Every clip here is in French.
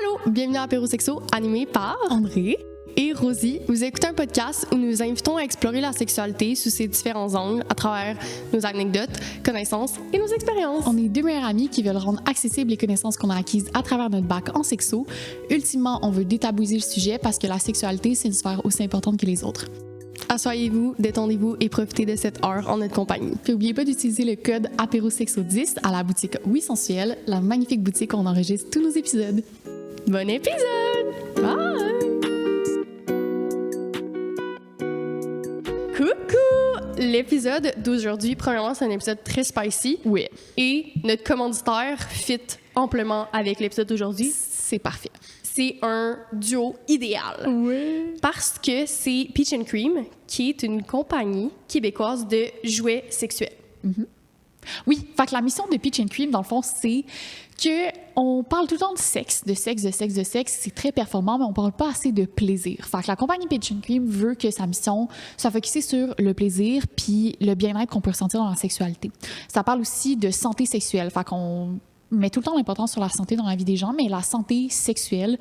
Allô, bienvenue à Apéro Sexo, animé par André et Rosie. Vous écoutez un podcast où nous invitons à explorer la sexualité sous ses différents angles à travers nos anecdotes, connaissances et nos expériences. On est deux meilleures amies qui veulent rendre accessibles les connaissances qu'on a acquises à travers notre bac en sexo. Ultimement, on veut détabouiser le sujet parce que la sexualité, c'est une sphère aussi importante que les autres. Asseyez-vous, détendez-vous et profitez de cette heure en notre compagnie. Puis n'oubliez pas d'utiliser le code APEROSEXO10 à la boutique Oui Sensuelle, la magnifique boutique où on enregistre tous nos épisodes. Bon épisode! Bye! Coucou! L'épisode d'aujourd'hui, premièrement, c'est un épisode très spicy. Oui. Et notre commanditaire fit amplement avec l'épisode d'aujourd'hui. C'est parfait. C'est un duo idéal. Oui. Parce que c'est Peach and Cream, qui est une compagnie québécoise de jouets sexuels. Oui, fait que la mission de Peach and Cream, dans le fond, c'est que on parle tout le temps de sexe. C'est très performant, mais on parle pas assez de plaisir. Fait que la compagnie Peach and Cream veut que sa mission soit focusée sur le plaisir puis le bien-être qu'on peut ressentir dans la sexualité. Ça parle aussi de santé sexuelle. Fait qu'on met tout le temps l'importance sur la santé dans la vie des gens, mais la santé sexuelle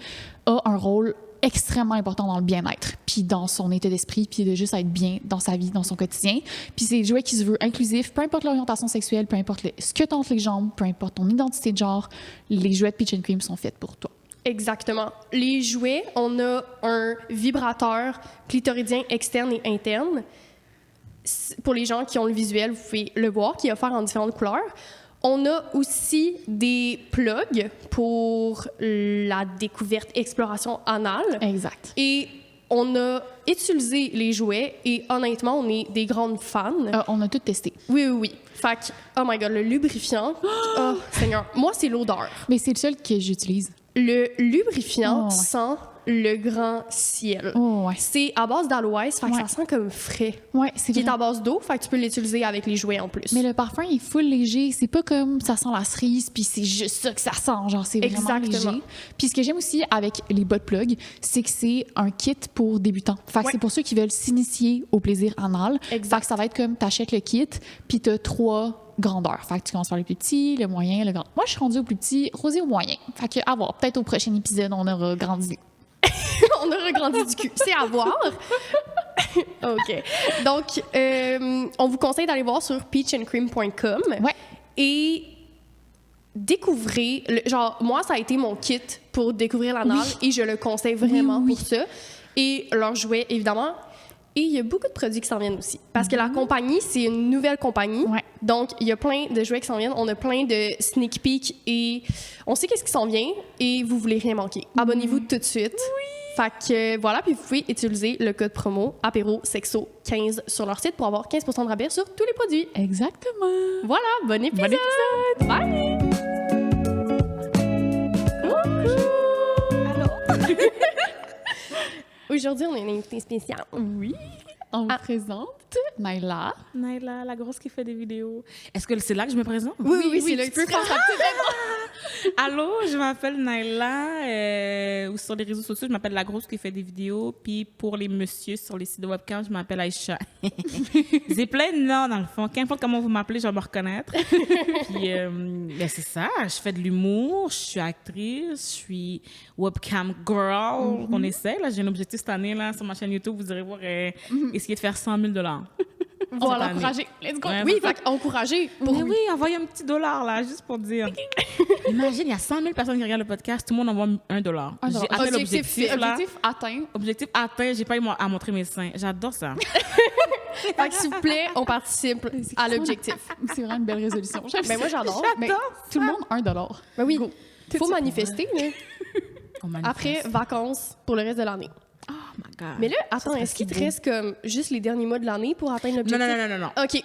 a un rôle extrêmement important dans le bien-être, puis dans son état d'esprit, puis de juste être bien dans sa vie, dans son quotidien. Puis c'est des jouets qui se veulent inclusifs, peu importe l'orientation sexuelle, peu importe ce que t'as entre les jambes, peu importe ton identité de genre, les jouets de Peach and Cream sont faits pour toi. Exactement. Les jouets, on a un vibrateur clitoridien externe et interne. Pour les gens qui ont le visuel, vous pouvez le voir, qui est offert en différentes couleurs. On a aussi des plugs pour la découverte, exploration anale. Exact. Et on a utilisé les jouets et honnêtement, on est des grandes fans. On a tout testé. Oui. Fait que, oh my God, le lubrifiant, oh Seigneur, moi, c'est l'odeur. Mais c'est le seul que j'utilise. Le lubrifiant ouais. sent le grand ciel. Oh, ouais. C'est à base d'aloès, fait que Ouais. ça sent comme frais. Ouais, c'est Qui est vrai. à base d'eau, fait que tu peux l'utiliser avec les jouets en plus. Mais le parfum est full léger. C'est pas comme ça sent la cerise, puis c'est juste ça que ça sent. Genre, c'est vraiment Exactement. léger. Puis ce que j'aime aussi avec les butt plugs, c'est que c'est un kit pour débutants. Fait que Ouais. c'est pour ceux qui veulent s'initier au plaisir anal. Exact. Fait que ça va être comme t'achètes le kit, puis t'as 3 grandeurs. Fait que tu commences par le plus petit, le moyen, le grand. Moi, je suis rendue au plus petit, Rosée au moyen. Fait que à voir. Peut-être au prochain épisode, on aura grandi. On a regrandi du cul. C'est à voir. OK. Donc, on vous conseille d'aller voir sur peachandcream.com Ouais. et découvrez... genre, moi, ça a été mon kit pour découvrir l'anal et je le conseille vraiment Oui. pour ça. Et leurs jouets, évidemment. Et il y a beaucoup de produits qui s'en viennent aussi. Parce que la compagnie, c'est une nouvelle compagnie. Ouais. Donc, il y a plein de jouets qui s'en viennent. On a plein de sneak peek et on sait qu'est-ce qui s'en vient et vous voulez rien manquer. Abonnez-vous tout de suite. Oui! Fait que voilà, puis vous pouvez utiliser le code promo APEROSEXO15 sur leur site pour avoir 15% de rabais sur tous les produits. Exactement. Voilà, bon épisode! Bon épisode! Bye! Coucou! Aujourd'hui, on a une invitée spéciale. Oui. On vous présente Naila. Naila, la grosse qui fait des vidéos. Est-ce que c'est là que je me présente? Oui, c'est là que tu peux faire ta petite Allô, je m'appelle Naila. Ou sur les réseaux sociaux, je m'appelle la grosse qui fait des vidéos. Puis pour les messieurs sur les sites de webcam, je m'appelle Aïcha. J'ai plein de noms dans le fond. Qu'importe comment vous m'appelez, je vais me reconnaître. Puis ben c'est ça, je fais de l'humour, je suis actrice, je suis webcam girl. On essaie, là, j'ai un objectif cette année là, sur ma chaîne YouTube, vous irez voir, essayer de faire 100 000 $. Voilà, année. encouragez. Let's go. Ouais, Oui, c'est ça. fait encouragez. Mais oui, envoyez un petit dollar, là, juste pour dire. Imagine, il y a 100 000 personnes qui regardent le podcast, tout le monde envoie $1. J'ai atteint l'objectif, là. Objectif atteint. Objectif atteint, j'ai pas eu à montrer mes seins. J'adore ça. Fait que s'il vous plaît, on participe à l'objectif. C'est vraiment une belle résolution. Ben moi, j'adore. Mais tout le monde, $1. Ben oui, Go. il faut manifester, là. On manifeste. Après, vacances pour le reste de l'année. Oh my God. Mais là, attends, serait est-ce qu'il si te beau. reste comme juste les derniers mois de l'année pour atteindre l'objectif? Non. OK.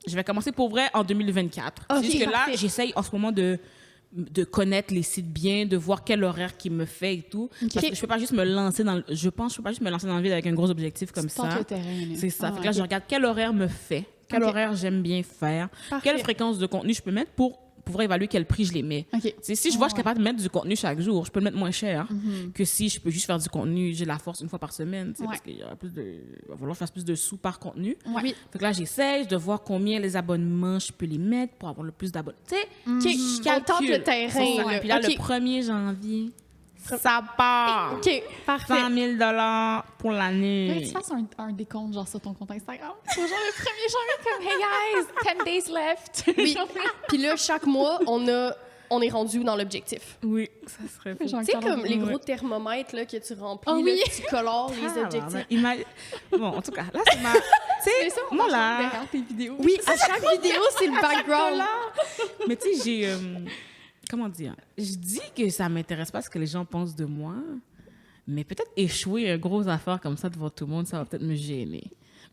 Je vais commencer pour vrai en 2024. Ok, C'est juste que là, parfait. j'essaye en ce moment de connaître les sites bien, de voir quel horaire qui me fait et tout. Parce que je peux pas juste me lancer dans le... Je pense que je peux pas juste me lancer dans le vide avec un gros objectif comme ça. Tente le terrain. là. C'est ça. Ah, Fait que là, ok. je regarde quel horaire me fait, quel Ok. horaire j'aime bien faire, Parfait. quelle fréquence de contenu je peux mettre pour pouvoir évaluer quel prix je les mets. OK. C'est si je vois que je suis capable de mettre du contenu chaque jour, je peux le mettre moins cher que si je peux juste faire du contenu, j'ai la force une fois par semaine, tu sais, Ouais. parce qu'il y aura plus de, il va falloir faire plus de sous par contenu. Oui. Fait que là, j'essaie de voir combien les abonnements je peux les mettre pour avoir le plus d'abonnements. Tu sais, OK, je on tente le calcule. terrain. C'est ça. là. Puis là, OK. le 1er janvier, Ça part! OK, parfait. 100 000 pour Faudrait que l'année. tu fasses un décompte, genre, sur ton compte Instagram. Faut genre le 1er janvier, comme, hey guys, 10 days left. Oui. Puis là, chaque mois, on est rendu dans l'objectif. Oui, ça serait fou. Genre, Tu sais, comme les Ouais. gros thermomètres là, que tu remplis, Ah oui. là, que tu colores les objectifs. Bon, en tout cas, là, c'est ma... Tu C'est sais, ça, on moi, va là... derrière tes vidéos. Oui, à chaque vidéo, c'est le background. Mais tu sais, j'ai... comment dire? Je dis que ça m'intéresse pas ce que les gens pensent de moi, mais peut-être échouer un gros affaire comme ça devant tout le monde, ça va peut-être me gêner.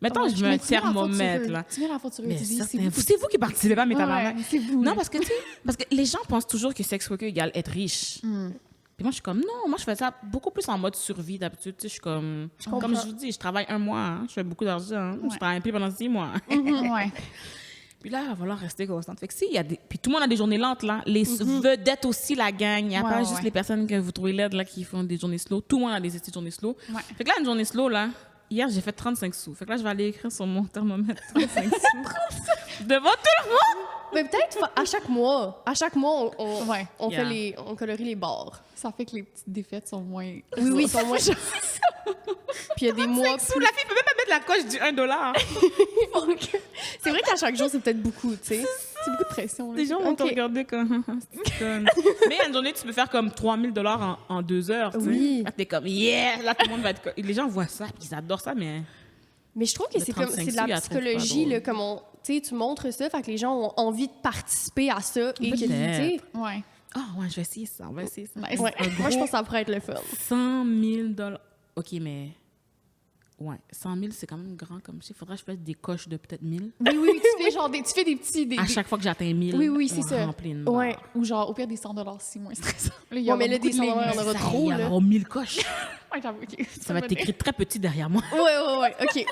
Mettons, je mets un thermomètre, là. Tu mets la faute sur eux. Mais Tu dis, certain, c'est vous qui participez pas, mes tabarnak. Ouais, c'est vous. Non, parce que, tu sais, parce que les gens pensent toujours que sex worker égale être riche. Puis moi, je suis comme, non, moi, je fais ça beaucoup plus en mode survie d'habitude. Tu sais, je suis comme je vous dis, je travaille 1 mois, hein, je fais beaucoup d'argent, hein, je travaille plus pendant 6 mois. Ouais. Puis là, il va falloir rester constante. Fait que si, il y a des... Puis tout le monde a des journées lentes, là. Les vedettes aussi la gagnent. Il n'y a Ouais, pas ouais, juste ouais. les personnes que vous trouvez laides, là, qui font des journées slow. Tout le monde a des journées slow. Ouais. Fait que là, une journée slow, là, hier, j'ai fait 35 sous. Fait que là, je vais aller écrire sur mon thermomètre 35 sous. Devant tout le monde! Mais peut-être à chaque mois, Ouais. on Yeah. fait on colorie les bords. Ça fait que les petites défaites sont moins... Oui, sont moins. Puis il y a des mois Sous la fille peut même pas mettre la coche du 1 $. plus. C'est vrai qu'à chaque jour, c'est peut-être beaucoup, tu sais. C'est beaucoup de pression. Là. Les gens vont te Ok. regarder comme... c'est conne. Mais une journée, tu peux faire comme 3 000 $ en 2 heures, tu sais. Oui. Là, t'es comme, yeah! Là, tout le monde va être... Les gens voient ça, puis ils adorent ça, mais... Mais je trouve que Le c'est comme 35 c'est de sous, la il y a trop de psychologie fois là, comme tu sais, tu montres ça, fait que les gens ont envie de participer à ça et que tu sais. Ouais. Ah, ouais, je vais essayer ça, on va essayer ça. Nice. Ouais. Un Moi, je gros pense que ça pourrait être le fun. 100 000 $. OK, mais... Ouais, 100 000, c'est quand même grand comme ça. Il faudrait que je fasse des coches de peut-être 1000. Oui, oui, tu fais genre tu fais des petits... À chaque fois que j'atteins 1000, Oui, oui, c'est on ça. remplit une Ouais. barre. Ou genre, au pire, des 100 $, c'est moins stressant. Là, il y Ouais, aura mais là, beaucoup des de 100 $, lignes. on aura Ça trop, y est, là. il y aura 1000 coches. Ouais, j'avoue, OK. Ça va être écrit très petit derrière moi. Ouais. OK.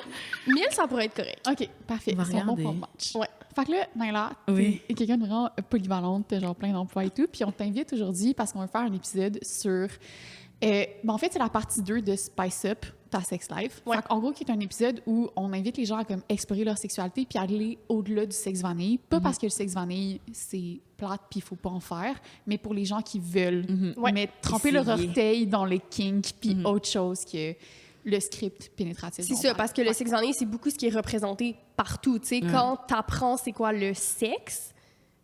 1000, ça pourrait être correct. OK, parfait. On va C'est un bon regarder. point de match. Ouais. Fait que là, Naila, Oui. t'es quelqu'un de vraiment polyvalente, t'as genre plein d'emplois et tout. Puis on t'invite aujourd'hui parce qu'on va faire un épisode sur... en fait, c'est la partie 2 de Spice Up, ta sex life. Ouais. Fait en gros, qui est un épisode où on invite les gens à comme explorer leur sexualité puis aller au-delà du sexe vanille. Pas parce que le sexe vanille, c'est plate puis il faut pas en faire, mais pour les gens qui veulent Ouais. mettre, tremper leur Essayer. orteil dans le kink puis autre chose que le script pénétratif. C'est dont on ça, parle. parce que le sexe vanille, c'est beaucoup ce qui est représenté partout. Tu sais, quand t'apprends c'est quoi le sexe,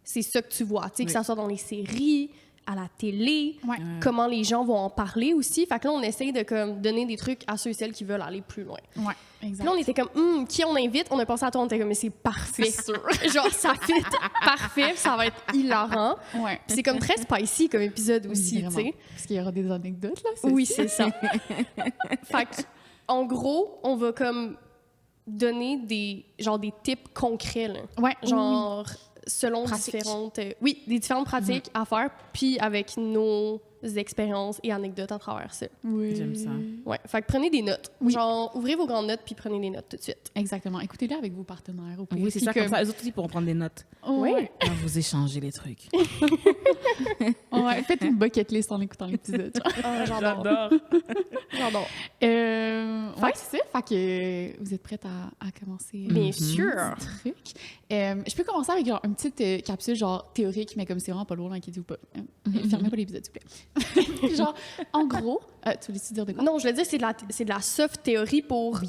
c'est ça que tu vois. Tu sais, que ça soit dans les séries, à la télé, Ouais. comment les gens vont en parler aussi. Fait que là, on essaye de comme, donner des trucs à ceux et celles qui veulent aller plus loin. Ouais, Puis exact. là, on était comme, qui on invite? On a pensé à toi, on était comme, mais c'est parfait. Genre, ça fit parfait, ça va être hilarant. Ouais. Puis c'est comme très spicy comme épisode aussi, tu Vraiment. sais. Parce qu'il y aura des anecdotes, là. Oui, c'est ça. Fait que, en gros, on va comme donner des tips concrets, là. Ouais, Genre, selon Pratiques. des différentes pratiques à faire, puis avec nos expériences et anecdotes à travers ça. oui. J'aime ça. Ouais, fait que prenez des notes. Oui. Genre, ouvrez vos grandes notes, puis prenez des notes tout de suite. Exactement. Écoutez-le avec vos partenaires. Au pire. Oui, c'est Puis ça, comme ça. Les autres aussi pourront prendre des notes. Ouais. Oui. On va vous échanger les trucs. Ouais, faites une bucket list en écoutant l'épisode. Ah, j'adore. J'adore. Ouais, c'est ça. Fait que vous êtes prête à commencer? Bien sûr. Truc. Je peux commencer avec genre une petite capsule genre théorique, mais comme c'est vraiment pas lourd, inquiétez-vous pas. Fermez pas l'épisode, s'il vous plaît. Genre, en gros, tu voulais-tu dire de quoi? Non, je veux dire, c'est de la soft théorie pour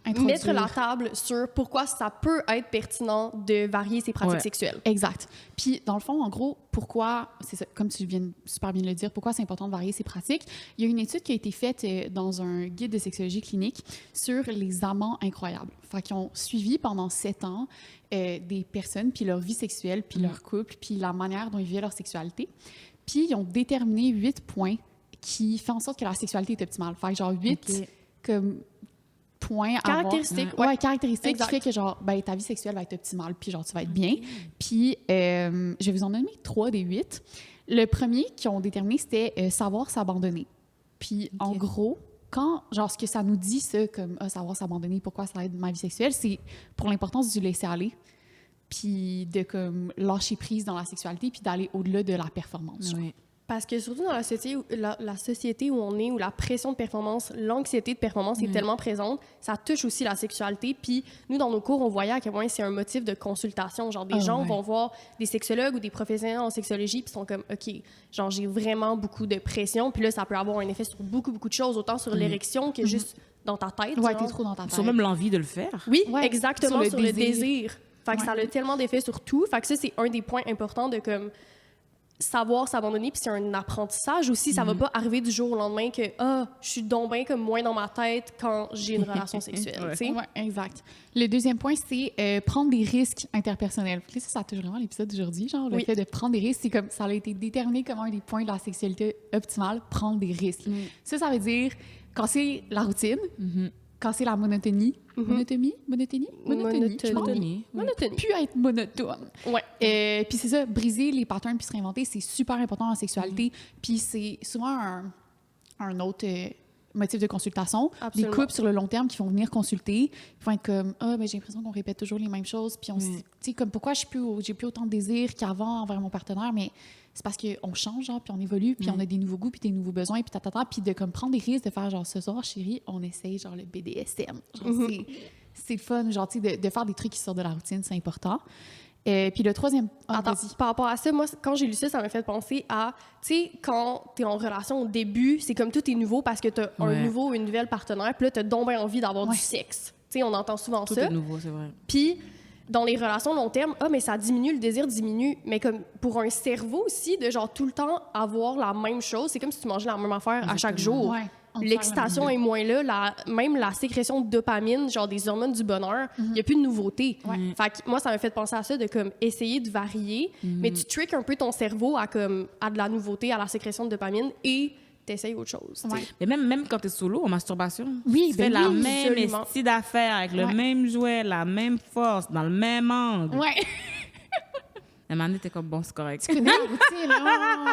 Introduire. mettre la table sur pourquoi ça peut être pertinent de varier ses pratiques Ouais. sexuelles. Exact. Puis, dans le fond, en gros, pourquoi, c'est ça, comme tu viens de super bien de le dire, pourquoi c'est important de varier ses pratiques? Il y a une étude qui a été faite dans un guide de sexologie clinique sur les amants incroyables. Fait qu'ils ont suivi pendant 7 ans des personnes, puis leur vie sexuelle, puis leur couple, puis la manière dont ils vivaient leur sexualité. Puis, ils ont déterminé 8 points qui font en sorte que la sexualité est optimale. Fait que genre 8 Ok. comme points à avoir. Caractéristiques, Ouais, caractéristiques Exact. qui fait que genre ben, ta vie sexuelle va être optimale puis genre tu vas être bien. Puis je vais vous en donner 3 des 8. Le premier qu'ils ont déterminé c'était savoir s'abandonner. Puis en Ok. gros, quand genre ce que ça nous dit ça comme savoir s'abandonner, pourquoi ça aide ma vie sexuelle, c'est pour l'importance du laisser aller. Puis de comme lâcher prise dans la sexualité puis d'aller au-delà de la performance. genre. Oui. Parce que surtout dans la société où on est, où la pression de performance, l'anxiété de performance est tellement présente, ça touche aussi la sexualité. Puis nous, dans nos cours, on voyait à quel point c'est un motif de consultation. Genre, des gens vont voir des sexologues ou des professionnels en sexologie puis sont comme, OK, genre, j'ai vraiment beaucoup de pression. Puis là, ça peut avoir un effet sur beaucoup, beaucoup de choses, autant sur l'érection que juste dans ta tête. Ouais, genre. t'es trop dans ta tête. Sur même l'envie de le faire. Oui, Ouais, exactement, sur le désir. Fait que ça a tellement d'effets sur tout. Fait que ça, c'est un des points importants de comme savoir s'abandonner, puis c'est un apprentissage aussi. Ça va pas arriver du jour au lendemain que je suis donc bien comme moins dans ma tête quand j'ai une relation sexuelle. Tu sais? Ouais, exact. Le deuxième point, c'est prendre des risques interpersonnels. Puis là, ça touche vraiment l'épisode d'aujourd'hui. Genre, le fait de prendre des risques, c'est comme ça a été déterminé comme un des points de la sexualité optimale, prendre des risques. Ça veut dire casser la routine, casser la monotonie. Monotonie. Je pense. Monotonie. Plus être monotone. Ouais. Puis c'est ça, briser les patterns puis se réinventer, c'est super important en sexualité. Puis c'est souvent un autre motif de consultation. Absolument. Des couples sur le long terme qui vont venir consulter, qui vont être comme ben j'ai l'impression qu'on répète toujours les mêmes choses. Puis tu sais, comme pourquoi j'ai plus autant de désir qu'avant envers mon partenaire, mais c'est parce qu'on change, genre, puis on évolue, puis on a des nouveaux goûts, puis des nouveaux besoins, puis puis de comme prendre des risques de faire genre ce soir, chérie, on essaye genre le BDSM. Genre, c'est le fun, genre, tu sais, de faire des trucs qui sortent de la routine, c'est important. Puis le troisième... Attends, par rapport à ça, moi, quand j'ai lu ça, ça m'a fait penser à, tu sais, quand t'es en relation au début, c'est comme tout est nouveau parce que t'as un nouveau ou une nouvelle partenaire, puis là, t'as donc bien envie d'avoir du sexe. Tu sais, on entend souvent Tout ça. est nouveau, c'est vrai. Puis, dans les relations long terme, mais ça diminue, le désir diminue. Mais comme pour un cerveau aussi, de genre tout le temps avoir la même chose, c'est comme si tu mangeais la même affaire à chaque jour. Ouais. L'excitation est moins là, même la sécrétion de dopamine, genre des hormones du bonheur, il n'y a plus de nouveauté. Fait que moi, ça m'a fait penser à ça, de comme essayer de varier, mais tu tricks un peu ton cerveau à de la nouveauté, à la sécrétion de dopamine et t'essayes autre chose. Ouais. Mais même quand t'es solo en masturbation, Oui, tu fais la même absolument. style d'affaires avec le même jouet, la même force, dans le même angle. Ouais. La manette t'es comme bon, c'est correct. Tu connais la routine,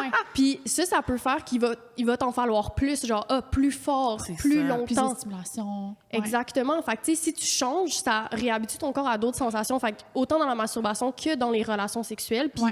ouais. Puis ça peut faire qu'il va t'en falloir plus, genre plus fort, C'est plus ça. Plus de longtemps. stimulation. Ouais. Exactement. Fait que, tu sais, si tu changes, ça réhabitue ton corps à d'autres sensations. Fait que, autant dans la masturbation que dans les relations sexuelles. Puis,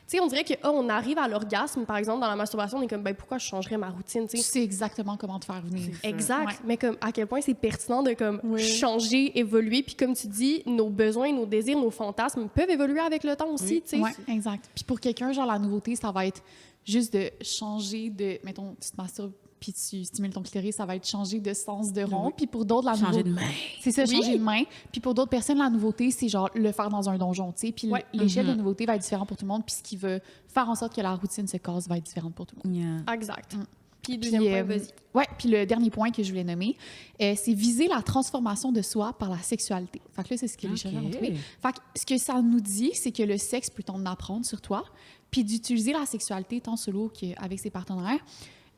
tu sais, on dirait que on arrive à l'orgasme, par exemple, dans la masturbation, on est comme, pourquoi je changerais ma routine, tu Tu sais? sais exactement comment te faire venir. Exact. Ouais. Mais comme, à quel point c'est pertinent de comme changer, évoluer. Puis, comme tu dis, nos besoins, nos désirs, nos fantasmes peuvent évoluer avec le temps aussi, tu sais. Oui, exact. Puis pour quelqu'un, genre, la nouveauté, ça va être juste de changer de... Mettons, tu te masturbes puis tu stimules ton clitoris, ça va être changer de sens de rond. Puis pour d'autres, la Changer nouveauté... de main. C'est ça, changer de main. Puis pour d'autres personnes, la nouveauté, c'est genre le faire dans un donjon, tu sais. Puis l'échelle de nouveauté va être différente pour tout le monde. Puis ce qui va faire en sorte que la routine se casse va être différente pour tout le monde. Exact. Puis, Puis, deuxième point, vas-y. ouais, puis le dernier point que je voulais nommer, c'est viser la transformation de soi par la sexualité. Fait que là, c'est ce que les chercheurs ont trouvé. Fait que ce que ça nous dit, c'est que le sexe peut t'en apprendre sur toi, puis d'utiliser la sexualité tant solo qu'avec ses partenaires,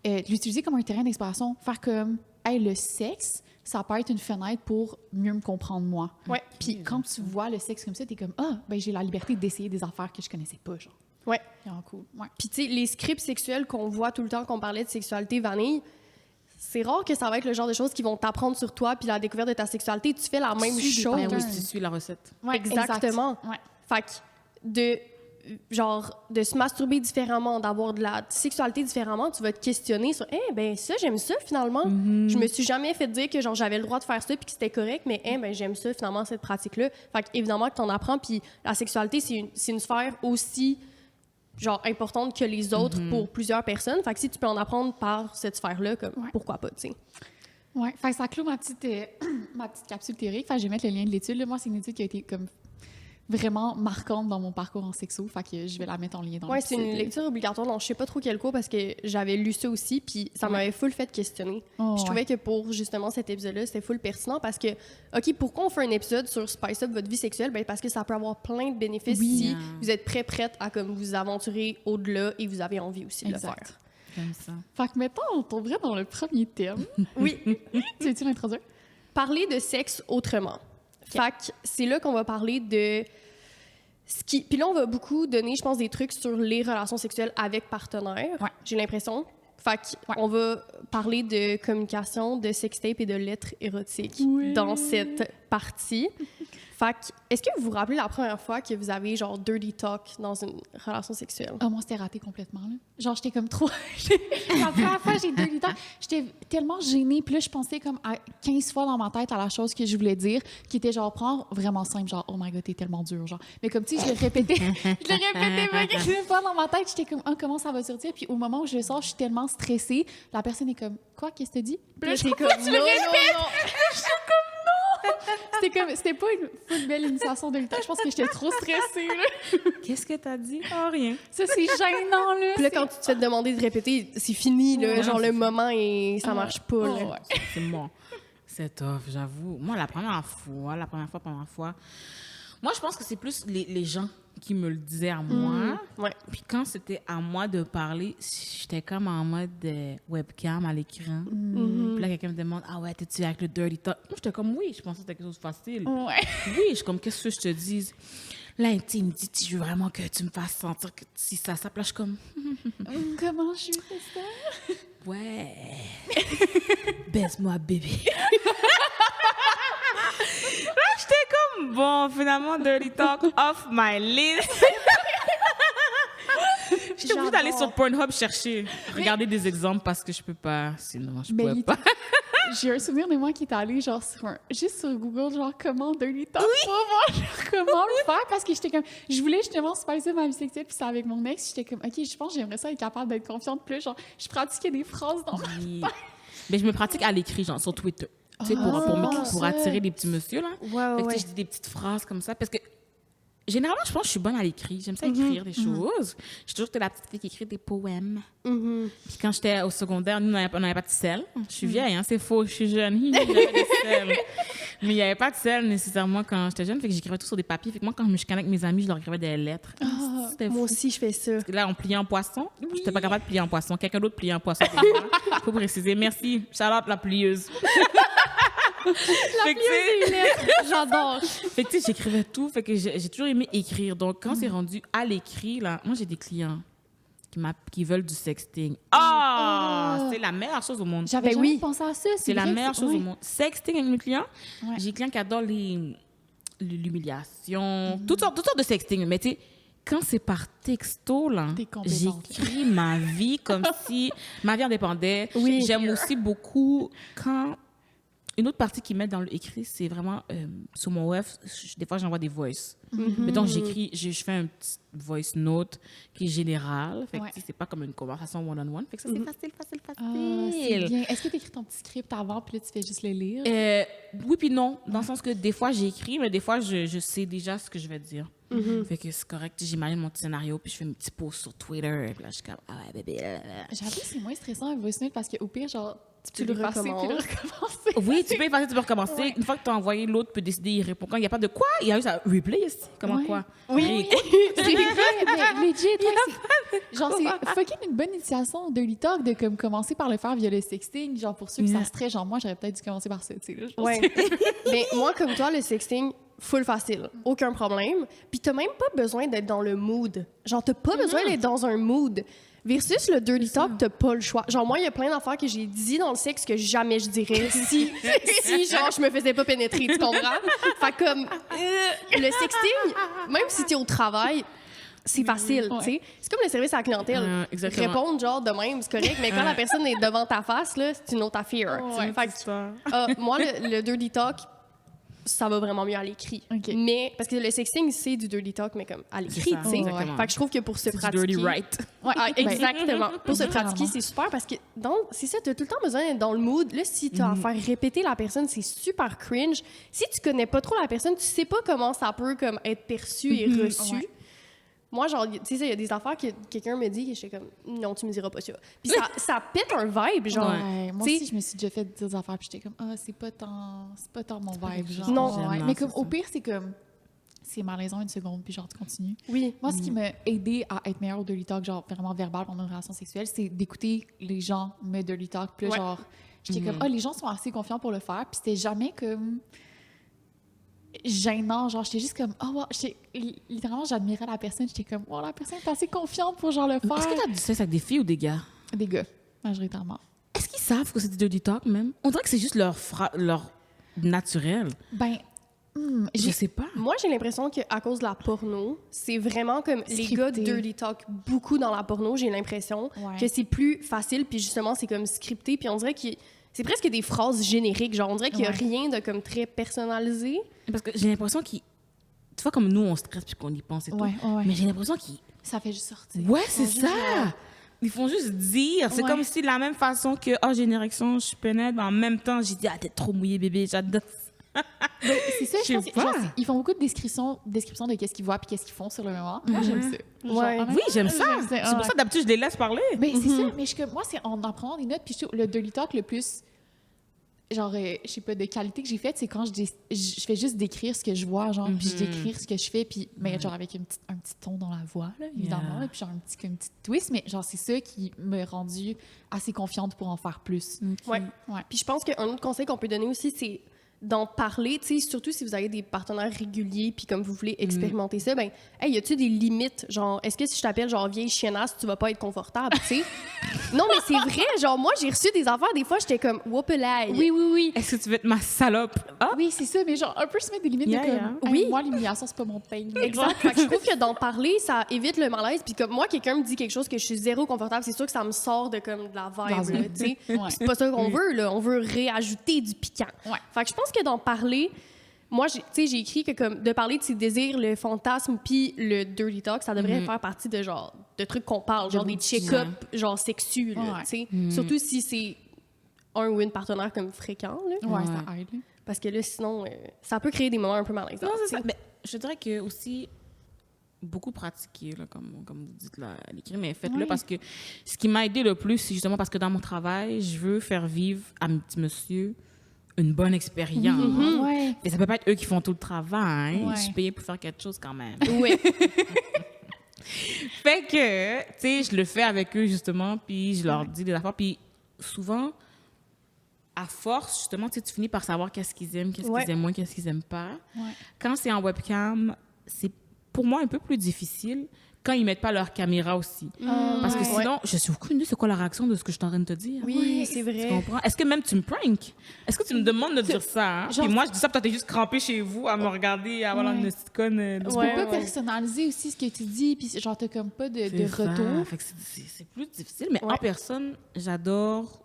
de l'utiliser comme un terrain d'exploration, faire comme, hey, le sexe, ça peut être une fenêtre pour mieux me comprendre moi. Ouais. Puis quand tu vois le sexe comme ça, t'es comme, j'ai la liberté d'essayer des affaires que je connaissais pas, genre. Ouais. Vraiment cool. Ouais. Puis, tu sais, les scripts sexuels qu'on voit tout le temps qu'on parlait de sexualité vanille, c'est rare que ça va être le genre de choses qui vont t'apprendre sur toi puis la découverte de ta sexualité. Tu fais la même suis des chose. Ben oui, patterns. tu suis la recette. Ouais, Exactement. exact. Ouais. Fait que de se masturber différemment, d'avoir de la sexualité différemment, tu vas te questionner sur ça j'aime ça finalement. Je me suis jamais fait dire que genre j'avais le droit de faire ça puis que c'était correct, mais j'aime ça finalement cette pratique là. Fait que évidemment que t'en apprends, puis la sexualité c'est une sphère aussi genre importante que les autres pour plusieurs personnes. Fait que si tu peux en apprendre par cette sphère là, comme pourquoi pas, tu sais. Ouais, fait que ça clôt ma petite capsule théorique. Fait que je vais mettre le lien de l'étude. Là. Moi, c'est une étude qui a été comme vraiment marquante dans mon parcours en sexo. Fait que je vais la mettre en lien dans c'est une lecture obligatoire dans je sais pas trop quel cours parce que j'avais lu ça aussi, puis ça m'avait full fait questionner. Je trouvais que pour justement cet épisode-là, c'était full pertinent parce que, OK, pourquoi on fait un épisode sur Spice Up votre vie sexuelle? Parce que ça peut avoir plein de bénéfices si vous êtes prête à comme vous aventurer au-delà et vous avez envie aussi de le faire. Comme ça. Fait que maintenant, on tomberait dans le premier thème. Oui. Tu veux-tu l'introduire? Parler de sexe autrement. Fait que c'est là qu'on va parler de puis là, on va beaucoup donner, je pense, des trucs sur les relations sexuelles avec partenaires. J'ai l'impression. Fait qu'on va parler de communication, de sextape et de lettres érotiques dans cette partie. Fait que, est-ce que vous vous rappelez la première fois que vous avez, genre, dirty talk dans une relation sexuelle? Ah, moi, c'était raté complètement, là. Genre, j'étais comme trop... La première fois, j'ai 2 litres. J'étais tellement gênée. Puis là, je pensais comme à 15 fois dans ma tête à la chose que je voulais dire, qui était genre, prendre vraiment simple, genre, oh my God, t'es tellement dur, genre. Mais comme, tu sais, je le répétais 20 fois dans ma tête. J'étais comme, ah, comment ça va sortir? Puis au moment où je sors, je suis tellement stressée. La personne est comme, quoi, qu'est-ce que t'as dit? Puis là, J'étais j'étais comme, non. C'était pas une full belle initiation de 8 ans. Je pense que j'étais trop stressée, là. Qu'est-ce que t'as dit? Oh, rien. Ça, c'est gênant, là. Puis là, quand tu te fais demander de répéter, c'est fini, là. Ouais, genre, c'est le moment, et ça marche pas, là. ouais. C'est bon. C'est tough, j'avoue. Moi, la première fois, moi, je pense que c'est plus les gens qui me le disaient à moi. Ouais. Puis quand c'était à moi de parler, j'étais comme en mode webcam à l'écran. Puis là, quelqu'un me demande, ah ouais, t'es-tu avec le dirty talk? Moi, j'étais comme, oui, je pensais que c'était quelque chose de facile. Ouais. Oui, je suis comme, qu'est-ce que je te dis? Là, il me dit, tu veux vraiment que tu me fasses sentir que si ça, là, je suis comme, Comment je fais ça? ouais. Baise-moi, bébé. Là, j'étais comme, bon, finalement, dirty talk off my list. J'étais obligée d'aller sur Pornhub chercher, regarder des exemples parce que je peux pas, sinon je pourrais pas. J'ai un souvenir de moi qui est allé genre juste sur Google, genre comment dirty talk pour voir genre, comment le faire parce que j'étais comme, je voulais justement spicer ma vie sexuelle puis c'est avec mon ex, j'étais comme, ok, je pense que j'aimerais ça être capable d'être confiante plus, genre je pratiquais des phrases dans ma Oui. Mais je me pratique à l'écrit, genre sur Twitter. Tu sais, pour attirer des petits messieurs, là. Ouais, Fait que, tu sais, je dis des petites phrases comme ça parce que généralement, je pense que je suis bonne à l'écrit. J'aime ça écrire des choses. J'ai toujours été la petite fille qui écrit des poèmes. Puis quand j'étais au secondaire, nous, on n'avait pas de sel. Je suis vieille, hein, c'est faux, je suis jeune. J'avais des sels. Mais il n'y avait pas de sel nécessairement quand j'étais jeune. Fait que j'écrivais tout sur des papiers. Fait que moi, quand je me chicanais avec mes amis, je leur écrivais des lettres. C'était Moi fou. aussi, je fais ça. Parce que là, on pliait en poisson. J'étais pas capable de plier en poisson. Quelqu'un d'autre pliait en poisson. Faut préciser. Merci. Shout-out la plieuse. Fait que, tu sais, J'adore. fait que, tu sais, j'écrivais tout. Fait que j'ai toujours aimé écrire. Donc, quand c'est rendu à l'écrit, là, moi, j'ai des clients qui veulent du sexting. C'est la meilleure chose au monde. J'avais Ben jamais oui. pensé à ça. C'est la vrai, meilleure chose au monde. Sexting avec mes clients. Ouais. J'ai des clients qui adorent l'humiliation, toutes sortes de sexting. Mais tu sais, quand c'est par texto, là, T'es compétente. j'écris ma vie comme si ma vie en dépendait. Oui. J'aime aussi beaucoup quand... Une autre partie qui met dans le écrit, c'est vraiment sur mon web, des fois j'envoie des voices. Mettons, j'écris, je fais un petit voice note qui est général. Fait que Ouais. tu sais, c'est pas comme une conversation one-on-one. Fait que ça, c'est facile. Ah, c'est bien. Est-ce que tu écris ton petit script avant puis là tu fais juste le lire? Oui puis non, dans le sens que des fois j'écris, mais des fois je sais déjà ce que je vais dire. Fait que c'est correct, j'imagine mon petit scénario puis je fais mes petits posts sur Twitter et puis là je suis comme ah ouais bébé. J'avoue que c'est moins stressant un voice note parce qu'au pire, genre, Tu peux le l'effacer puis le recommences. recommencer. Oui, tu peux effacer, tu peux recommencer. Ouais. Une fois que tu as envoyé, l'autre peut décider, il répond. Quand il n'y a pas de quoi, il y a juste à replay ici. Comment Ouais. quoi? Oui. C'est vrai, mais legit, ouais, genre, c'est fucking une bonne initiation de talk de comme commencer par le faire via le sexting. Genre, pour ceux qui ça stresse, genre, moi, j'aurais peut-être dû commencer par ça, tu sais. Là, je pense. Ouais. Mais moi, comme toi, le sexting, full facile. Aucun problème. Puis t'as même pas besoin d'être dans le mood. Genre, t'as pas besoin d'être dans un mood. Versus le dirty talk, t'as pas le choix. Genre, moi, il y a plein d'affaires que j'ai dit dans le sexe que jamais je dirais si genre, je me faisais pas pénétrer, tu comprends? Fait comme, le sexting, même si t'es au travail, c'est facile, tu sais. C'est comme le service à la clientèle. Exactement. Répondre, genre, de même, c'est correct, mais quand la personne est devant ta face, là, c'est une autre affaire. tu sais. Ouais, Fait que, moi, le dirty talk, ça va vraiment mieux à l'écrit. Ok. Mais, parce que le sexting, c'est du dirty talk, mais comme à l'écrit, C'est ça, tu sais. exactement. Fait que je trouve que pour se C'est du pratiquer... dirty right. Ouais, Ah, exactement. Pour se Vraiment. pratiquer, c'est super parce que c'est ça, t'as tout le temps besoin d'être dans le mood. Là, si t'as à faire répéter la personne, c'est super cringe. Si tu connais pas trop la personne, tu sais pas comment ça peut comme être perçu et reçu. Ouais. Moi, genre, tu sais, il y a des affaires que quelqu'un me dit que j'étais comme, non, tu me diras pas ça. Puis ça pète un vibe, genre. Ouais, moi T'sais- aussi, je me suis déjà fait dire des affaires, puis j'étais comme, ah, c'est pas tant mon vibe, genre. Non. Ouais. Non, Mais c'est comme, au ça. pire, c'est malaisant une seconde, puis genre, tu continues. Oui. Moi, ce qui m'a aidé à être meilleure au dirty talk, genre vraiment verbal pendant une relation sexuelle, c'est d'écouter les gens me dirty talk. Puis là, Ouais. genre, j'étais comme, ah, les gens sont assez confiants pour le faire. Puis c'était jamais comme gênant. Genre, j'étais juste comme, oh, wow. Littéralement, j'admirais la personne. J'étais comme, oh, la personne est assez confiante pour genre le faire. Est-ce que tu as du sexe avec des filles ou des gars? Des gars, majoritairement. Est-ce qu'ils savent que c'est du dirty talk même? On dirait que c'est juste leur naturel. Ben, Je sais pas. Moi, j'ai l'impression qu'à cause de la porno, c'est vraiment comme les gars Scripté. dirty talk beaucoup dans la porno, j'ai l'impression Ouais. que c'est plus facile, puis justement, c'est comme scripté, puis on dirait que c'est presque des phrases génériques, genre on dirait qu'il y a Ouais. rien de comme très personnalisé. Parce que j'ai l'impression qu'ils... Tu vois, comme nous, on stresse puis qu'on y pense et tout. Ouais. Mais j'ai l'impression qu'ils... Ça fait juste sortir. Ouais, c'est Ils font ça! juste, Ils font juste dire. C'est Ouais. comme si, de la même façon que, oh, j'ai une érection, je suis pénètre, mais en même temps, j'ai dit, ah, t'es trop mouillé, bébé, j'adore. C'est ça, Je sais je pense. Genre, pas. ils font beaucoup de descriptions de qu'est-ce qu'ils voient puis qu'est-ce qu'ils font sur le moment. Moi, j'aime ça. Genre, Ouais. honnêtement, Oui, j'aime ça. j'aime C'est pour ça, d'habitude, je les laisse parler. Mais c'est ça. Mais moi, c'est en prenant des notes. Puis je trouve le dirty talk le plus, genre, je sais pas, de qualité que j'ai fait, c'est quand je fais juste décrire ce que je vois, genre, puis je décrire ce que je fais, puis mais genre avec un petit ton dans la voix, là, évidemment, Yeah. là, puis genre un petit twist, mais genre c'est ça qui m'a rendue assez confiante pour en faire plus. Ouais. Ouais. Puis je pense qu'un autre conseil qu'on peut donner aussi, c'est d'en parler, tu sais, surtout si vous avez des partenaires réguliers, puis comme vous voulez expérimenter ça, ben, hey, y a-tu des limites? Genre, est-ce que si je t'appelle, genre, vieille chiennasse, tu vas pas être confortable, tu sais? Non, mais c'est vrai, genre, moi, j'ai reçu des affaires, des fois, j'étais comme, whoopelaï. Oui. Est-ce que tu veux être ma salope? Ah! Oui, c'est ça, mais genre un peu se mettre des limites Yeah, de comme, yeah. hey, Oui. moi l'humiliation c'est pas mon pain. Exact. Fait que je trouve que d'en parler, ça évite le malaise. Puis comme moi, quelqu'un me dit quelque chose que je suis zéro confortable, c'est sûr que ça me sort de comme de la vibe, là, tu sais. Ouais. C'est pas ça qu'on veut, là. On veut réajouter du piquant. Ouais. Fait que je pense que d'en parler, moi, tu sais, j'ai écrit que comme de parler de ses désirs, le fantasme, puis le dirty talk, ça devrait faire partie de genre de trucs qu'on parle, genre des check-up, genre sexuels, là, Ouais. tu sais. Surtout si c'est un ou une partenaire comme fréquent, là. Ouais, ça aide. Là. Parce que là, sinon, ça peut créer des moments un peu malaisants. Non, c'est tu sais. ça. Mais je dirais que aussi beaucoup pratiquer, là, comme vous dites là, à l'écrit, mais faites-le Oui. parce que ce qui m'a aidé le plus, c'est justement parce que dans mon travail, je veux faire vivre à mes petits monsieur une bonne expérience. Ouais. Et ça peut pas être eux qui font tout le travail. Ouais. Je suis payée pour faire quelque chose quand même. Oui. Fait que, tu sais, je le fais avec eux, justement, puis je leur dis des affaires. Puis souvent, à force, justement, tu sais, tu finis par savoir qu'est-ce qu'ils aiment, qu'est-ce Ouais. qu'ils aiment moins, qu'est-ce qu'ils aiment pas. Ouais. Quand c'est en webcam, c'est pour moi un peu plus difficile quand ils mettent pas leur caméra aussi. Parce que Ouais. sinon, je suis aucune idée c'est quoi la réaction de ce que je suis en train de te dire. Oui, c'est Tu vrai. comprends? Est-ce que même tu me prank? Est-ce que tu me demandes de dire ça? Hein? Genre- Puis moi, je dis ça, peut-être t'es juste crampé chez vous à me regarder, à avoir Ouais. une petite conne. Tu Ouais, peux pas ouais. personnaliser aussi ce que tu dis, puis genre t'as comme pas de C'est ça. retour. Fait que c'est plus difficile, mais en Ouais. personne, j'adore.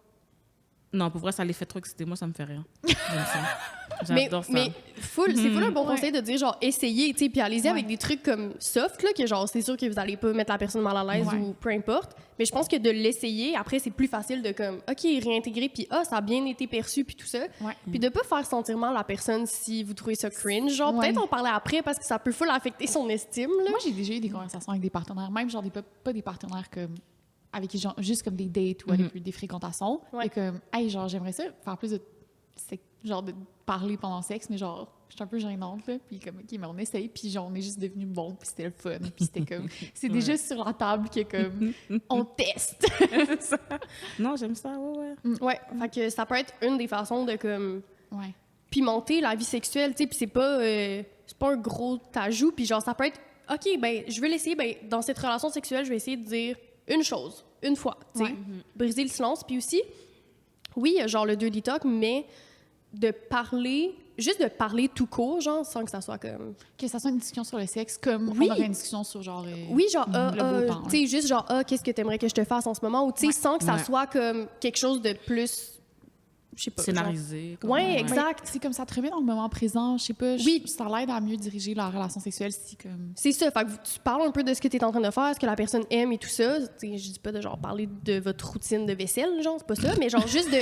Non, pour vrai, ça les fait trop exciter. Moi, ça me fait rien. J'aime ça. Mais, J'adore ça. mais c'est full un bon conseil de dire, genre, essayez, tu sais, puis allez-y Ouais. avec des trucs comme soft, là, que genre, c'est sûr que vous allez pas mettre la personne mal à l'aise Ouais. ou peu importe. Mais je pense que de l'essayer, après, c'est plus facile de comme, OK, réintégrer, puis ça a bien été perçu, puis tout ça. Ouais. Puis de pas faire sentir mal la personne si vous trouvez ça cringe. Genre, Ouais. peut-être en parler après parce que ça peut full affecter son estime, là. Moi, j'ai déjà eu des conversations avec des partenaires, même genre pas des partenaires comme avec qui genre juste comme des dates ou avec des fréquentations. Ouais. Et comme, hey, genre, j'aimerais ça faire plus de genre de parler pendant le sexe, mais genre, je suis un peu gênante, là. Puis comme, OK, mais on essaye, puis genre, on est juste devenu bon, puis c'était le fun. Puis c'était comme, c'est déjà sur la table que comme, on teste. C'est ça. Non, j'aime ça, ouais. Ouais. Fait que ça peut être une des façons de comme Ouais. pimenter la vie sexuelle, tu sais, puis c'est pas un gros ajout, puis genre ça peut être OK, ben je veux l'essayer, ben dans cette relation sexuelle, je vais essayer de dire une chose, une fois, tu sais, Ouais. briser le silence, puis aussi oui, genre le dirty talk, mais de parler, juste de parler tout court, genre sans que ça soit comme Que ça soit une discussion sur le sexe, comme Oui. on aurait une discussion sur genre. oui, genre le beau temps, tu sais juste genre qu'est-ce que t'aimerais que je te fasse en ce moment, ou tu sais sans que ça Ouais. soit comme quelque chose de plus je sais pas. genre- Scénarisé. comme- Ouais, exact. C'est comme ça te remet dans le moment présent, je sais pas. Oui. Ça l'aide à mieux diriger la relation sexuelle si comme. C'est ça, fait que tu parles un peu de ce que tu es en train de faire, ce que la personne aime et tout ça. T'sais, je dis pas de genre parler de votre routine de vaisselle, genre, c'est pas ça, mais genre juste de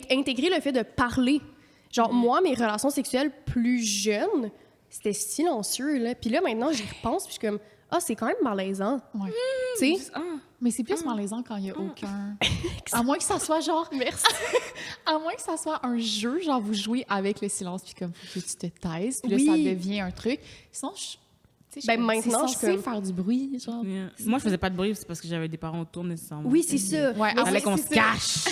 intégrer le fait de parler. Genre, moi, mes relations sexuelles plus jeunes, c'était silencieux, là. Puis là, maintenant, j'y repense, puis je suis comme, c'est quand même malaisant. Ouais. Tu sais? Ah, Mais c'est plus malaisant quand il y a aucun. À moins que ça soit genre. Merci. À moins que ça soit un jeu, genre vous jouez avec le silence, puis comme faut que tu te taises, puis là Oui. ça devient un truc. Sinon, tu sais, je Ben, suis comme, maintenant, c'est je censé suis comme- faire du bruit, genre. yeah. Moi, je faisais pas de bruit, c'est parce que j'avais des parents autour nécessairement. Ouais, c'est ça. Ouais, Mais ah Fallait c'est- qu'on c'est se ça. cache.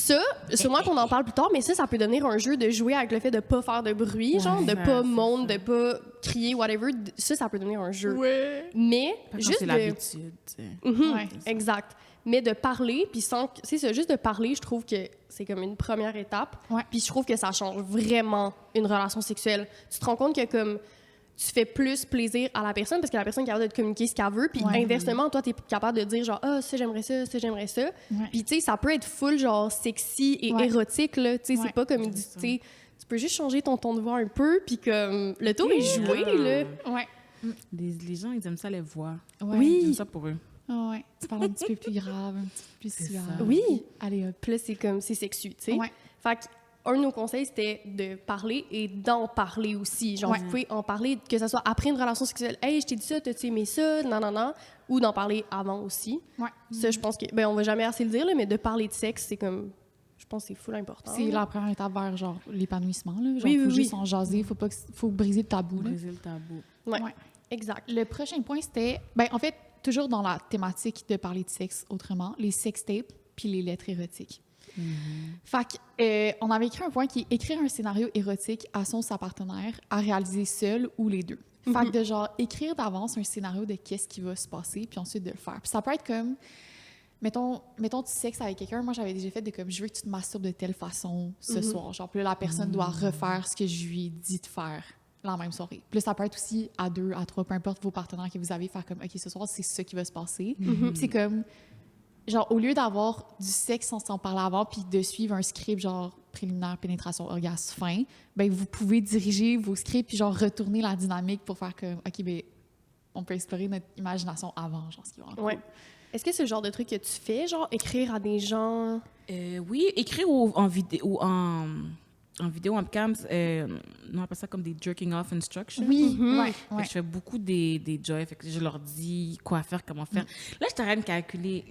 ça, sûrement qu'on en parle plus tard, mais ça peut devenir un jeu de jouer avec le fait de pas faire de bruit, genre, de ça, pas c'est monter, ça. de pas crier, whatever. Ça peut devenir un jeu. Ouais. Mais, Quand juste c'est de... l'habitude, tu sais. Mhm, Ouais. exact. Mais de parler, puis sans... C'est ça, juste de parler, je trouve que c'est comme une première étape. Ouais. Puis je trouve que ça change vraiment une relation sexuelle. Tu te rends compte que comme tu fais plus plaisir à la personne parce que la personne est capable de te communiquer ce qu'elle veut. Puis Ouais. inversement, toi, tu es capable de dire genre « Ah, ça, j'aimerais ça, ça, j'aimerais ça. Ouais. Puis tu sais, ça peut être full genre sexy et Ouais. érotique, là. Tu sais, Ouais. c'est pas comme... Tu C'est ça. sais, tu peux juste changer ton ton de voix un peu, puis comme le tour est joué, là. Ouais. Les gens, ils aiment ça, les voix. Ouais. Oui. Ils aiment ça pour eux. Ah ouais. Tu parles un petit peu plus grave, un petit peu plus C'est suave. ça. Oui. Allez, hop. Puis là, c'est comme, c'est sexu, tu sais. Ouais. Fait qu'un de nos conseils, c'était de parler et d'en parler aussi. Genre, Ouais. vous pouvez en parler, que ce soit après une relation sexuelle. « Hey, je t'ai dit ça, t'as-tu aimé ça? » Non, non, non. Ou d'en parler avant aussi. Ouais. Ça, je pense que... Ben, on va jamais assez le dire, là, mais de parler de sexe, c'est comme... Je pense que c'est full important. C'est là. la première étape vers genre l'épanouissement là. Genre, Oui, faut oui, juste oui. en jaser, faut briser le tabou là. Briser le tabou. Ouais. Ouais. Exact. Le prochain point c'était en fait toujours dans la thématique de parler de sexe autrement, les sextapes puis les lettres érotiques. Fait que, on avait écrit un point qui est écrire un scénario érotique à son ou sa partenaire à réaliser seul ou les deux. Fait que de genre écrire d'avance un scénario de qu'est-ce qui va se passer puis ensuite de le faire. Puis ça peut être comme mettons tu sexes avec quelqu'un, moi j'avais déjà fait de comme je veux que tu te masturbes de telle façon ce soir. Genre puis là la personne doit refaire ce que je lui ai dit de faire la même soirée. Puis là, ça peut être aussi à 2, à 3, peu importe vos partenaires que vous avez, faire comme OK, ce soir, c'est ça qui va se passer. Puis c'est comme genre, au lieu d'avoir du sexe sans s'en parler avant, puis de suivre un script genre préliminaire, pénétration, orgasme, fin, ben vous pouvez diriger vos scripts puis genre retourner la dynamique pour faire comme OK, ben on peut explorer notre imagination avant, genre ce qui va en Ouais. Est-ce que c'est le genre de truc que tu fais, genre écrire à des gens? Oui, écrire en vidéo, en vidéo webcam, on appelle ça comme des jerking off instructions. Oui, Mhm. ouais, Fait que ouais. je fais beaucoup des joys, fait que je leur dis quoi faire, comment faire. Là, je suis en train de calculer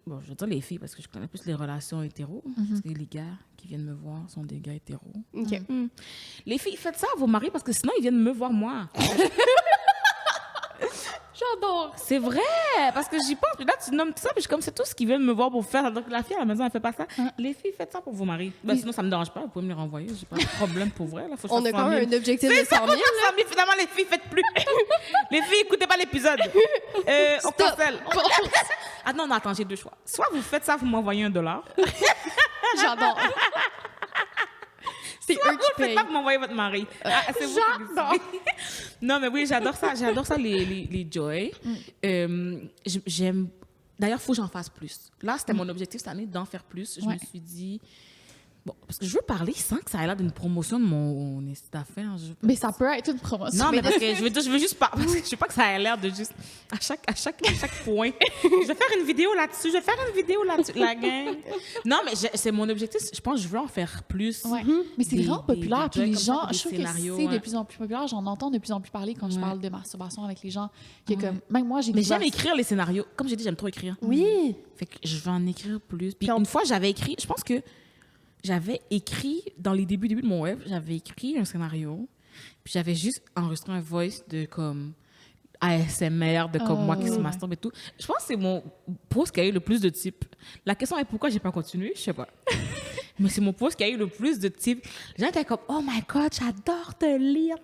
bon, je veux dire les filles parce que je connais plus les relations hétéros, parce que les gars qui viennent me voir sont des gars hétéros. OK. Les filles, faites ça à vos maris parce que sinon ils viennent me voir moi. J'adore. C'est vrai, parce que j'y pense. Puis là, tu nommes tout ça, puis je suis comme, c'est tout ce qu'ils veulent me voir pour faire. Donc, la fille à la maison, elle fait pas ça. Les filles, faites ça pour vos maris. Ben, sinon, ça me dérange pas. Vous pouvez me les renvoyer. J'ai pas de problème pour vrai. Là, faut que je On fasse a quand 100 000. même un objectif de 100 000. 100 000, finalement, les filles, faites plus. Les filles, écoutez pas l'épisode. On Stop. cancelle. Ah non, attends, j'ai deux choix. Soit vous faites ça, vous m'envoyez $1. J'adore. C'est eux qui Faites payent. pas, vous m'envoyez votre mari. Ah, c'est vous qui J'adore. décidez. Non, mais oui, j'adore ça. J'adore ça, les joy. J'aime... D'ailleurs, il faut que j'en fasse plus. Là, c'était mon objectif cette année, d'en faire plus. Je Ouais. me suis dit... Bon, parce que je veux parler sans que ça ait l'air d'une promotion de mon d'affaires. Mais ça peut être une promotion. Non, mais parce que je veux juste pas. Parce que je veux pas que ça ait l'air de juste. À chaque point. Je vais faire une vidéo là-dessus. La gang. Non, mais c'est mon objectif. Je pense que je veux en faire plus. Ouais. Mais c'est Des- vraiment des- populaire. des Puis les jeux comme ça, gens, des je trouve que scénarios, c'est de ouais. plus en plus populaire. J'en entends de plus en plus parler quand je Ouais. parle de masturbation avec les gens. Que comme, même moi, j'ai Mais découvert j'aime écrire les scénarios. Comme j'ai dit, j'aime trop écrire. Oui. Fait que je vais en écrire plus. Puis Puis une fois, j'avais écrit, je pense que j'avais écrit, dans les débuts de mon web, j'avais écrit un scénario, puis j'avais juste enregistré un voice de comme ASMR, de comme moi qui se masturbe et tout. Je pense que c'est mon post qui a eu le plus de types. La question est pourquoi j'ai pas continué, je sais pas. Mais c'est mon post qui a eu le plus de types. Les gens étaient comme, oh my god, j'adore te lire.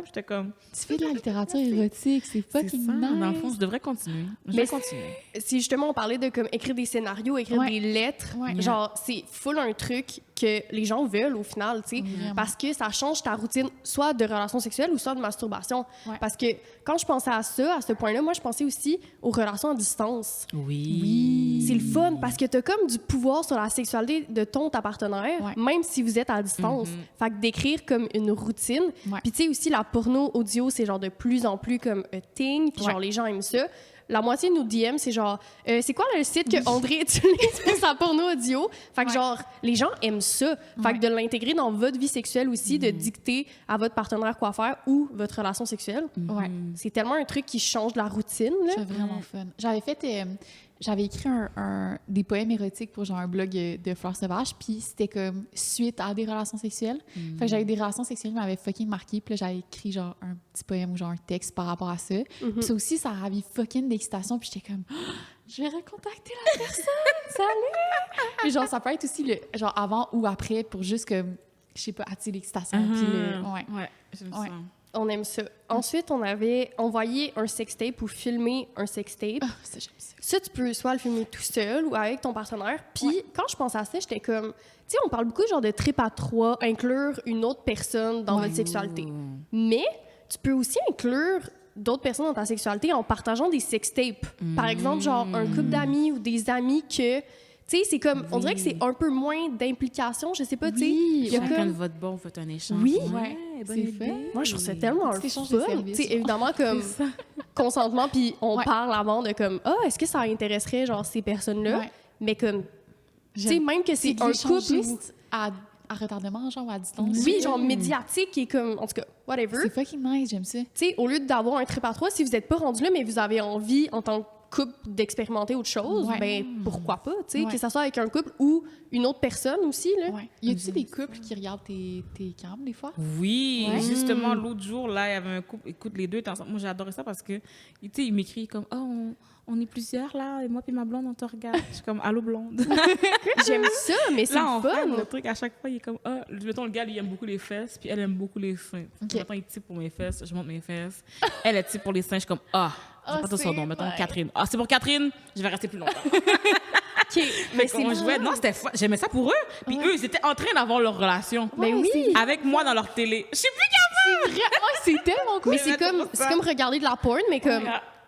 J'étais comme, tu fais de la littérature érotique, c'est c'est fucking ça, nice. dans le fond, je devrais continuer. Je Mais vais continuer. Si justement on parlait de comme écrire des scénarios, écrire Ouais. des lettres, Ouais. genre c'est full un truc que les gens veulent au final, tu sais, Vraiment. parce que ça change ta routine soit de relation sexuelle ou soit de masturbation. Ouais. Parce que quand je pensais à ça, à ce point-là, moi je pensais aussi aux relations à distance. Oui. C'est le fun parce que t'as comme du pouvoir sur la sexualité de ta partenaire, Ouais. même si vous êtes à distance. Fait que d'écrire comme une routine. Ouais. Puis tu sais aussi, la porno audio, c'est genre de plus en plus comme a thing, puis Ouais. genre les gens aiment ça. La moitié de nos DM, c'est genre, c'est quoi le site que André utilise pour sa porno audio? Fait que Ouais. genre, les gens aiment ça. Fait que de l'intégrer dans votre vie sexuelle aussi, de dicter à votre partenaire quoi faire ou votre relation sexuelle. Ouais. C'est tellement un truc qui change la routine, là. C'est vraiment fun. J'avais écrit des poèmes érotiques pour genre un blog de Fleurs Sauvages, puis c'était comme suite à des relations sexuelles. Fait que j'avais des relations sexuelles qui m'avaient fucking marqué, puis là j'avais écrit genre un petit poème ou genre un texte par rapport à ça. Puis ça aussi, ça a ravi fucking d'excitation, puis j'étais comme je vais recontacter la personne, salut! Mais genre, ça peut être aussi genre avant ou après pour juste comme, je sais pas, attirer l'excitation. Puis Ouais, j'aime ça. On aime ça. Ensuite, on avait envoyé un sextape ou filmé un sextape. Ça, j'aime ça. Ça, tu peux soit le filmer tout seul ou avec ton partenaire. Puis, quand je pense à ça, j'étais comme... Tu sais, on parle beaucoup genre de trip à trois, inclure une autre personne dans votre sexualité. Mais tu peux aussi inclure d'autres personnes dans ta sexualité en partageant des sextapes. Par exemple, genre un couple d'amis ou des amis que... Tu sais, c'est comme... On dirait que c'est un peu moins d'implication, je sais pas, tu sais. Il y a Chacun comme... de votre bord, vous faites un échange. Oui. Ouais, bonne c'est idée. fait. Moi, je trouve ça tellement un Petit échange fun. de services, Tu sais, ouais. évidemment, comme consentement, puis on Ouais. parle avant de comme, est-ce que ça intéresserait, genre, ces personnes-là? Ouais. Mais comme, tu sais, même que c'est C'est un l'échange couple... juste à retardement, genre, ou à distance. Oui, genre médiatique et comme, en tout cas, whatever. C'est fucking nice, j'aime ça. Tu sais, au lieu d'avoir un trip à trois, si vous n'êtes pas rendu là, mais vous avez envie, en tant que couple, d'expérimenter autre chose, Ouais. ben pourquoi pas, tu sais, Ouais. que ça soit avec un couple ou une autre personne aussi, là. Ouais. Y a-tu des couples qui regardent tes cams, des fois? Oui, Ouais. justement, l'autre jour, là, il y avait un couple. Écoute, les deux étaient ensemble. Moi, j'ai adoré ça parce que, tu sais, il m'écrit comme, on est plusieurs, là, et moi puis ma blonde, on te regarde. Je suis comme, allô, blonde. J'aime ça, mais c'est Là, on le fait fun. notre truc. À chaque fois, il est comme, mettons, le gars, lui, il aime beaucoup les fesses, puis elle aime beaucoup les seins. Ok. Mettons, il type pour mes fesses, je monte mes fesses. Elle, elle type pour les seins, je suis comme, j'ai pas tout son nom. Mettons, nice. Catherine. C'est pour Catherine, je vais rester plus longtemps. OK, mais c'est On jouait. Non, c'était fun. J'aimais ça pour eux. Puis eux, ils étaient en train d'avoir leur relation. Ben Ouais, oui. Avec moi dans leur télé. Je sais plus C'est vrai. Ouais, c'est tellement cool. Mais c'est trop comme, ça. c'est comme regarder de la porn, mais comme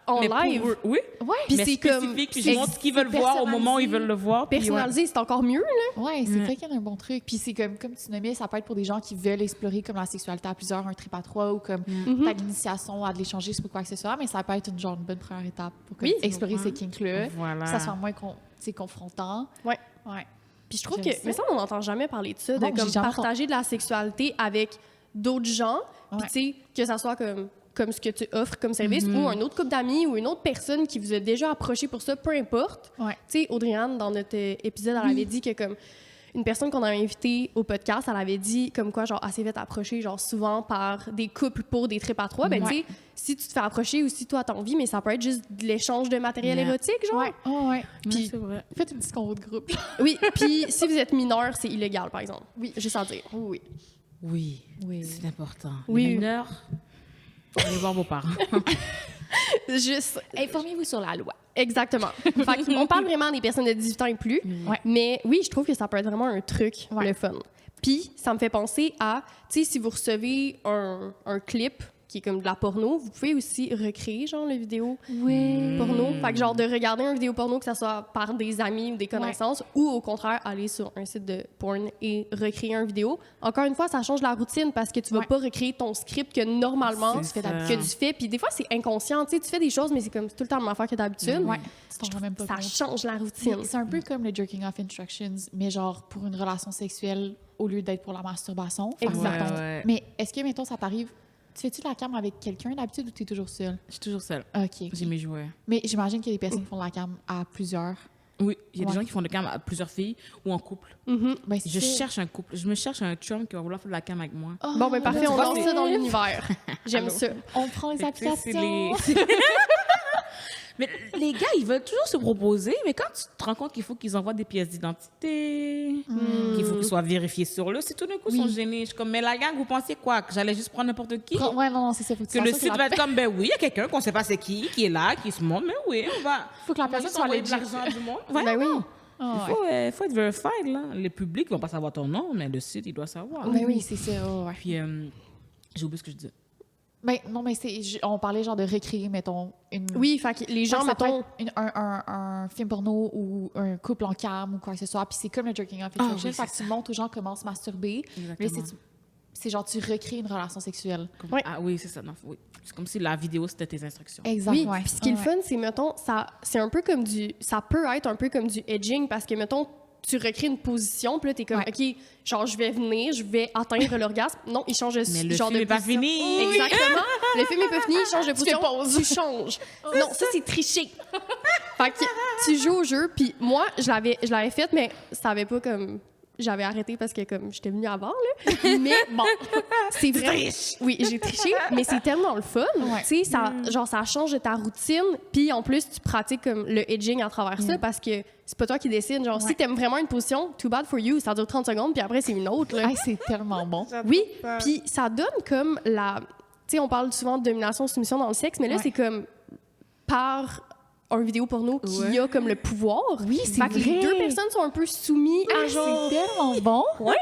en Mais pour live. eux, oui. Ouais. Puis Mais c'est comme spécifique, puis je montre ce qu'ils veulent voir au moment où ils veulent le voir. puis ouais. personnalisé, c'est encore mieux, là. Ouais, c'est vrai qu'il y a un bon truc. Puis c'est comme tu nommais, ça peut être pour des gens qui veulent explorer comme la sexualité à plusieurs, un trip à trois ou comme ta initiation à de l'échanger ou quoi que ce soit, mais ça peut être une bonne première étape pour comme, Oui, explorer ces kinks-là. Voilà. Que ça soit moins confrontant. Ouais. Ouais. Puis je trouve J'aime que, ça. mais ça, on n'entend jamais parler de ça, de Non, j'ai comme jamais partager de la sexualité avec d'autres gens, puis Ouais. tu sais, que ça soit comme ce que tu offres comme service, ou un autre couple d'amis, ou une autre personne qui vous a déjà approché pour ça, peu importe. Ouais. Tu sais, Audrey-Anne, dans notre épisode, elle avait dit que comme une personne qu'on avait invitée au podcast, elle avait dit comme quoi, genre, elle s'est fait approcher, genre, souvent par des couples pour des trips à trois. Ben, tu sais, si tu te fais approcher ou si toi, t'as envie, mais ça peut être juste de l'échange de matériel Yeah. érotique, genre. Ouais. Oh, ouais. Puis, c'est vrai. Faites une petite convo de groupe. Oui, puis si vous êtes mineur, c'est illégal, par exemple. Oui, juste à dire. Oui. Oui. Oui. C'est important. Oui. Les mineurs, allez voir vos parents. Juste, Informez-vous sur la loi. exactement. Fait on parle vraiment des personnes de 18 ans et plus. Ouais. Mais oui, je trouve que ça peut être vraiment un truc, Ouais. le fun. Puis, ça me fait penser à, tu sais, si vous recevez un clip qui est comme de la porno, vous pouvez aussi recréer, genre, la vidéo Oui. porno. Fait que, genre, de regarder une vidéo porno, que ça soit par des amis ou des connaissances, ou au contraire, aller sur un site de porn et recréer une vidéo. Encore une fois, ça change la routine parce que tu vas Ouais. pas recréer ton script que normalement C'est ça. que tu fais. Puis des fois, c'est inconscient. Tu sais, tu fais des choses, mais c'est comme c'est tout le temps la même affaire que d'habitude. Ouais. Tu t'en rends même pas Ça compte. change la routine. C'est un peu comme le jerking off instructions, mais genre pour une relation sexuelle au lieu d'être pour la masturbation. Fait que, Exact. mettons- Ouais. Mais est-ce que, mettons, ça t'arrive... Tu fais-tu de la cam avec quelqu'un d'habitude ou t'es toujours seule? Je suis toujours seule. OK. J'ai mes jouets. Mais j'imagine qu'il y a des personnes qui font de la cam à plusieurs. Oui, il y a Ouais. des gens qui font de la cam à plusieurs filles ou en couple. Mhm. Ben, c'est Je ça. cherche un couple. Je me cherche un chum qui va vouloir faire de la cam avec moi. Oh, Bon, ben parfait, on vois, lance c'est- ça dans l'univers. J'aime Allô? ça. On prend les Fait que, tu sais, applications. c'est les- Mais les gars, ils veulent toujours se proposer, mais quand tu te rends compte qu'il faut qu'ils envoient des pièces d'identité, qu'il faut qu'ils soient vérifiés sur le site, tout d'un coup, ils sont Oui. gênés. Je suis comme, mais la gang, vous pensiez quoi? Que j'allais juste prendre n'importe qui? Ouais, non, c'est ça. Faut Que le site va être comme, ben oui, il y a quelqu'un qu'on sait pas c'est qui est là, qui se montre, mais oui, on va. Faut que la on va personne juste soit envoyer de legit. l'argent du monde. Ben oui. Il faut être verified, là. Les publics vont pas savoir ton nom, mais le site, il doit savoir. Ben oui, c'est ça. Ouais. Puis, j'ai oublié ce que je disais. Ben, non, mais on parlait genre de recréer, mettons, une... Oui, fait que les gens, ça peut mettons... être un film porno ou un couple en cam ou quoi que ce soit. Puis c'est comme le jerking off instruction. oui, fait c'est que tu montres aux gens comment se masturber. Mais Exactement. c'est genre, tu recrées une relation sexuelle. Ouais. Ah oui, c'est ça. Non, oui. C'est comme si la vidéo, c'était tes instructions. Oui, Exactement. puis ce qui est le fun, c'est, mettons, c'est un peu comme ça peut être un peu comme du edging parce que, mettons, tu recrées une position, puis là, t'es comme, Ouais. OK, genre, je vais venir, je vais atteindre l'orgasme. Non, il change de Mais le genre film de est pas position. fini. Exactement. Le film est pas fini, il change de position. pause. Tu changes. Non, ça, c'est tricher. Fait que tu joues au jeu, puis moi, je l'avais fait, mais ça avait pas comme... j'avais arrêté parce que comme j'étais venue avant, là. Mais bon, c'est vrai. Oui, j'ai triché, mais c'est tellement le fun. Ouais. Tu sais, ça change de ta routine. Puis en plus, tu pratiques comme le edging à travers ça parce que c'est pas toi qui décides. Genre, si t'aimes vraiment une position, too bad for you, ça dure 30 secondes, puis après, c'est une autre. Là. Hey, c'est tellement bon. Oui, puis ça donne comme la... Tu sais, on parle souvent de domination-soumission dans le sexe, mais là, c'est comme par une vidéo porno qui a comme le pouvoir. Oui, c'est fait que les vrai. deux personnes sont un peu soumises à genre... C'est tellement bon. Ouais,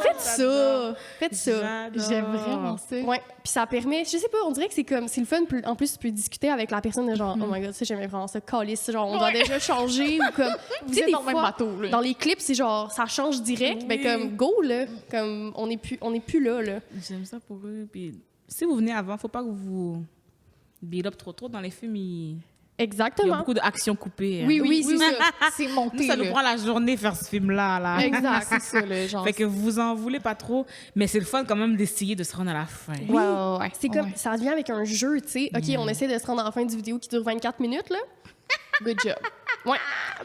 faites ça. Faites ça. J'adore. J'aime vraiment ça. Ouais, puis ça permet, je sais pas, on dirait que c'est comme, c'est le fun, en plus tu peux discuter avec la personne de genre, oh my god, ça j'aimais vraiment ça, calice, genre on doit déjà changer ou comme, tu sais, êtes des dans le même fois, bateau, là. dans les clips, c'est genre, ça change direct, ben comme, go là, comme, on est plus là. J'aime ça pour eux. Puis si vous venez avant, faut pas que vous build up trop dans les films. Il y a Exactement. beaucoup d'actions coupées. hein. Oui, c'est ça. C'est Nous, monté, ça nous là. prend la journée faire ce film-là. Là. Exact. C'est ça, le genre. Fait que vous en voulez pas trop, mais c'est le fun quand même d'essayer de se rendre à la fin. Ouais. C'est comme, Ouais. ça devient avec un jeu, tu sais, OK, on essaie de se rendre à la fin du vidéo qui dure 24 minutes, là. Good job. Ouais.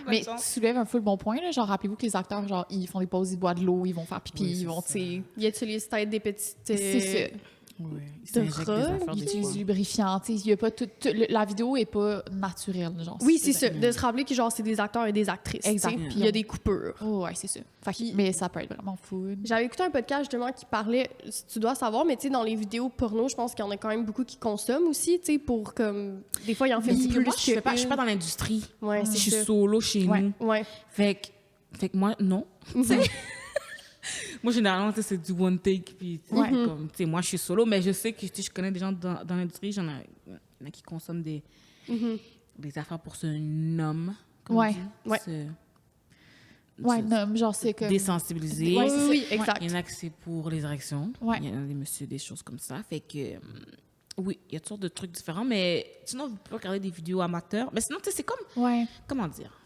Mais tu soulèves un full bon point, là. Genre, rappelez-vous que les acteurs, genre, ils font des pauses, ils boivent de l'eau, ils vont faire pipi, Oui, c'est ils vont, ça. tu sais... Il utilise peut-être des petites... C'est ça. Ouais. Ils De s'injectent des drogue, affaires Ils des utilisent fois. du lubrifiant, tu sais. Il y a pas la vidéo est pas naturelle, genre. Oui, c'est ça. De se rappeler que genre c'est des acteurs et des actrices. tu sais. Exact. Puis il y a des coupures. Oh, ouais, c'est ça. Fait que- mais ça peut être vraiment fun. J'avais écouté un podcast justement qui parlait, tu dois savoir, mais tu sais, dans les vidéos porno, je pense qu'il y en a quand même beaucoup qui consomment aussi, tu sais, pour comme. Des fois, ils en filment plus Moi, je que. suis pas dans l'industrie. Ouais, Je c'est suis ça. solo chez Ouais. nous. Ouais. Fait que moi, non. Tu sais. Moi, généralement, tu sais, c'est du one take. Puis, tu sais, Ouais. comme, tu sais, moi, je suis solo, mais je sais que tu sais, je connais des gens dans l'industrie. Il y en a qui consomment des affaires pour se nommer. Comme Ouais. on dit. Ouais. Ouais, non, genre, c'est comme... Désensibiliser. Ouais, c'est ça. oui, exact. Il y en a que c'est pour les érections. Ouais. Il y en a des messieurs, des choses comme ça. Fait que, oui, il y a toutes sortes de trucs différents, mais sinon, vous pouvez regarder des vidéos amateurs. Mais sinon, tu sais, c'est comme, Ouais. comment dire?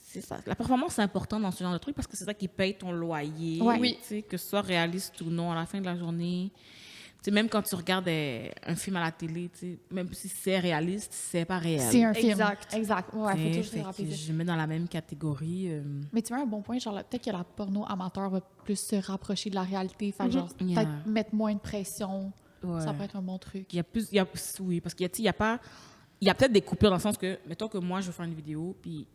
C'est ça. La performance, c'est important dans ce genre de truc parce que c'est ça qui paye ton loyer. Ouais. Oui. Tu sais, que ce soit réaliste ou non, à la fin de la journée. Tu sais, même quand tu regardes un film à la télé, tu sais, même si c'est réaliste, c'est pas réel. C'est un film. Exact. Exact. Ouais, faut Tu sais, toujours fait se rappeler que ça. je mets dans la même catégorie. Mais tu vois, un bon point, genre, peut-être que la porno amateur va plus se rapprocher de la réalité. Fait que, genre, Yeah. peut-être mettre moins de pression. Ouais. Ça peut être un bon truc. Il y a plus, oui, parce qu'il y a, tu sais, il y a peut-être des coupures dans le sens que, mettons que moi, je veux faire une vidéo, puis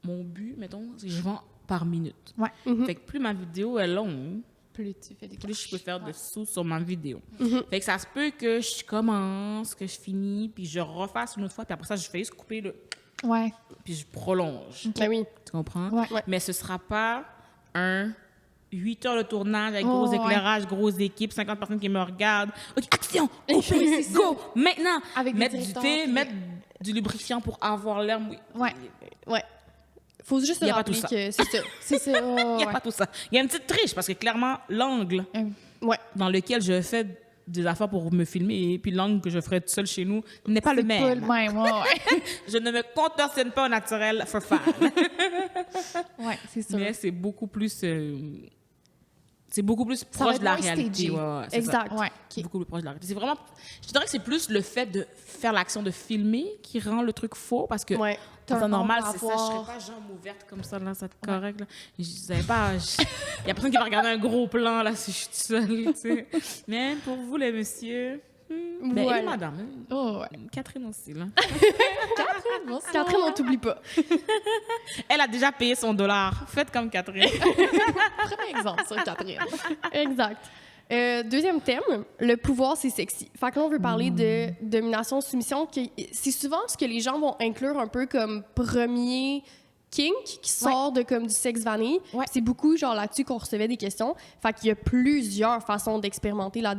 mon but, mettons, c'est que je vends par minute. Ouais. Fait que plus ma vidéo est longue, Plus tu fais des plus je peux faire Ouais. de sous sur ma vidéo. Fait que ça se peut que je commence, que je finis, puis je refasse une autre fois, puis après ça, je fais juste couper Ouais. puis je prolonge. Ben oui. Tu comprends? Ouais. Ouais. Mais ce sera pas un 8 heures de tournage avec Oh, gros ouais. éclairage, grosse équipe, 50 personnes qui me regardent. OK, action! Coupez, go! Maintenant! Avec des mettre du directeurs, thé, puis- mettre du lubrifiant pour avoir l'air mouillé. Ouais. Ouais. Faut juste se Y a pas rappeler tout ça. que c'est ça. C'est ça. Il n'y a ouais. pas tout ça. Il y a une petite triche parce que clairement, l'angle Ouais. dans lequel je fais des affaires pour me filmer et puis l'angle que je ferais tout seul chez nous n'est pas le C'est même. pas le même, ouais. Je ne me contorsionne pas au naturel for fun. Ouais, c'est sûr. Mais c'est beaucoup plus Ça va proche être de la moins réalité. stagé. Ouais, ouais, c'est ça. Exact. Ouais. C'est beaucoup plus proche de la réalité. C'est vraiment, je dirais que c'est plus le fait de faire l'action de filmer qui rend le truc faux parce que Ouais. en T'as temps un normal, angle à c'est ça. Je serais voir. pas jambes ouvertes comme ça, là, c'est correct. Là. Je savais pas. Il y a personne qui va regarder un gros plan là si je suis toute seule. Tu sais. Mais pour vous, les messieurs, ben, Voilà. et madame, Oh, ouais. Catherine aussi. Là. Catherine, on t'oublie pas. Elle a déjà payé son dollar. Faites comme Catherine. Premier exemple, ça, Catherine. Exact. Deuxième thème, le pouvoir, c'est sexy. Fait que là, on veut parler de domination-soumission. C'est souvent ce que les gens vont inclure un peu comme premier kink qui sort de comme du sexe vanille. Ouais. C'est beaucoup genre là-dessus qu'on recevait des questions. Fait qu'il y a plusieurs façons d'expérimenter la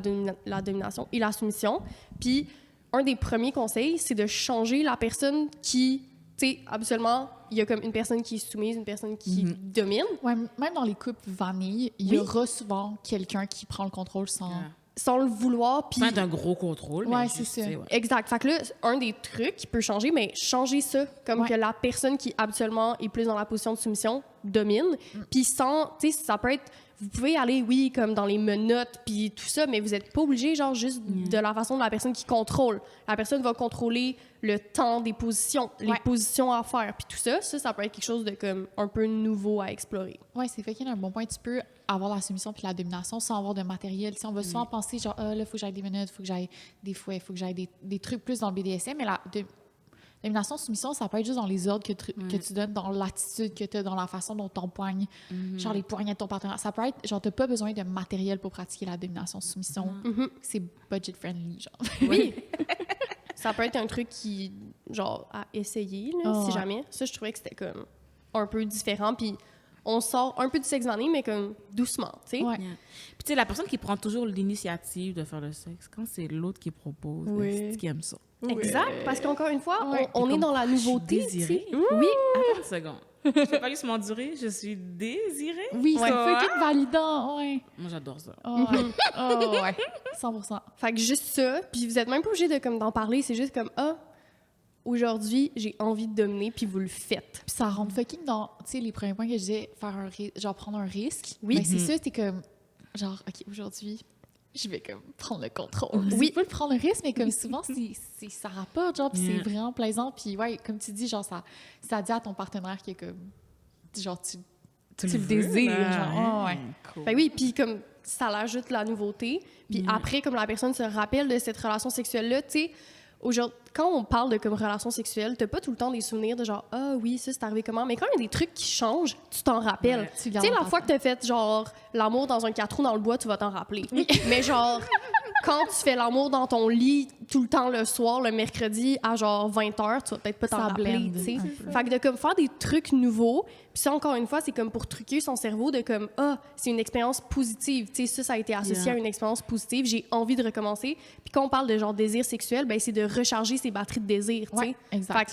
domination et la soumission. Puis un des premiers conseils, c'est de changer la personne qui, tu sais, habituellement, il y a comme une personne qui est soumise, une personne qui domine. Ouais, même dans les couples vanille, il y aura souvent quelqu'un qui prend le contrôle sans... Sans le vouloir, puis... Pas d'un gros contrôle. Ouais, mais c'est juste, ça. tu sais, ouais. Exact. Fait que là, un des trucs qui peut changer, mais changer ça, comme Ouais. que la personne qui habituellement est plus dans la position de soumission domine. Puis sans, tu sais, ça peut être, vous pouvez aller, oui, comme dans les menottes, puis tout ça, mais vous n'êtes pas obligé, genre, juste de la façon de la personne qui contrôle. La personne va contrôler le temps des positions, les positions à faire, puis tout ça, ça peut être quelque chose de comme un peu nouveau à explorer. Oui, c'est fait qu'il y a un bon point. Tu peux avoir la soumission puis la domination sans avoir de matériel. Tu sais, on va souvent penser, genre, là, il faut que j'aille des menottes, il faut que j'aille des fouets, il faut que j'aille des trucs plus dans le BDSM, mais domination, soumission, ça peut être juste dans les ordres que tu donnes, dans l'attitude que tu as, dans la façon dont ton poigne, genre les poignets de ton partenaire. Ça peut être, genre, tu n'as pas besoin de matériel pour pratiquer la domination, soumission. C'est budget friendly, genre. Oui! Ça peut être un truc qui, genre, à essayer, là, si jamais. Ça, je trouvais que c'était comme un peu différent, puis on sort un peu du sexe vanille, mais comme doucement, tu sais. Ouais. Puis tu sais, la personne qui prend toujours l'initiative de faire le sexe, quand c'est l'autre qui propose, c'est qui aime ça. Exact, parce qu'encore une fois, on est dans la nouveauté, tu sais. Oui, attends une seconde. Je fais pas juste m'endurer, je suis désirée. Oui, c'est Ça, fucking validant, ouais. Moi, j'adore ça. Oh, ouais. Oh, ouais. 100%. Fait que juste ça, puis vous êtes même pas obligé de comme d'en parler, c'est juste comme aujourd'hui, j'ai envie de dominer, puis vous le faites. Puis ça rentre fucking dans, tu sais, les premiers points que je disais, genre prendre un risque. Oui. Mais c'est ça, c'est comme, genre, OK, aujourd'hui, je vais comme prendre le contrôle. Oui. Tu peux le prendre le risque, mais comme souvent, ça rapporte, genre, puis c'est vraiment plaisant. Puis ouais, comme tu dis, genre, ça dit à ton partenaire que comme, genre, tu le désires, genre, ouais. Cool. Ben oui, puis comme ça l'ajoute la nouveauté, puis après, comme la personne se rappelle de cette relation sexuelle-là, tu sais, quand on parle de comme relation sexuelle, t'as pas tout le temps des souvenirs de genre ah oui, ça c'est arrivé comment, mais quand il y a des trucs qui changent, tu t'en rappelles. Ouais, tu sais, la fois que t'as fait genre l'amour dans un 4 roues dans le bois, tu vas t'en rappeler. Mais genre quand tu fais l'amour dans ton lit tout le temps le soir, le mercredi à genre 20h, tu vas peut-être pas t'en Ça rappeler, blende tu sais. un peu. Fait que de comme faire des trucs nouveaux, puis ça encore une fois, c'est comme pour truquer son cerveau de comme c'est une expérience positive, tu sais, ça a été associé à une expérience positive, j'ai envie de recommencer. Puis quand on parle de genre désir sexuel, ben c'est de recharger ses batteries de désir, tu sais. Ouais, exact. Fait que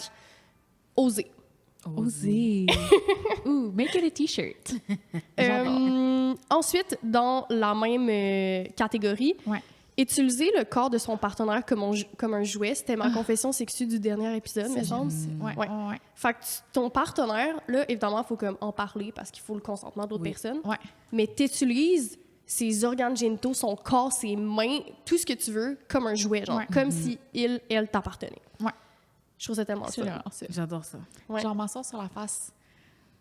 oser. Oser. Ouh, make it a t-shirt. Ensuite, dans la même catégorie, Ouais. utiliser le corps de son partenaire comme un jouet, c'était ma confession sexuelle du dernier épisode, me semble. Ouais, Ouais. ouais. Fait que ton partenaire, là, évidemment, il faut comme en parler parce qu'il faut le consentement d'autres personnes. Ouais. Mais t'utilises ses organes génitaux, son corps, ses mains, tout ce que tu veux, comme un jouet, genre, Ouais. comme si elle t'appartenait. Ouais. Je trouve ça tellement C'est fun. vraiment ça. J'adore ça. Ouais. Genre, m'asseoir sur la face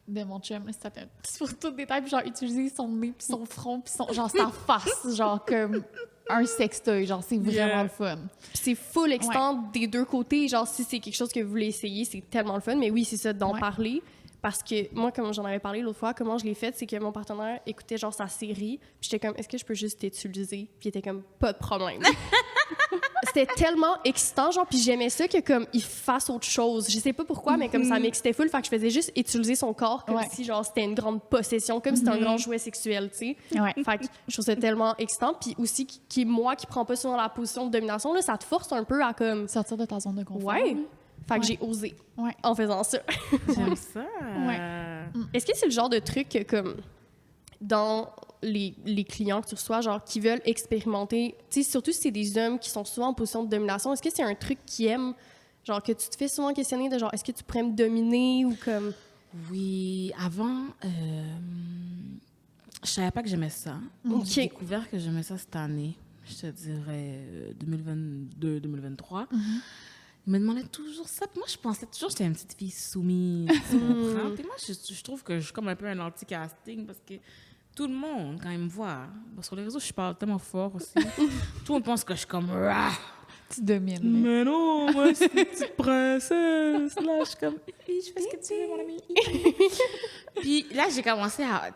de mon chum, là, c'était un petit photo de détail, puis genre, utiliser son nez, puis son front, puis genre, sa face, genre, comme un sextoy. Genre, c'est vraiment le fun. Puis c'est full extant des deux côtés. Genre, si c'est quelque chose que vous voulez essayer, c'est tellement le fun. Mais oui, c'est ça, d'en parler. Parce que moi, comme j'en avais parlé l'autre fois, comment je l'ai fait, c'est que mon partenaire écoutait genre sa série. Puis j'étais comme, est-ce que je peux juste t'utiliser? Puis il était comme, pas de problème. C'était tellement excitant, genre, puis j'aimais ça que comme il fasse autre chose. Je sais pas pourquoi, mais comme ça m'excitait full, fait que je faisais juste utiliser son corps comme si genre c'était une grande possession, comme si c'était un grand jouet sexuel, tu sais. Ouais. Fait que je trouve ça tellement excitant, puis aussi moi qui prends pas souvent la position de domination là, ça te force un peu à comme Sortir de ta zone de confort. ouais. là. Fait que j'ai osé Ouais. en faisant ça. J'aime ça. Est-ce que c'est le genre de truc que, comme dans les clients que tu reçois, genre qui veulent expérimenter, tu sais, surtout si c'est des hommes qui sont souvent en position de domination, est-ce que c'est un truc qu'ils aiment, genre que tu te fais souvent questionner de genre est-ce que tu pourrais me dominer ou comme Oui, avant, je savais pas que j'aimais ça. Ok. J'ai découvert que j'aimais ça cette année, je te dirais 2022-2023. Il me demandait toujours ça. Puis moi, je pensais toujours que j'étais une petite fille soumise. Tu comprends? Puis moi, je trouve que je suis comme un peu un anti-casting parce que tout le monde, quand il me voit, sur les réseaux, je parle tellement fort aussi. Tout le monde pense que je suis comme... Rah! Tu domines. là. Mais non, moi, c'est une petite princesse. Là, je suis comme... Je fais ce que tu veux, mon ami. Puis là, j'ai commencé à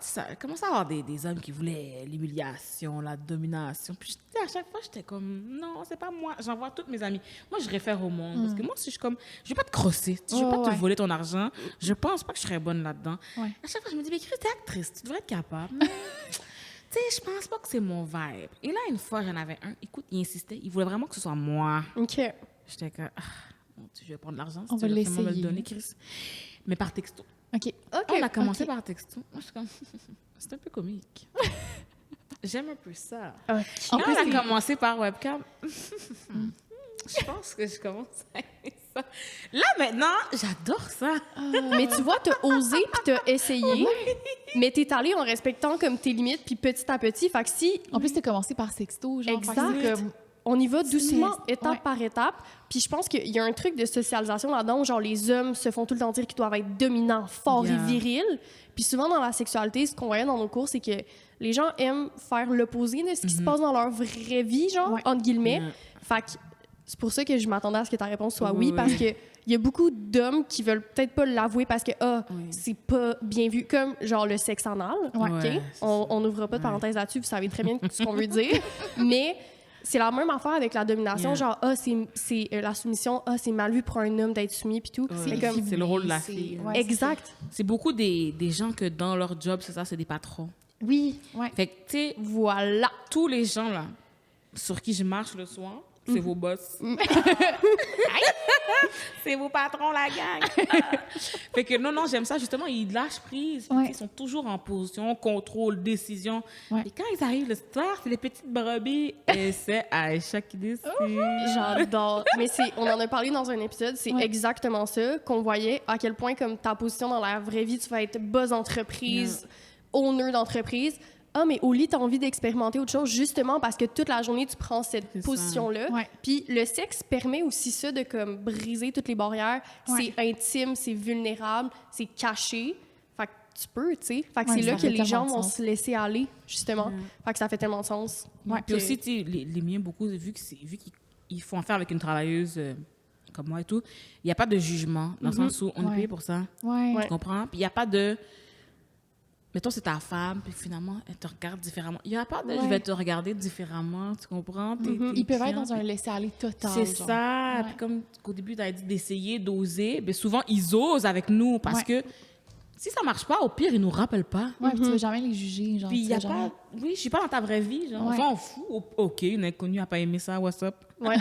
avoir des hommes qui voulaient l'humiliation, la domination. Puis à chaque fois, j'étais comme, non, c'est pas moi. J'envoie toutes mes amies. Moi, je réfère au monde. Parce que moi, si je suis comme, je vais pas te crosser. Je vais pas te voler ton argent. Je pense pas que je serais bonne là-dedans. Ouais. À chaque fois, je me dis, mais Chris, t'es actrice. Tu devrais être capable. Mais, tu sais, je pense pas que c'est mon vibe. Et là, une fois, j'en avais un. Écoute, il insistait. Il voulait vraiment que ce soit moi. OK. J'étais comme, mon Dieu, je vais prendre l'argent. On va tu veux vraiment me le l'essayer. donner, Chris. Mais par texto. OK. On a commencé OK. par texto. Moi, je suis comme, c'est un peu comique. J'aime un peu ça. OK. En Quand plus, on c'est- a commencé par webcam, je pense que je commence à aimer Là, maintenant, j'adore ça. Mais tu vois, t'as osé puis t'as essayé, mais t'es allé en respectant comme tes limites puis petit à petit. Fait que si En plus, t'as commencé par sexto, genre. Exact. Fait que c'est comme- on y va doucement, Mais- étape ouais. par étape. Puis je pense qu'il y a un truc de socialisation là-dedans, où genre les hommes se font tout le temps dire qu'ils doivent être dominants, forts Yeah. et virils. Puis souvent dans la sexualité, ce qu'on voyait dans nos cours, c'est que les gens aiment faire l'opposé de ce qui se passe dans leur vraie vie, genre, Ouais. entre guillemets. Yeah. Fait que c'est pour ça que je m'attendais à ce que ta réponse soit oui, Oui. parce que il y a beaucoup d'hommes qui veulent peut-être pas l'avouer parce que Oui. c'est pas bien vu, comme genre le sexe anal. Ouais. OK? Ouais, c'est On n'ouvrira pas de parenthèse là-dessus, vous savez très bien ce qu'on veut dire. Mais c'est la même affaire avec la domination, Yeah. genre c'est la soumission, c'est mal vu pour un homme d'être soumis puis tout. Ouais. C'est comme C'est le rôle de la C'est- fille. ouais, c'est exact. C'est beaucoup des gens que dans leur job, c'est ça, c'est des patrons. Oui, ouais. Fait que, tu sais, Voilà. tous les gens, là, sur qui je marche le soir, c'est vos boss. C'est vos patrons, la gang. Fait que non, j'aime ça. Justement, ils lâchent prise. Ouais. Ils sont toujours en position, contrôle, décision. Ouais. Et quand ils arrivent le soir, c'est les petites brebis. Et c'est Aïcha qui décide. J'adore. Mais on en a parlé dans un épisode, c'est Ouais. exactement ça, qu'on voyait à quel point, comme ta position dans la vraie vie, tu vas être boss d'entreprise, owner d'entreprise. Ah, mais au lit, tu as envie d'expérimenter autre chose, justement parce que toute la journée, tu prends cette C'est ça. position-là. Ouais. Puis le sexe permet aussi ça de comme briser toutes les barrières. Ouais. C'est intime, c'est vulnérable, c'est caché. Fait que tu peux, tu sais. Fait que Ouais, c'est ça là que fait les gens tellement de vont sens. se laisser aller, justement. Fait que ça fait tellement de sens. Ouais. Puis aussi, tu sais, les miens, beaucoup, vu qu'ils font affaire avec une travailleuse comme moi et tout, il n'y a pas de jugement, dans le sens où on est Ouais. payé pour ça. Ouais. Ouais. Tu comprends? Puis il n'y a pas de. Mettons, c'est ta femme, puis finalement, elle te regarde différemment. Il n'y a pas de. Je Ouais. vais te regarder différemment, tu comprends? T'es Ils peuvent être client, dans un puis- laisser-aller total. C'est genre. ça. Ouais. Puis comme au début, tu as dit d'essayer, d'oser, ben souvent, ils osent avec nous parce Ouais. que si ça marche pas, au pire, ils nous rappellent pas. Ouais, puis tu vas jamais les juger. Genre, Puis il tu y a vas jamais- pas. Oui, je suis pas dans ta vraie vie. Genre, Ouais. on s'en fout. OK, une inconnue n'a pas aimé ça, what's up? Ouais.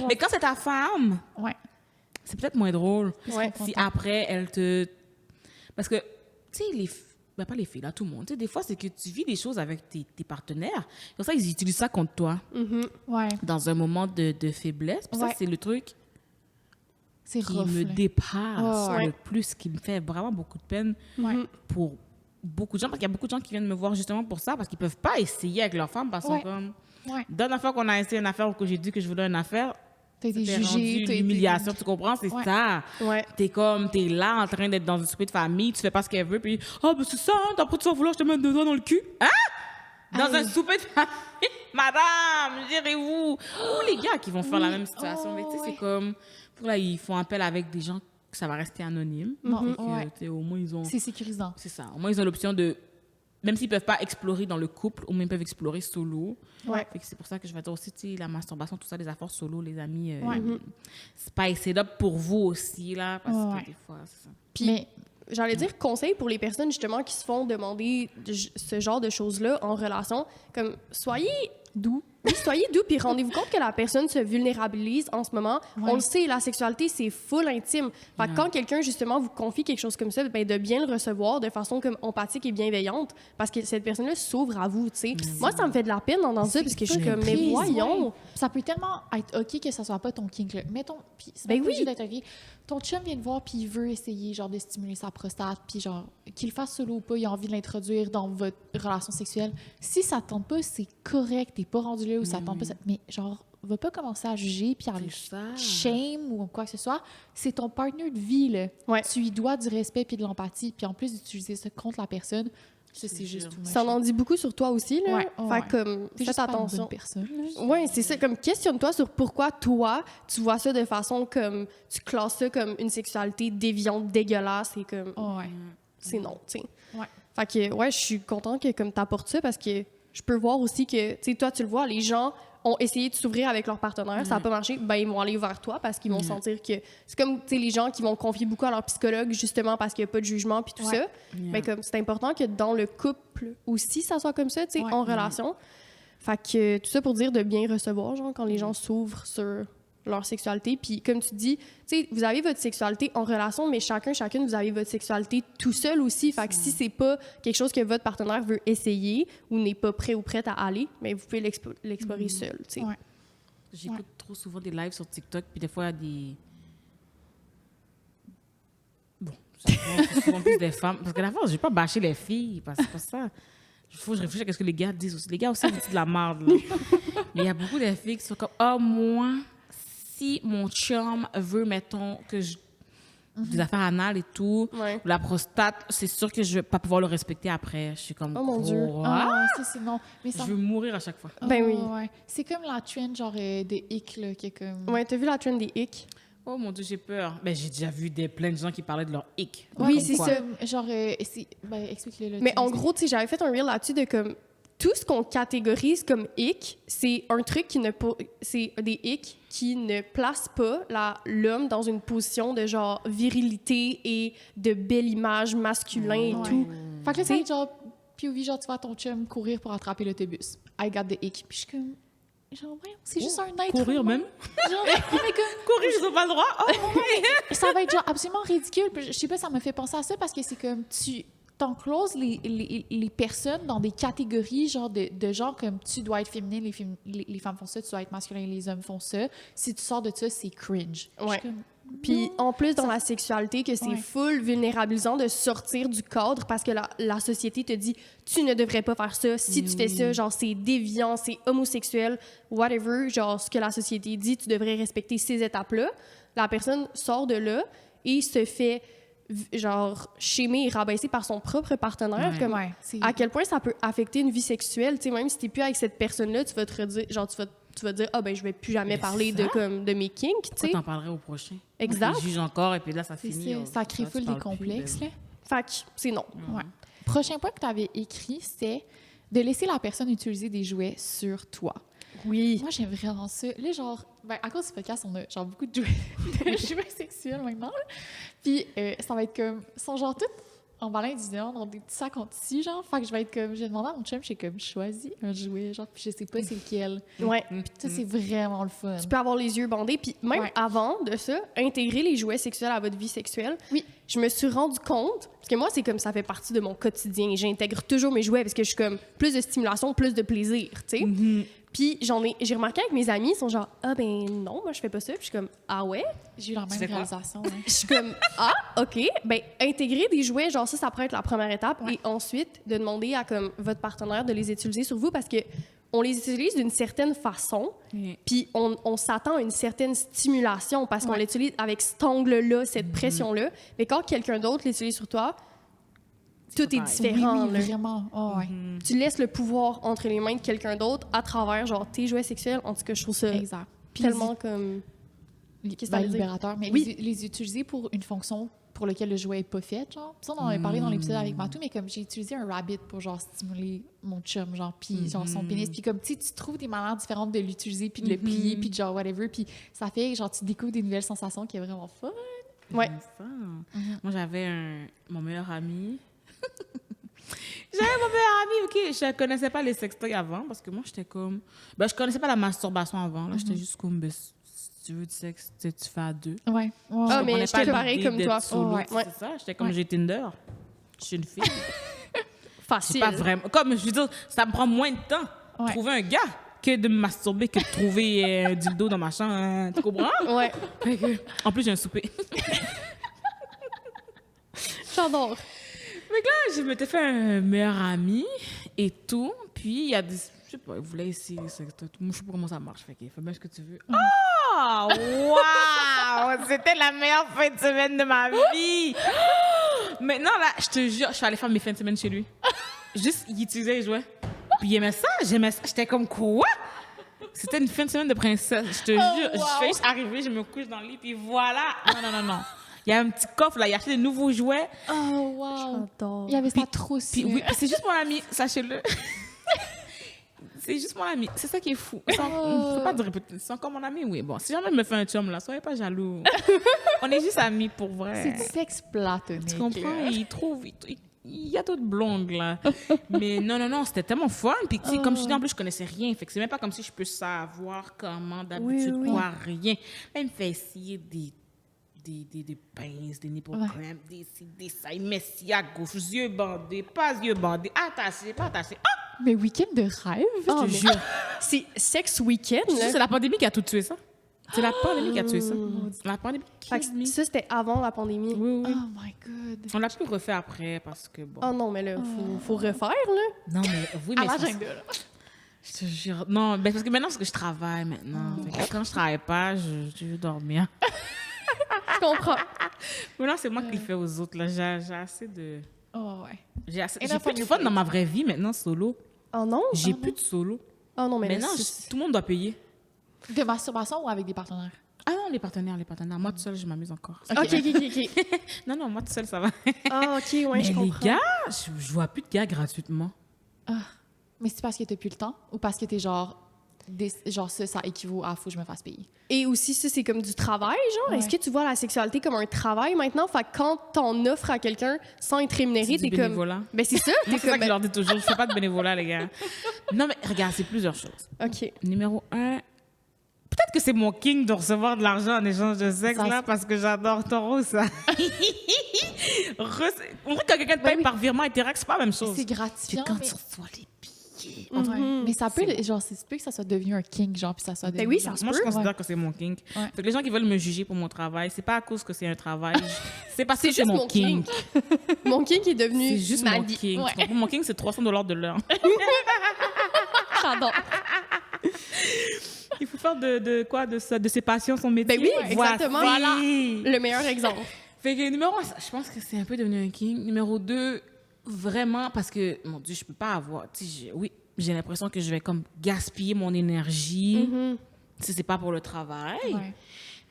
Mais quand c'est ta femme, Ouais. c'est peut-être moins drôle. Ouais. Si après, elle te. Parce que, tu sais, ben pas les filles, là, tout le monde. Tu sais, des fois, c'est que tu vis des choses avec tes partenaires. Comme ça, ils utilisent ça contre toi Ouais. dans un moment de faiblesse. Puis ça, Ouais. c'est le truc C'est qui rough. me là. dépasse Ouais. le plus, qui me fait vraiment beaucoup de peine Ouais. pour beaucoup de gens. Parce qu'il y a beaucoup de gens qui viennent me voir justement pour ça, parce qu'ils peuvent pas essayer avec leur femme, parce qu'ils Ouais. sont comme. Ouais. Dernière fois qu'on a essayé une affaire ou que j'ai dit que je voulais une affaire, T'as été c'était rendu jugé. une t'as été- humiliation, tu comprends? C'est Ouais. ça. Ouais. T'es là en train d'être dans une souper de famille, tu fais pas ce qu'elle veut, puis « Ah, ben c'est ça, hein, t'as pas de vouloir, je te mets deux doigts dans le cul. » Hein? Dans un souper de famille? Madame, gérez-vous! Ou les gars qui vont faire la même situation. Oh, Mais tu sais, ouais. c'est comme... Pour là, ils font appel avec des gens que ça va rester anonyme. Bon, Fait que, ouais. tu sais, au moins, ils ont... C'est sécurisant. C'est ça. Au moins, ils ont l'option de... Même s'ils peuvent pas explorer dans le couple, au moins ils peuvent explorer solo. Ouais. Fait que c'est pour ça que je vais dire aussi, tu sais, la masturbation, tout ça, les affaires solo, les amis, Ouais. spice it up pour vous aussi, là, parce Ouais. que des fois, c'est ça. Puis, Mais j'allais dire conseil pour les personnes justement qui se font demander ce genre de choses-là en relation, comme soyez doux. Oui, soyez doux, puis rendez-vous compte que la personne se vulnérabilise en ce moment. Ouais. On le sait, la sexualité, c'est full intime. Fait que quand quelqu'un, justement, vous confie quelque chose comme ça, ben, de bien le recevoir de façon comme empathique et bienveillante, parce que cette personne-là s'ouvre à vous, tu sais. Moi, ça me fait de la peine d'entendre ça, parce que je suis comme, mais Please, voyons! ouais. Ça peut tellement être OK que ça soit pas ton kink. Là. Mettons, puis c'est Ben pas oui. obligé d'être OK. Ton chum vient te voir puis il veut essayer genre de stimuler sa prostate puis genre qu'il le fasse solo ou pas, il a envie de l'introduire dans votre relation sexuelle. Si ça te tente pas, c'est correct, t'es pas rendu là où ça te tente pas. Mais genre, va pas commencer à juger puis à le C'est ça. shame ou quoi que ce soit. C'est ton partenaire de vie là. Ouais. Tu lui dois du respect puis de l'empathie puis en plus d'utiliser ça contre la personne, ça c'est juste tout. Ça en dit beaucoup sur toi aussi, là. Ouais, fait ouais. que, comme, T'es faites juste pas une bonne attention. personne. là. Oui, c'est ça. Comme, questionne-toi sur pourquoi toi, tu vois ça de façon comme. Tu classes ça comme une sexualité déviante, dégueulasse et comme. Oh, ouais. C'est non, tu sais. Ouais. Fait que, ouais, je suis contente que comme t'apportes ça parce que je peux voir aussi que, tu sais, toi, tu le vois, les gens ont essayé de s'ouvrir avec leur partenaire, ça n'a pas marché, ben ils vont aller vers toi parce qu'ils vont sentir que c'est comme, tu sais, les gens qui vont confier beaucoup à leur psychologue justement parce qu'il n'y a pas de jugement puis tout Ouais. ça. Ben comme, c'est important que dans le couple aussi, ça soit comme ça, tu sais, Ouais. en relation. Fait que tout ça pour dire de bien recevoir, genre, quand les gens s'ouvrent sur leur sexualité. Puis comme tu dis, tu sais, vous avez votre sexualité en relation, mais chacune, vous avez votre sexualité tout seul aussi. Fait que si c'est pas quelque chose que votre partenaire veut essayer ou n'est pas prêt ou prête à aller, mais vous pouvez l'explorer seul, tu sais. Ouais. J'écoute trop souvent des lives sur TikTok, puis des fois, il y a C'est souvent plus des femmes. Parce que la fois, je vais pas bâcher les filles, parce que c'est pas ça. Il faut que je réfléchisse à ce que les gars disent aussi. Les gars aussi, ils disent de la merde, là. Mais il y a beaucoup de filles qui sont comme, moi, si mon chum veut, mettons, que je des affaires anales et tout, Ouais. la prostate, c'est sûr que je vais pas pouvoir le respecter après. Je suis comme, Oh mon Dieu. Ah, ça, c'est non. Mais Je ça... veux mourir à chaque fois. Ben oui. Ouais. C'est comme la trend, genre, de hic, là, qui est comme... Ouais, t'as vu la trend des hicks? Oh mon Dieu, j'ai peur. Ben, j'ai déjà vu plein de gens qui parlaient de leur hic. Oui, Comme c'est quoi. ça. Genre, ben, explique-le. Là, Mais tu en me dis. gros, tu sais, j'avais fait un reel là-dessus de comme tout ce qu'on catégorise comme hic, c'est un truc c'est des hicks qui ne placent pas l'homme dans une position de genre virilité et de belle image masculin et Ouais. tout. Fait que là, T'sais- c'est genre, POV, genre, tu vois ton chum courir pour attraper l'autobus. I got the ick. Puis je suis comme, genre, voyons, c'est juste un être Courir humain. même. Genre, mais comme, Courir, ils ont pas le droit. Oh, ça va être genre absolument ridicule. Puis je sais pas, ça me fait penser à ça parce que c'est comme tu t'encloses les personnes dans des catégories genre de genre comme tu dois être féminin, les femmes font ça, tu dois être masculin, les hommes font ça. Si tu sors de ça, c'est cringe. Je suis Ouais. comme, Puis en plus, dans la sexualité, que c'est Ouais. full vulnérabilisant de sortir du cadre parce que la société te dit tu ne devrais pas faire ça. Si tu fais ça, genre c'est déviant, c'est homosexuel, whatever, genre ce que la société dit, tu devrais respecter ces étapes-là. La personne sort de là et se fait genre shamer et rabaisser par son propre partenaire. Ouais. Comme ouais, c'est à quel point ça peut affecter une vie sexuelle. Tu sais, même si t'es plus avec cette personne-là, tu vas te redire, genre tu vas dire ah ben je vais plus jamais Mais parler ça. de mes kinks, tu Pourquoi sais. t'en parlerais au prochain? Exact. Ils jugent encore et puis là, ça c'est finit. ça, ça crée tu full des parles plus, complexes ben là. Fait que c'est non. Ouais. Prochain point que tu avais écrit, c'est de laisser la personne utiliser des jouets sur toi. Oui. Moi, j'aime vraiment ça. Là, genre, ben, à cause du podcast, on a genre beaucoup de jouets, de jouets sexuels maintenant. Là. Puis, ça va être comme, ils sont genre tous en balin individuel, dans des petits sacs en tissu, genre. Fait que je vais être comme, j'ai demandé à mon chum, j'ai comme choisi un jouet, genre, puis je sais pas c'est lequel. Ouais. Mm. Ça, c'est vraiment le fun. Tu peux avoir les yeux bandés. Puis même Ouais. avant de ça, intégrer les jouets sexuels à votre vie sexuelle. Oui. Je me suis rendu compte, parce que moi, c'est comme ça fait partie de mon quotidien. J'intègre toujours mes jouets parce que je suis comme plus de stimulation, plus de plaisir, tu sais. Puis j'ai remarqué avec mes amis, ils sont genre, ah ben non, moi je fais pas ça. Puis je suis comme, ah ouais? J'ai eu la même fais quoi? réalisation. Hein. Je suis comme, ah, OK. Ben, intégrer des jouets, genre ça pourrait être la première étape. Ouais. Et ensuite, de demander à comme, votre partenaire de les utiliser sur vous parce que on les utilise d'une certaine façon. Oui. Puis on s'attend à une certaine stimulation parce qu'on Ouais. l'utilise avec cet angle-là, cette pression-là. Mais quand quelqu'un d'autre l'utilise sur toi, tout est pareil. différent. Oui, là. vraiment. Oh, ouais. Tu laisses le pouvoir entre les mains de quelqu'un d'autre à travers genre tes jouets sexuels. En tout cas, je trouve ça Exact. Puis tellement comme... Qu'est-ce que ça ben, veut dire? libérateur. Mais Oui. les utiliser pour une fonction pour laquelle le jouet n'est pas fait, genre. Puis ça, on en avait parlé dans l'épisode avec Matou, mais comme j'ai utilisé un rabbit pour, genre, stimuler mon chum, genre, puis genre, son pénis. Puis comme, tu sais, tu trouves des manières différentes de l'utiliser, puis de le plier, puis de genre, whatever. Puis ça fait, genre, tu découvres des nouvelles sensations qui est vraiment fun. Ouais. J'aime ça. Moi, j'avais mon meilleur ami. J'avais mon meilleur ami, OK. Je connaissais pas les sextoys avant parce que moi, j'étais comme... Ben, je connaissais pas la masturbation avant. Là, j'étais juste comme, ben, si tu veux du sexe, tu fais à deux. Ouais. Ah, mais comprenais je pas te pareil l'idée comme d'être toi. solo, Ouais. c'est ça. J'étais comme, Ouais. j'ai Tinder. Je suis une fille. C'est Facile. pas vraiment... Comme, je veux dire, ça me prend moins de temps Ouais. trouver un gars que de me masturber, que de trouver un dildo dans ma chambre. Hein. Tu comprends? Ouais. Fait que- En plus, j'ai un souper. J'adore. Fait que là, je m'étais fait un meilleur ami et tout. Puis, il y a des... Je sais pas, il voulait essayer le sextoy. Moi, je sais pas comment ça marche. Fait que fais bien ce que tu veux. Oh! Wow! C'était la meilleure fin de semaine de ma vie! Maintenant, là, je te jure, je suis allée faire mes fins de semaine chez lui. Juste, il utilisait les jouets. Puis il aimait ça, j'aimais ça. J'étais comme, quoi? C'était une fin de semaine de princesse. Je te jure, wow. je fais juste arriver, je me couche dans le lit, puis voilà. Non. Il y a un petit coffre, là, il a acheté des nouveaux jouets. Oh, wow. J'adore. Il y avait ça Puis- trop Puis aussi. oui, puis c'est juste mon ami, sachez-le. C'est juste mon ami. C'est ça qui est fou. Je peux pas dire, c'est encore mon ami, oui. Bon, si jamais il me fait un chum, là, soyez pas jaloux. On est juste amis pour vrai. C'est du sexe platonique. Tu comprends? là. Il y a d'autres blondes, là. Mais non, c'était tellement fun. Puis, tu sais, comme je dis, en plus, je connaissais rien. Fait que c'est même pas comme si je peux savoir comment d'habitude, Oui, oui. quoi, rien. Là, il me fait essayer des pinces, des nipple Ouais. cramps, des ça. Il met ci à gauche, yeux bandés, pas yeux bandés, attaché, pas attaché. Ah! Mais week-end de rêve. Oh, Je te mais- jure. C'est Sex Weekend, C'est là. la pandémie qui a tout tué ça. C'est la pandémie qui a tué ça. La pandémie Fait que killed me. ça, c'était avant la pandémie. Oui, oui. Oh my God. On l'a plus refait après parce que bon. Oh non, mais là, faut refaire, là. Non, mais oui, À mais l'agenda, là. je te jure. Non, ben, parce que maintenant, parce que je travaille maintenant. Fait que quand je travaille pas, je veux dormir. Je comprends. Maintenant, c'est moi qui le fais aux autres. Là. J'ai assez de. Oh, ouais. J'ai Enough plus on de your fun plate. dans ma vraie vie maintenant, solo. Oh non? J'ai plus de solo. Oh non, mais là, Maintenant, c'est- tout le monde doit payer. De masturbation ou avec des partenaires? Ah non, les partenaires. Moi, toute seule, je m'amuse encore. OK, OK. Non, non, moi, toute seule, ça va. Ah, OK, ouais, Mais je les comprends. gars, je vois plus de gars gratuitement. Mais c'est parce que t'as plus le temps ou parce que t'es genre... genre ça équivaut à « faut que je me fasse payer Et aussi, ça, c'est comme du travail, genre. Ouais. Est-ce que tu vois la sexualité comme un travail maintenant? Fait que quand t'en offres à quelqu'un sans être rémunéré, C'est t'es du comme... bénévolat. Ben, c'est ça. T'es Moi, c'est ça comme... que je leur dis toujours. Je fais pas de bénévolat, les gars. Non, mais regarde, c'est plusieurs choses. OK. Numéro 1, peut-être que c'est mon king de recevoir de l'argent en échange de sexe, Ça, là, parce que j'adore Taureau, ça. On dirait que quand quelqu'un te paye oui. par virement Interact, c'est pas la même » chose. C'est gratifiant, quand mais... tu reçois les billets. Ouais. Mais ça peut, genre, c'est peut que ça soit devenu un kink, genre, puis ça soit Ben devenu... oui, ça se Moi, je peut. considère que c'est mon kink. Ouais. Fait que les gens qui veulent me juger pour mon travail, c'est pas à cause que c'est un travail. C'est parce que C'est c'est juste mon mon kink. Mon kink est devenu C'est juste ma mon vie. king. Ouais. Tu comprends? Mon king, c'est $300 de l'heure. J'adore. Il faut faire de quoi de ses passions son métier. Ben oui, exactement. Voilà. Le meilleur exemple. Fait que numéro 1, je pense que c'est un peu devenu un king. Numéro 2, vraiment parce que, mon Dieu, je peux pas avoir... Tu sais, oui, j'ai l'impression que je vais comme gaspiller mon énergie si c'est pas pour le travail. Ouais.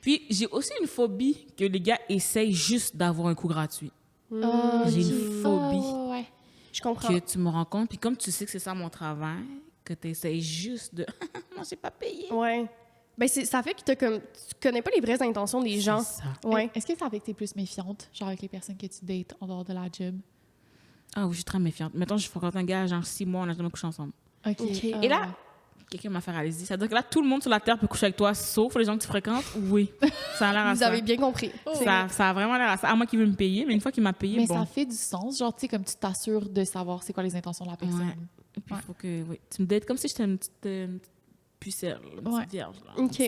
Puis, j'ai aussi une phobie que les gars essayent juste d'avoir un coup gratuit. J'ai une phobie. Oh, ouais. Je comprends. Que tu me rends compte, puis comme tu sais que c'est ça mon travail, que tu essayes juste de... non, j'ai pas payé. Ouais. Ben, ça fait que tu connais pas les vraies intentions des gens. C'est ça. Ouais. Est-ce que ça fait que t'es plus méfiante, genre avec les personnes que tu dates en dehors de la job? Ah oui, je suis très méfiante. Mettons, je fréquente un gars, genre 6 mois, on n'a jamais couché ensemble. OK. OK. Et là, quelqu'un m'a fait réaliser. Ça veut dire que là, tout le monde sur la Terre peut coucher avec toi, sauf les gens que tu fréquentes. Oui, ça a l'air à Vous ça. avez bien compris. Ça a vraiment l'air à ça. À moi qui veut me payer, mais une fois qu'il m'a payé, Mais bon. ça fait du sens, genre, tu sais, comme tu t'assures de savoir c'est quoi les intentions de la personne. Ouais. Et puis, il faut que... Oui, tu me dates comme si j'étais une petite pucelle, une petite Ouais. vierge. Là. OK.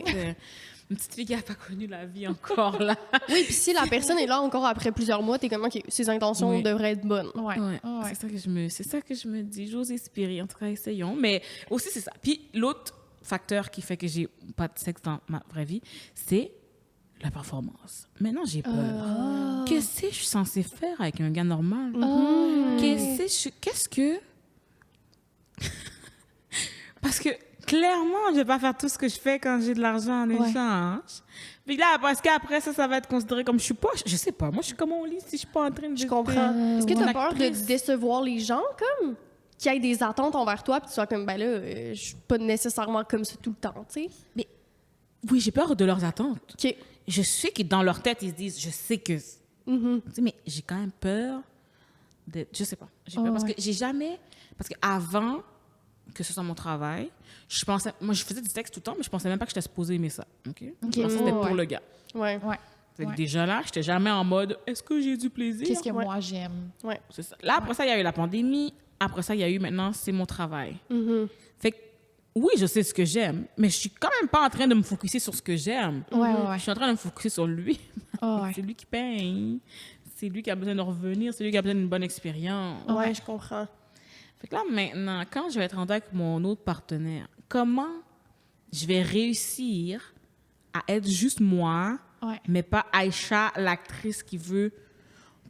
Une petite fille qui n'a pas connu la vie encore, là. Oui, puis si la personne est là encore après plusieurs mois, t'es comme, OK, ses intentions Oui. devraient être bonnes. Ouais. Ouais, Ouais. c'est ça que je me dis. J'ose espérer. En tout cas, essayons. Mais aussi, c'est ça. Puis l'autre facteur qui fait que j'ai pas de sexe dans ma vraie vie, c'est la performance. Maintenant, j'ai peur. Qu'est-ce que je suis censée faire avec un gars normal? Qu'est-ce que... Parce que clairement, je vais pas faire tout ce que je fais quand j'ai de l'argent en Ouais. échange. Puis là, parce qu'après ça va être considéré comme je suis pas... Je sais pas. Moi, je suis comme on lit si je suis pas en train de... Je comprends. Est-ce que tu Mon as peur de actrice. décevoir les gens, comme? Qu'il y ait des attentes envers toi, puis tu sois comme, ben là, je suis pas nécessairement comme ça tout le temps, tu sais? Oui, j'ai peur de leurs attentes. OK. Je sais que dans leur tête, ils se disent, je sais que... Mhm. Tu sais, mais j'ai quand même peur de... Je sais pas. J'ai peur parce que j'ai jamais... Parce qu'avant que ce soit mon travail, je pensais... Moi, je faisais du texte tout le temps, mais je pensais même pas que j'étais supposée aimer ça. OK? Je pensais que c'était pour le gars. Ouais. Ouais. Fait que Ouais. déjà là, j'étais jamais en mode, est-ce que j'ai du plaisir? Qu'est-ce que Ouais. moi j'aime? Ouais. C'est ça. Là, après ça, il y a eu la pandémie. Après ça, il y a eu maintenant, c'est mon travail. Mhm. Fait que, oui, je sais ce que j'aime, mais je suis quand même pas en train de me focusser sur ce que j'aime. Ouais, Je suis en train de me focusser sur lui. Oh, ouais. C'est lui qui paye. C'est lui qui a besoin de revenir. C'est lui qui a besoin d'une bonne expérience. Ouais, je comprends. Fait que là, maintenant, quand je vais être rendue avec mon autre partenaire, comment je vais réussir à être juste moi, Ouais. mais pas Aïcha, l'actrice qui veut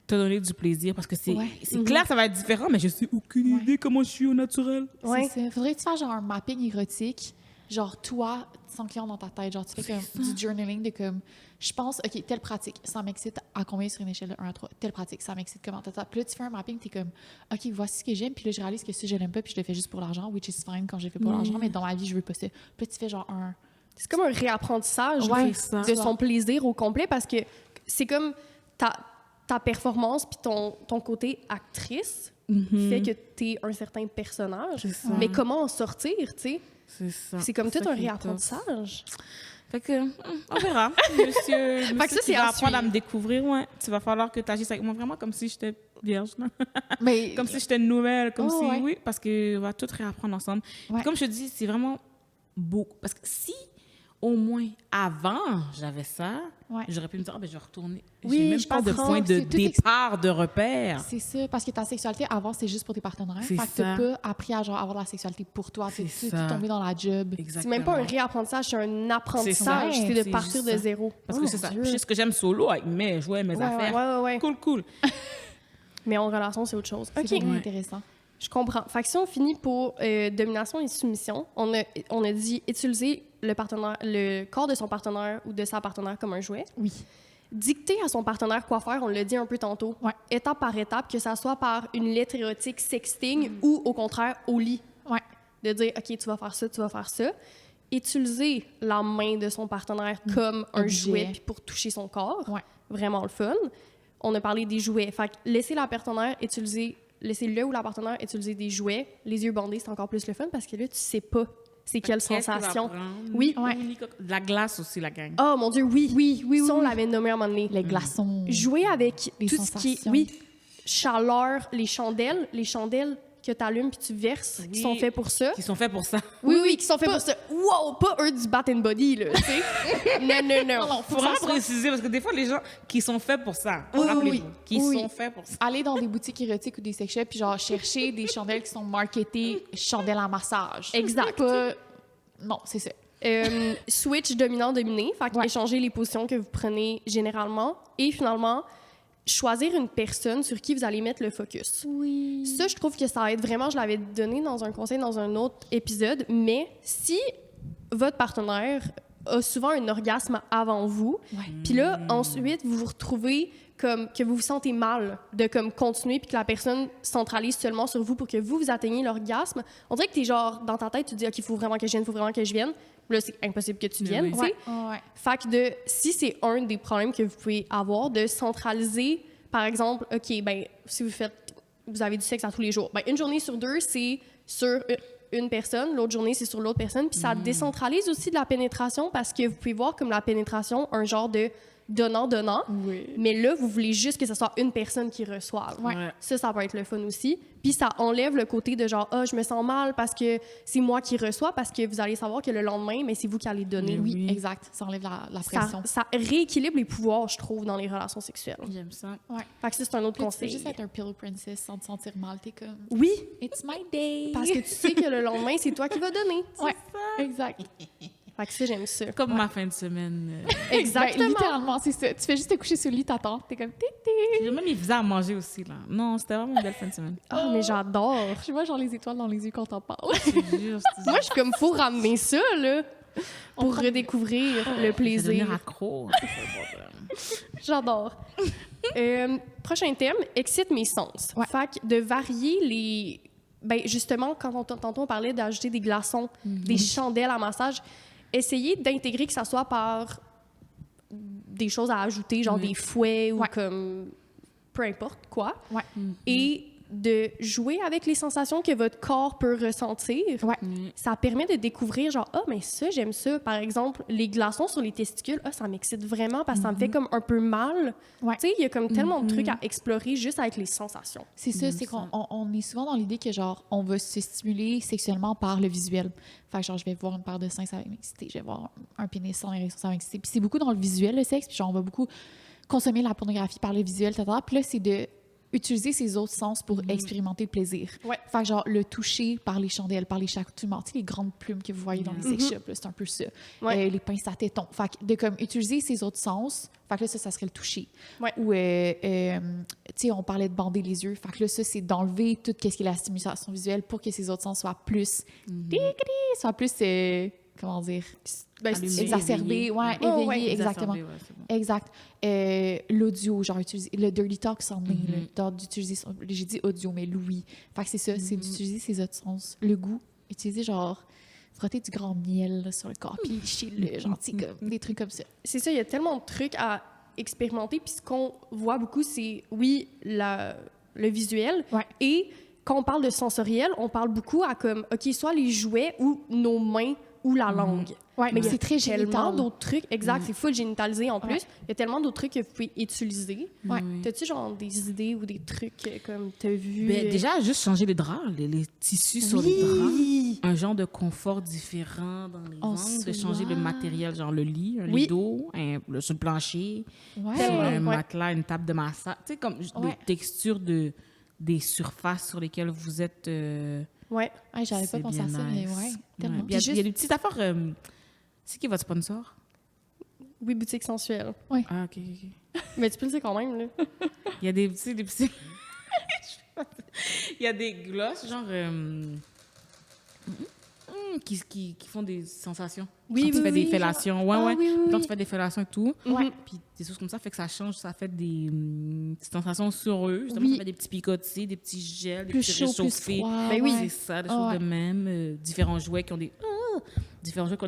te donner du plaisir? Parce que c'est Ouais. clair, ça va être différent, mais je sais aucune Ouais. idée comment je suis au naturel. Ouais. C'est ça. Faudrait que tu fasses genre un mapping érotique, genre toi, sans client dans ta tête. Genre, tu fais comme du journaling de comme, je pense, OK, telle pratique, ça m'excite à combien sur une échelle de 1 à 3? Telle pratique, ça m'excite comment? Tata. Puis là, tu fais un mapping, t'es comme, OK, voici ce que j'aime, puis là, je réalise que si je l'aime pas, puis je le fais juste pour l'argent, which is fine quand j'ai fait pour l'argent, mais dans ma vie, je veux pas ça. Puis là, tu fais genre un. C'est comme un réapprentissage Ouais, de c'est ça. son plaisir au complet parce que c'est comme ta performance puis ton côté actrice fait que t'es un certain personnage. C'est ça. Mais comment en sortir, tu sais? C'est ça. C'est comme C'est tout ça un qui est réapprentissage. tough. Fait que, on verra. Monsieur, que ça, monsieur c'est qui va à apprendre à suivre. me découvrir, ouais. Tu vas falloir que tu agisses avec moi vraiment comme si j'étais vierge, là. Mais. Comme si j'étais nouvelle, comme Oh, si... ouais. Oui, parce qu'on va tout réapprendre ensemble. Ouais. Comme je te dis, c'est vraiment beau. Parce que si Au moins, avant, j'avais ça. Ouais. J'aurais pu me dire, ah, ben, je vais retourner. Oui, J'ai même je pas de comprends. point de C'est tout départ, de repère. C'est ça, parce que ta sexualité, avant, c'était juste pour tes partenaires. C'est Fait que t'as ça. pas appris à genre, avoir de la sexualité pour toi. C'est T'es ça. tombé dans la job. Exactement. C'est même pas un réapprentissage, c'est un apprentissage. C'est ça. C'est de C'est partir juste de ça. zéro. Parce Oh que mon c'est ça. Dieu. Puis c'est ce que j'aime solo avec mes jouets, mes affaires. Ouais. Cool. Mais en relation, c'est autre chose. C'est OK. vraiment Ouais. intéressant. Je comprends. Fait que si on finit pour domination et soumission, on a dit utiliser le corps de son partenaire ou de sa partenaire comme un jouet. Oui. Dicter à son partenaire quoi faire, on l'a dit un peu tantôt, Ouais. étape par étape, que ça soit par une lettre érotique sexting ou au contraire au lit. Ouais. De dire, OK, tu vas faire ça, tu vas faire ça. Utiliser la main de son partenaire comme un Objet. jouet puis pour toucher son corps. Ouais. Vraiment le fun. On a parlé des jouets. Fait que laisser le ou la partenaire utiliser des jouets, les yeux bandés, c'est encore plus le fun parce que là, tu sais pas c'est quelle Qu'est-ce qu'il va sensation. prendre? Oui. Ouais. De la glace aussi, la gang. Oh mon Dieu, oui. Ça, on l'avait nommé à un moment donné. Les glaçons. Jouer avec Les tout ce qui est, sensations. oui, chaleur, les chandelles que tu allumes puis tu verses, qui Oui. sont faits pour ça. Qui sont faits pour ça. Oui, qui sont faits pour ça. Wow, pas eux du bat and body, là, tu sais. non. Non, Faut vraiment préciser, parce que des fois, les gens qui sont faits pour ça, rappelez-vous, qui Oui. sont faits pour ça. Aller dans des boutiques érotiques ou des sex shops puis genre chercher des chandelles qui sont marketées chandelles à massage. Exact. Pas... Non, c'est ça. Switch dominant-dominé, fait que Ouais. échanger les positions que vous prenez généralement. Et finalement, choisir une personne sur qui vous allez mettre le focus. Oui. Ça, je trouve que ça aide vraiment. Je l'avais donné dans un conseil dans un autre épisode. Mais si votre partenaire a souvent un orgasme avant vous, Ouais. puis là, ensuite, vous vous retrouvez comme que vous vous sentez mal de comme continuer puis que la personne centralise seulement sur vous pour que vous atteigniez l'orgasme, on dirait que t'es genre, dans ta tête, tu te dis « OK, il faut vraiment que je vienne. » Là, c'est impossible que tu viennes, Oui. tu sais. Ouais. Fait que si c'est un des problèmes que vous pouvez avoir, de centraliser, par exemple, OK, ben si vous avez du sexe à tous les jours, ben une journée sur deux, c'est sur une personne, l'autre journée, c'est sur l'autre personne, puis ça décentralise aussi de la pénétration parce que vous pouvez voir comme la pénétration un genre de donnant-donnant, Oui. mais là, vous voulez juste que ce soit une personne qui reçoive. Ouais. Ça peut être le fun aussi. Puis ça enlève le côté de genre, ah, je me sens mal parce que c'est moi qui reçois, parce que vous allez savoir que le lendemain, mais c'est vous qui allez donner. Oui, Oui. exact. Ça enlève la pression. Ça rééquilibre les pouvoirs, je trouve, dans les relations sexuelles. J'aime ça. Ouais. Fait que ça, c'est un autre Puis là, tu peux conseil. juste être un pillow princess sans te sentir mal. T'es comme, Oui, it's my day. parce que tu sais que le lendemain, c'est toi qui vas donner. Ouais, exact. Fait que ça, j'aime ça. Comme ma fin de semaine. Exactement. Ben, littéralement, c'est ça. Tu fais juste te coucher sur le lit, t'attends. T'es comme, tété. J'ai même ils faisaient à manger aussi, là. Non, c'était vraiment une belle fin de semaine. Ah, mais j'adore. Je vois genre les étoiles dans les yeux quand t'en parles. Je te jure, Moi, je suis comme, faut ramener ça, là, pour redécouvrir le c'est plaisir. devenir accro. C'est pas bon. J'adore. Prochain thème, excite mes sens. Ouais. Fait que de varier les... Ben justement, tantôt on parlait d'ajouter des glaçons, des chandelles à massage, essayez d'intégrer que ça soit par des choses à ajouter, genre des fouets ou Ouais. comme... peu importe quoi. Ouais. Et de jouer avec les sensations que votre corps peut ressentir. Ouais. Ça permet de découvrir, genre, ah, mais ça, j'aime ça. Par exemple, les glaçons sur les testicules, ah, ça m'excite vraiment parce que ça me fait comme un peu mal. Ouais. Tu sais, il y a comme tellement de trucs à explorer juste avec les sensations. C'est ça, c'est qu'on on est souvent dans l'idée que, genre, on va se stimuler sexuellement par le visuel. Fait que, genre, je vais voir une paire de seins, ça va m'exciter. Je vais voir un pénis sans érection, ça va m'exciter. Puis c'est beaucoup dans le visuel, le sexe. Puis, genre, on va beaucoup consommer la pornographie par le visuel, etc. Puis là, c'est de utiliser ses autres sens pour expérimenter le plaisir. Ouais. Fait que, genre, le toucher par les chandelles, par les chatouments, tu sais, les grandes plumes que vous voyez dans les sex shops, là, c'est un peu ça. Ouais. Les pinces à tétons. Fait que de, comme, utiliser ses autres sens. Fait que là, ça serait le toucher. Ouais. Ou, tu sais, on parlait de bander les yeux. Fait que là, ça, c'est d'enlever tout ce qui est la stimulation visuelle pour que ses autres sens soient plus... soient plus... comment dire? Ben, Allumé. Exacerbés. éveillé. Ouais, Oh, éveillés, ouais. exactement. Ouais, c'est bon. Exact. L'audio, genre, utiliser le dirty talk s'en est, là, d'utiliser j'ai dit audio, mais l'ouïe. Fait que c'est ça, c'est d'utiliser ses autres sens. Le goût, utiliser, genre, frotter du grand miel là, sur le corps, puis licher-le, genre, tu sais, comme, des trucs comme ça. C'est ça, il y a tellement de trucs à expérimenter. Puis ce qu'on voit beaucoup, c'est, oui, le visuel. Ouais. Et quand on parle de sensoriel, on parle beaucoup à comme, OK, soit les jouets ou nos mains ou la langue. Ouais, Mais il y a c'est très tellement génital. d'autres trucs. Exact, c'est full génitalisé en plus. Ouais. Il y a tellement d'autres trucs que vous pouvez utiliser. Ouais. T'as-tu genre des idées ou des trucs comme t'as vu? Ben, déjà, juste changer les draps, les tissus sur les draps. Un genre de confort différent dans les En angles, de soie. changer le matériel, genre le lit, un Oui. rideau, sur le plancher, Ouais. sur un Ouais. matelas, une table de massage. Tu sais, comme Ouais. des textures des surfaces sur lesquelles vous êtes. Ouais. Ouais, j'avais pas c'est pensé à bien ça, mais nice. ouais, tellement. Puis Il y, a- Puis il y a des petites affaires. C'est qui votre sponsor? Oui, boutique sensuelle. Ah, ok, ok. Mais tu peux le dire quand même, là. Il y a des petits. Il y a des glosses, genre. Qui font des sensations. Oui, Quand tu oui, fais des oui, fellations. Ouais, Ah, ouais. oui, oui, Quand oui. tu fais des fellations et tout. Ouais. Puis des choses comme ça, fait que ça change, ça fait des petites sensations sur eux. Justement, Oui. ça fait des petits picotis, des petits gels, des Plus petits chaud, plus réchauffés. froid. Ben oui. C'est ça, des Ah, choses ouais. de même. Différents jouets qui ont des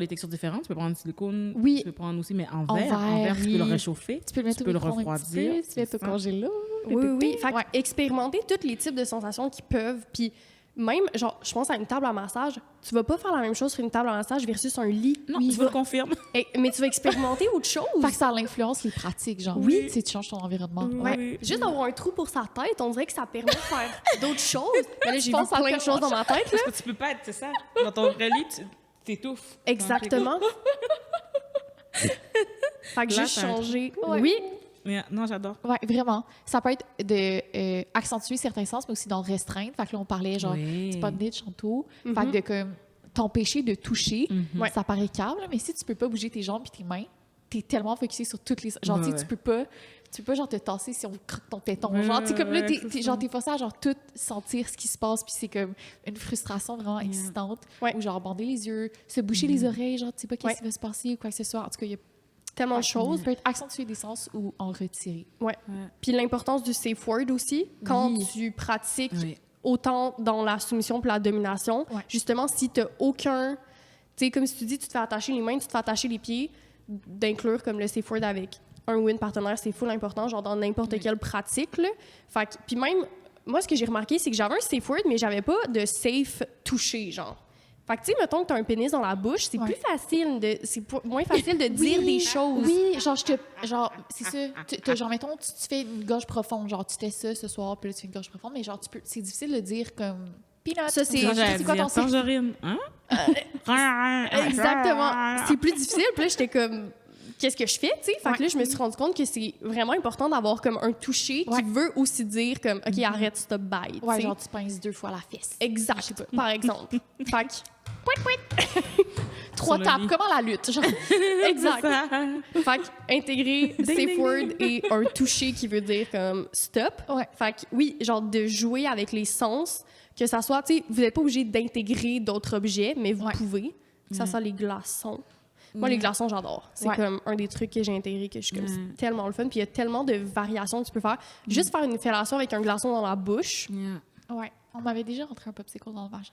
textures différentes. Tu peux prendre du silicone. Oui. Tu peux prendre aussi, mais en En verre. En verre, verre, tu peux le oui. réchauffer. Tu peux le mettre tu au peux le micro-ondes un petit refroidir. peu, tu c'est mets au ça. congélo. Oui, oui. Fait que Ouais. expérimenter tous les types de sensations qui peuvent. Puis même, genre, je pense à une table à massage. Tu vas pas faire la même chose sur une table à massage versus un lit. Non, Oui, je vous le confirme. Mais tu vas expérimenter autre chose. Fait que ça l'influence les pratiques, genre. Oui. Si tu changes ton environnement. Oui. Ouais. Ouais. Juste d'avoir un trou pour sa tête, on dirait que ça permet de faire d'autres choses. Mais là, j'ai vu pense à plein de tellement choses dans ma tête, là. Parce que tu peux pas être, c'est ça. Dans ton vrai lit, tu t'étouffes. Exactement. Fait que Là, juste t'as un changer. Ouais. Oui. Mais, non, j'adore. Ouais, vraiment. Ça peut être de accentuer certains sens, mais aussi d'en restreindre. Fait que là, on parlait genre Oui. du bondage tantôt. Mhm. Fait que de comme t'empêcher de toucher, Ouais. ça paraît câble, mais si tu peux pas bouger tes jambes et tes mains, t'es tellement focusé sur toutes les... Genre, tu sais, Ouais. tu peux pas genre te tasser si on croque ton téton. Ouais, Genre, tu sais, comme là, ouais, c'est ça. t'es forcé à genre tout sentir ce qui se passe, puis c'est comme une frustration vraiment excitante. Ouais. Ou genre bander les yeux, se boucher les oreilles, genre, tu sais pas qu'est-ce Ouais. qui va se passer ou quoi que ce soit. En tout cas, il y a Tellement de choses. Ça peut être accentuer des sens ou en retirer. Ouais. Puis l'importance du safe word aussi, quand Oui. tu pratiques Oui. autant dans la soumission que la domination. Ouais. Justement, si tu n'as aucun... Tu sais, comme si tu dis, tu te fais attacher les mains, tu te fais attacher les pieds, d'inclure comme le safe word avec un ou une partenaire, c'est full important, genre dans n'importe quelle pratique, là. Fait que... Puis même, moi, ce que j'ai remarqué, c'est que j'avais un safe word, mais j'avais pas de safe touché, genre. Fait que, tu sais, mettons que tu as un pénis dans la bouche, c'est Ouais. plus facile de... C'est moins facile de dire des choses. Oui, genre, genre c'est ça. Genre, mettons, tu fais une gorge profonde. Genre, tu fais ça ce soir, puis là, tu fais une gorge profonde. Mais genre, c'est difficile de dire comme... Peanut. Ça, c'est- Genre, C'est quoi ton sexe? tangerine. Hein? Exactement. C'est plus difficile. Puis là, j'étais comme, qu'est-ce que je fais, tu sais? Fait que là, je me suis rendu compte que c'est vraiment important d'avoir comme un toucher Ouais. qui veut aussi dire comme, OK, arrête, stop, bye. Ouais, tu sais. genre, tu pinces 2 fois la fesse. Exact, par exemple. Fait que, 3 le tapes, lit. comme à la lutte. Genre, exact. Fait que, intégrer Ding, safe ding, word ding. et un toucher qui veut dire comme stop. Ouais. Fait que, oui, genre de jouer avec les sens, que ça soit, tu sais, vous n'êtes pas obligé d'intégrer d'autres objets, mais vous Ouais. pouvez. Que ça soit les glaçons. Moi, les glaçons, j'adore. C'est Ouais. comme un des trucs que j'ai intégré, que je suis comme, c'est tellement le fun. Puis il y a tellement de variations que tu peux faire. Juste faire une fellation avec un glaçon dans la bouche. Yeah. ouais. On m'avait déjà rentré un popsicle dans le vagin.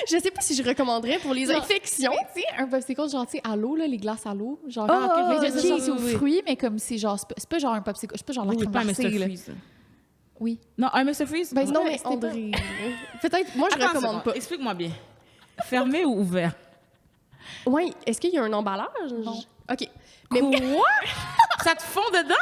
Je sais pas si je recommanderais pour les Non. infections. Tu sais, un popsicle, genre, tu sais, à l'eau, là, les glaces à l'eau. Genre, Ah, mais ok, genre, c'est aux oui. fruits, mais comme c'est genre, c'est pas genre un popsicle, c'est pas genre la Oui, crème pas un glacée, Mr. là. Freeze. Oui. Non, un Mr. Freeze? Ben, Non, Ouais, mais c'était André. Peut-être, moi, je Attends, recommande pas. Explique-moi bien. Fermé ou ouvert? Oui, est-ce qu'il y a un emballage? Non. OK. Mais Quoi? Ça te fond dedans?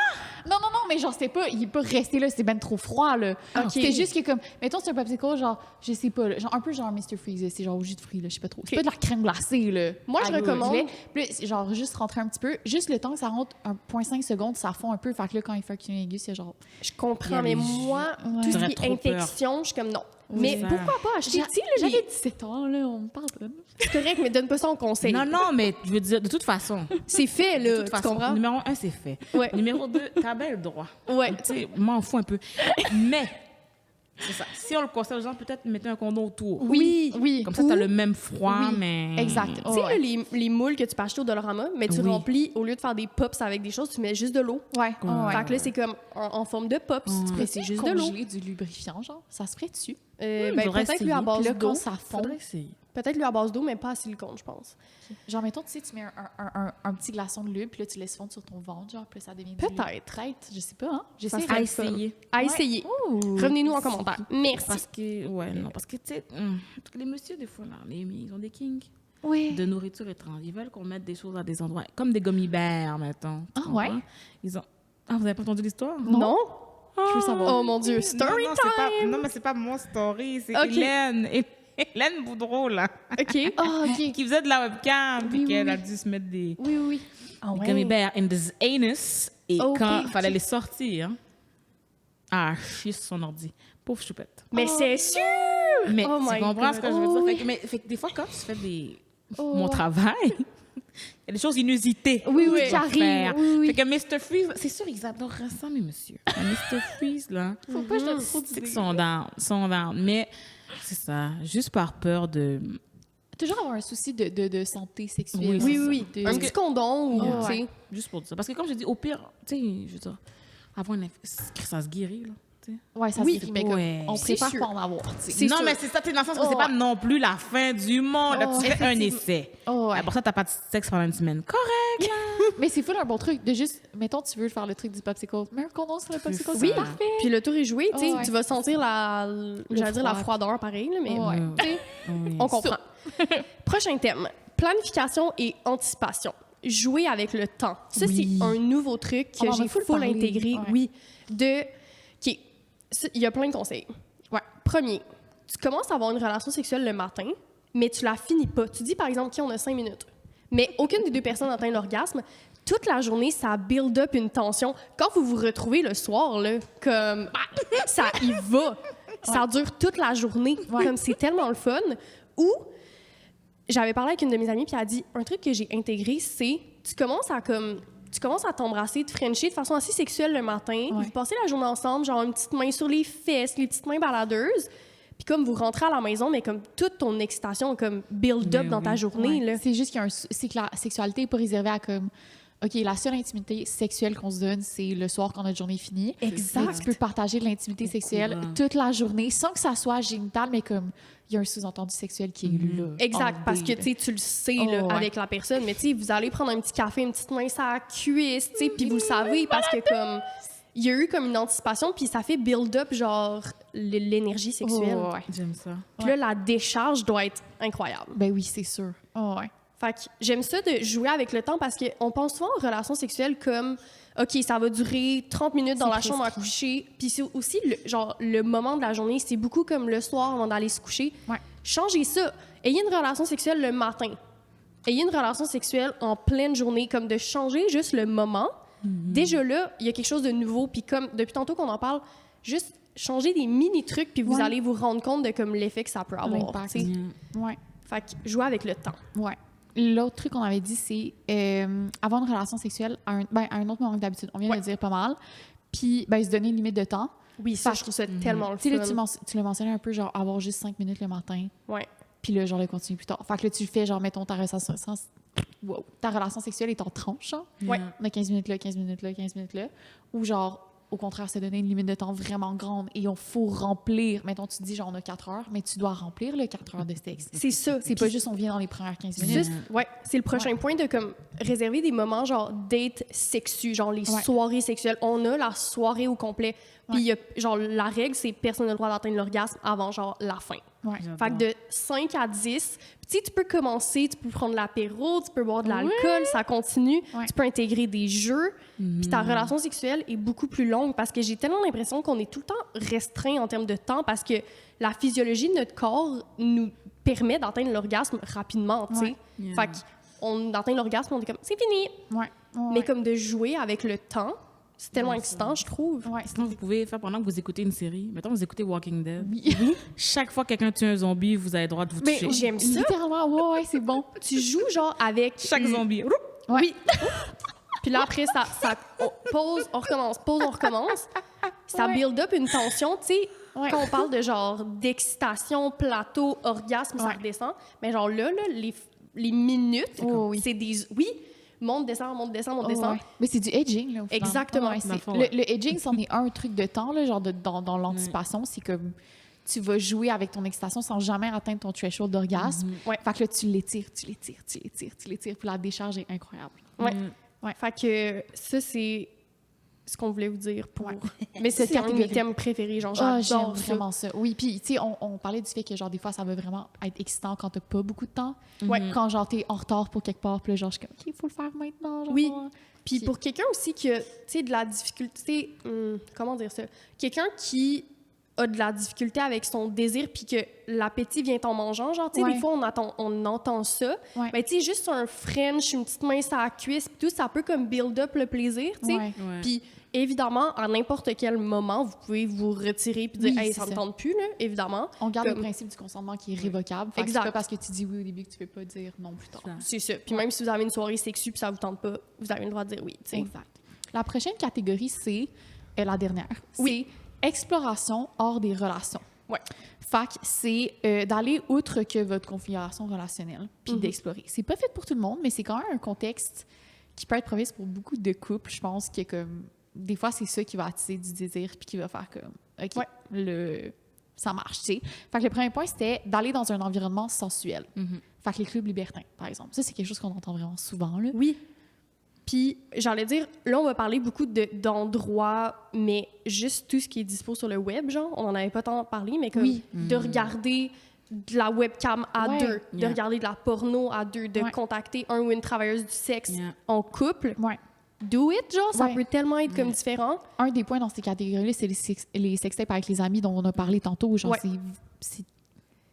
Non, mais genre, c'était pas, il est pas resté là, c'était ben trop froid, là. Ok. C'était juste que, comme, mettons, c'est un popsicle, genre, je sais pas, là, genre, un peu genre Mr. Freeze, là, c'est genre au jus de fruits, là, je sais pas trop. C'est pas de la crème glacée, là. Moi, je Ah, recommande- ouais. Puis là, c'est genre, juste rentrer un petit peu, juste le temps que ça rentre 1,5 secondes, ça fond un peu, fait que là, quand il fait qu'une aiguë, c'est genre. je Il y comprends, a mais les moi, Ouais. tout ce J'aurais qui est trop peur. infection, je suis comme non. Oui, Mais ça. pourquoi pas acheter, tu sais, là, J'avais les- 17 ans, là, on me pardonne. c'est correct, mais donne pas ça en conseil. Non, non, mais je veux dire, de toute façon. C'est fait, De là, toute tu façon, comprends? numéro 1, c'est fait. Ouais. Numéro 2, t'as bien le droit. Ouais. Tu sais, m'en fous un peu. Mais, c'est ça. Si on le conseille aux gens, peut-être mettez un condom autour. Oui, oui. Comme ça, t'as Ou- le même froid, Oui, mais... Exact. Tu sais, là, les moules que tu peux acheter au Dollarama, mais tu Oui. remplis, au lieu de faire des pops avec des choses, tu mets juste de l'eau. Ouais. Fait que là, c'est comme en forme de pops, mais c'est juste de l'eau. Congeler du lubrifiant, genre, ça se ferait dessus. Ben, faudrait peut-être lui à essayer. base Puis là, d'eau. quand ça fond, Faudrait essayer. Peut-être lui à base d'eau, mais pas à silicone, je pense. Genre, mettons, tu sais, tu mets un petit glaçon de lube, puis là, tu laisses fondre sur ton ventre, genre, puis là, ça devient Peut-être. Je sais pas, hein? Ça J'essaie serait À le fun. essayer. À essayer. Revenez-nous en commentaire. Merci. Parce que, tu sais, les messieurs, des fois, là, ils ont des kinks Ouais. de nourriture étrange. Ils veulent qu'on mette des choses à des endroits, comme des gummy bears, mettons. Tu Ah, comprends? ouais? Ils ont... Ah, vous avez pas entendu l'histoire? Non? Je veux savoir. Oh mon Dieu, story non, time! non, mais c'est pas mon story, c'est Ok. Hélène Boudreau, là, OK. Ah, OK. qui faisait de la webcam, puis Oui, qu'elle a oui. dû se mettre des Oui, oui. Ah gummy bears in the anus. Et Ok, quand ok. fallait les sortir, ah, chier sur son ordi. Pauvre choupette. Mais c'est sûr! Mais Oh tu my comprends God. ce que je veux Oh, dire? oui. Fait que des fois, quand tu fais Oh. mon travail, il y a des choses inusitées. Oui, oui, que tu qui dois arrivent. faire. Oui, oui. Fait que Mr. Freeze, c'est sûr, ils adoreraient ça, mes messieurs. Mr. Freeze, là. Faut pas que je donne trop C'est qu'ils d'idées. sont down. Mais c'est ça, juste par peur de... Toujours avoir un souci de santé sexuelle. Oui, Oui. De- Un petit condom ou, Oh, tu sais. Juste pour ça. Parce que comme je dis, au pire, tu sais, je veux dire, avoir ça se guérit, là. tu sais. Ouais, ça Oui, se guérit, mais comme ouais. on C'est préfère sûr. pas en avoir, tu sais. C'est Non, sûr. mais c'est ça, tu sais, dans le sens que Oh, c'est pas ouais. non plus la fin du monde. Là, Oh, tu fais un effectivement. essai. Oh, ouais. Pour ça, t'as pas de sexe pendant une semaine. Correct! Mais c'est full un bon truc de juste, mettons, tu veux faire le truc du popsicle. Mais un condom sur le popsicle, ça. c'est parfait. Puis le tour est joué, tu sais. Oh, ouais. Tu vas sentir j'allais dire la froid. froideur pareil, là, mais Oh, ouais. tu sais, Oui. on comprend. Prochain thème. Planification et anticipation. Jouer avec le temps. Ça, Oui. c'est un nouveau truc que On en a j'ai full full parlé, intégré. ouais. Oui. OK. Il y a plein de conseils. Ouais. Premier, tu commences à avoir une relation sexuelle le matin, mais tu la finis pas. Tu dis, par exemple, qu'on a 5 minutes. Mais aucune des deux personnes n'atteint l'orgasme. Toute la journée, ça build up une tension. Quand vous vous retrouvez le soir, là, comme ça y va. Ça dure toute la journée. Ouais. Comme c'est tellement le fun. Ou j'avais parlé avec une de mes amies puis elle a dit un truc que j'ai intégré, c'est tu commences à t'embrasser, te frencher de façon assez sexuelle le matin. Ouais. Vous passez la journée ensemble, genre une petite main sur les fesses, les petites mains baladeuses. Puis comme vous rentrez à la maison, mais comme toute ton excitation comme build up Mais dans ta oui. journée Ouais. là. C'est juste c'est que la sexualité n'est pas réservée à comme, OK, la seule intimité sexuelle qu'on se donne, c'est le soir quand notre journée est finie. Exact. Mais tu peux partager de l'intimité sexuelle courant. toute la journée sans que ça soit génital, mais comme il y a un sous-entendu sexuel qui est là. Exact, en parce que day, tu sais, tu le sais Oh, là, ouais. avec la personne, mais tu sais, vous allez prendre un petit café, une petite main sur la cuisse, tu sais, puis vous le savez parce que comme il y a eu comme une anticipation, puis ça fait build up genre l'énergie là. sexuelle. Oh, ouais. J'aime ça. Puis là, la décharge doit être incroyable. Ben oui, c'est sûr. Oh, ouais. Fait que j'aime ça de jouer avec le temps parce qu'on pense souvent aux relations sexuelles comme OK, ça va durer 30 minutes dans C'est la chambre à prescrit. coucher. Puis c'est aussi le moment de la journée, c'est beaucoup comme le soir avant d'aller se coucher. Ouais. Changez ça. Ayez une relation sexuelle le matin. Ayez une relation sexuelle en pleine journée, comme de changer juste le moment. Déjà là, il y a quelque chose de nouveau. Puis comme depuis tantôt qu'on en parle, juste changer des mini trucs, puis vous Ouais. allez vous rendre compte de comme l'effet que ça peut avoir. L'impact. tu sais. Ouais. Fait que jouer avec le temps. Ouais. L'autre truc qu'on avait dit, c'est avoir une relation sexuelle à un autre moment que d'habitude. On vient de le dire pas mal. Puis, se donner une limite de temps. Oui, ça, Fait- je trouve ça tellement le Tu sais, là, fun. tu l'as mentionné un peu, genre, avoir juste 5 minutes le matin. Ouais. Puis là, genre, le continuer plus tard. Fait que là, tu le fais, genre, mettons, ta relation sexuelle est en tranche, genre. Ouais. On a 15 minutes là, 15 minutes là, 15 minutes là. Ou genre, au contraire, se donner une limite de temps vraiment grande et il faut remplir. Mettons, tu te dis, genre, on a 4 heures, mais tu dois remplir le 4 heures de sexe. C'est ça. C'est pas juste on vient dans les premières 15 minutes. Juste, ouais, c'est le prochain point de comme réserver des moments genre date sexu, genre les Ouais. soirées sexuelles. On a la soirée au complet. Puis il y a, genre la règle c'est personne n'a le droit d'atteindre l'orgasme avant genre la fin. Ouais. Fait que de 5 à 10, tu sais, tu peux commencer, tu peux prendre l'apéro, tu peux boire de l'alcool, ça continue. Ouais. Tu peux intégrer des jeux. Puis ta relation sexuelle est beaucoup plus longue parce que j'ai tellement l'impression qu'on est tout le temps restreint en termes de temps parce que la physiologie de notre corps nous permet d'atteindre l'orgasme rapidement, tu sais. Ouais. Yeah. Fait qu'on atteint l'orgasme, on est comme, c'est fini. Ouais. Mais comme de jouer avec le temps, c'est tellement excitant, je trouve. Ouais. Sinon, vous pouvez faire pendant que vous écoutez une série. Mettons, vous écoutez Walking Dead. Oui. Chaque fois que quelqu'un tue un zombie, vous avez le droit de vous Mais toucher. j'aime ça. Littéralement, ouais, c'est bon. Tu joues genre avec... Chaque zombie. Ouais. Oui. Puis là, après, on pause, on recommence. Ça Ouais. build up une tension, tu sais. Ouais. Quand on parle de genre d'excitation, plateau, orgasme, ça Ouais. redescend. Mais genre là les minutes, Oh, oui. c'est des... Oui, monte, descend, monte, descend, monte, Oh, descend. ouais. Mais c'est du edging, là. Au final. Exactement. Ouais, Dans le fond, le edging, c'en est un truc de temps, là, genre dans l'anticipation. C'est comme. tu vas jouer avec ton excitation sans jamais atteindre ton threshold d'orgasme. Ouais. Fait que là, tu l'étires, puis la décharge est incroyable. Ouais. Ouais. Fait que ça, c'est ce qu'on voulait vous dire pour... Ouais. Mais c'est Cette un de mes catégorie. thèmes préférés, genre Ah, j'aime j'adore ça. vraiment ça. Oui, puis tu sais, on parlait du fait que genre des fois, ça va vraiment être excitant quand t'as pas beaucoup de temps. Ouais. Quand genre t'es en retard pour quelque part, puis là, genre je suis comme, OK, il faut le faire maintenant. Genre, Oui. Puis- Puis pour quelqu'un aussi qui a, tu sais, de la difficulté... comment dire ça? Quelqu'un qui a de la difficulté avec son désir puis que l'appétit vient en mangeant, genre, tu sais, Ouais. des fois, on entend ça. Ouais. Ben, tu sais, juste un French, une petite main sur la cuisse, puis tout, ça peut comme build up le plaisir, tu sais. Ouais. Ouais. Puis évidemment, à n'importe quel moment, vous pouvez vous retirer puis dire Oui, hey, c'est ça me ça. tente plus, là, évidemment. On garde le Comme- principe du consentement qui est révocable. Fait que Exact. c'est pas parce que tu dis oui au début que tu peux pas dire non plus tard. C'est ça. Puis même si vous avez une soirée sexue puis ça vous tente pas, vous avez le droit de dire oui, tu sais. Exact. La prochaine catégorie, c'est la dernière. Oui. C'est exploration hors des relations. Ouais. Fait que c'est d'aller outre que votre configuration relationnelle, puis Mhm. d'explorer. C'est pas fait pour tout le monde, mais c'est quand même un contexte qui peut être propice pour beaucoup de couples. Je pense que comme des fois, c'est ça qui va attiser du désir puis qui va faire comme OK, Ouais. ça marche, tu sais. Fait que le premier point, c'était d'aller dans un environnement sensuel. Mhm. Fait que les clubs libertins, par exemple. Ça, c'est quelque chose qu'on entend vraiment souvent, là. Oui. Puis, j'allais dire, là, on va parler beaucoup d'endroits, mais juste tout ce qui est dispo sur le web, genre, on n'en avait pas tant parlé, mais comme Oui. de regarder de la webcam à Ouais. deux, de Yeah. regarder de la porno à deux, de Ouais. contacter un ou une travailleuse du sexe Yeah. en couple. Ouais. Do it, genre, ça Ouais. peut tellement être comme Ouais. différent. Un des points dans ces catégories-là, c'est les sextapes avec les amis dont on a parlé tantôt. Genre, Ouais. c'est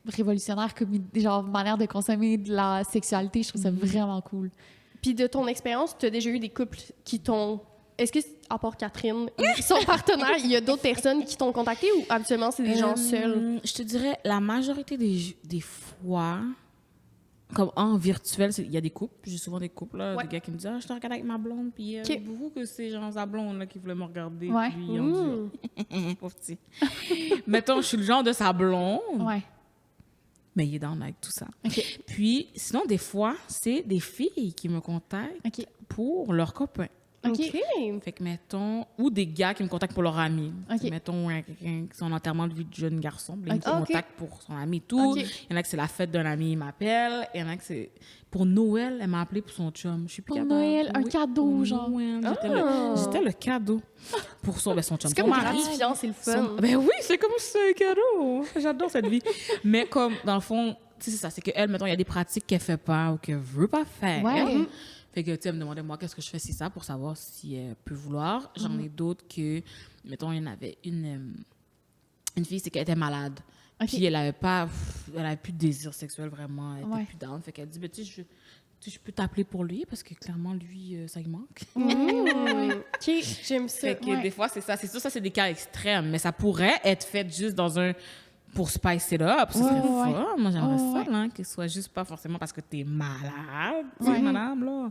révolutionnaire comme genre, manière de consommer de la sexualité. Je trouve ça vraiment cool. Puis de ton expérience, tu as déjà eu des couples qui t'ont... Est-ce que, à part Catherine, son partenaire, il y a d'autres personnes qui t'ont contacté ou habituellement c'est des gens seuls? Je te dirais, la majorité des fois, comme en virtuel, il y a des couples. J'ai souvent des couples, là, Ouais. des gars qui me disent « Ah, je te regarde avec ma blonde. » Puis Ok. beaucoup que c'est genre sa blonde là, qui voulait me regarder. Ouais. Puis ils ont Mmh. dit « Pauvre petit. » Mettons, je suis le genre de sa blonde, Ouais. mais il est down avec tout ça. OK. Puis sinon, des fois, c'est des filles qui me contactent OK. pour leurs copains. OK. Fait que, mettons, ou des gars qui me contactent pour leur ami. Ok. Mettons, quelqu'un qui est en enterrement de vie de jeune garçon, puis là, il Ok. me Ok. contacte pour son ami et tout. Ok. Il y en a que c'est la fête d'un ami, il m'appelle. Il y en a que c'est... Pour Noël, elle m'a appelé pour son chum. Je suis plus Pour capable. Noël, un cadeau, pour genre. Noël. Ah. J'étais le cadeau pour son chum. C'est Son comme mari. gratifiant, c'est le fun. Ben oui, c'est comme ça, un cadeau. J'adore cette vie. Mais comme, dans le fond, tu sais, c'est ça. C'est qu'elle, mettons, il y a des pratiques qu'elle fait pas ou qu'elle veut pas faire. Ouais. Fait que, tu sais, elle me demandait, moi, qu'est-ce que je fais si ça pour savoir si elle peut vouloir. J'en ai d'autres que, mettons, il y en avait une fille, c'est qu'elle était malade. OK. Puis elle avait plus de désir sexuel vraiment. Elle Ouais. était plus down. Fait qu'elle dit, ben, tu sais, je peux t'appeler pour lui parce que clairement, lui, ça lui manque. Mmh. OK, j'aime ça. Fait que Ouais. des fois, c'est ça. C'est sûr, ça, c'est des cas extrêmes. Mais ça pourrait être fait juste dans un... Pour spice it up. Ça serait Ouais. fun. Moi, j'aimerais Ouais, ça, là, que ce soit juste pas forcément parce que t'es malade, tu sais, Ouais. madame, là.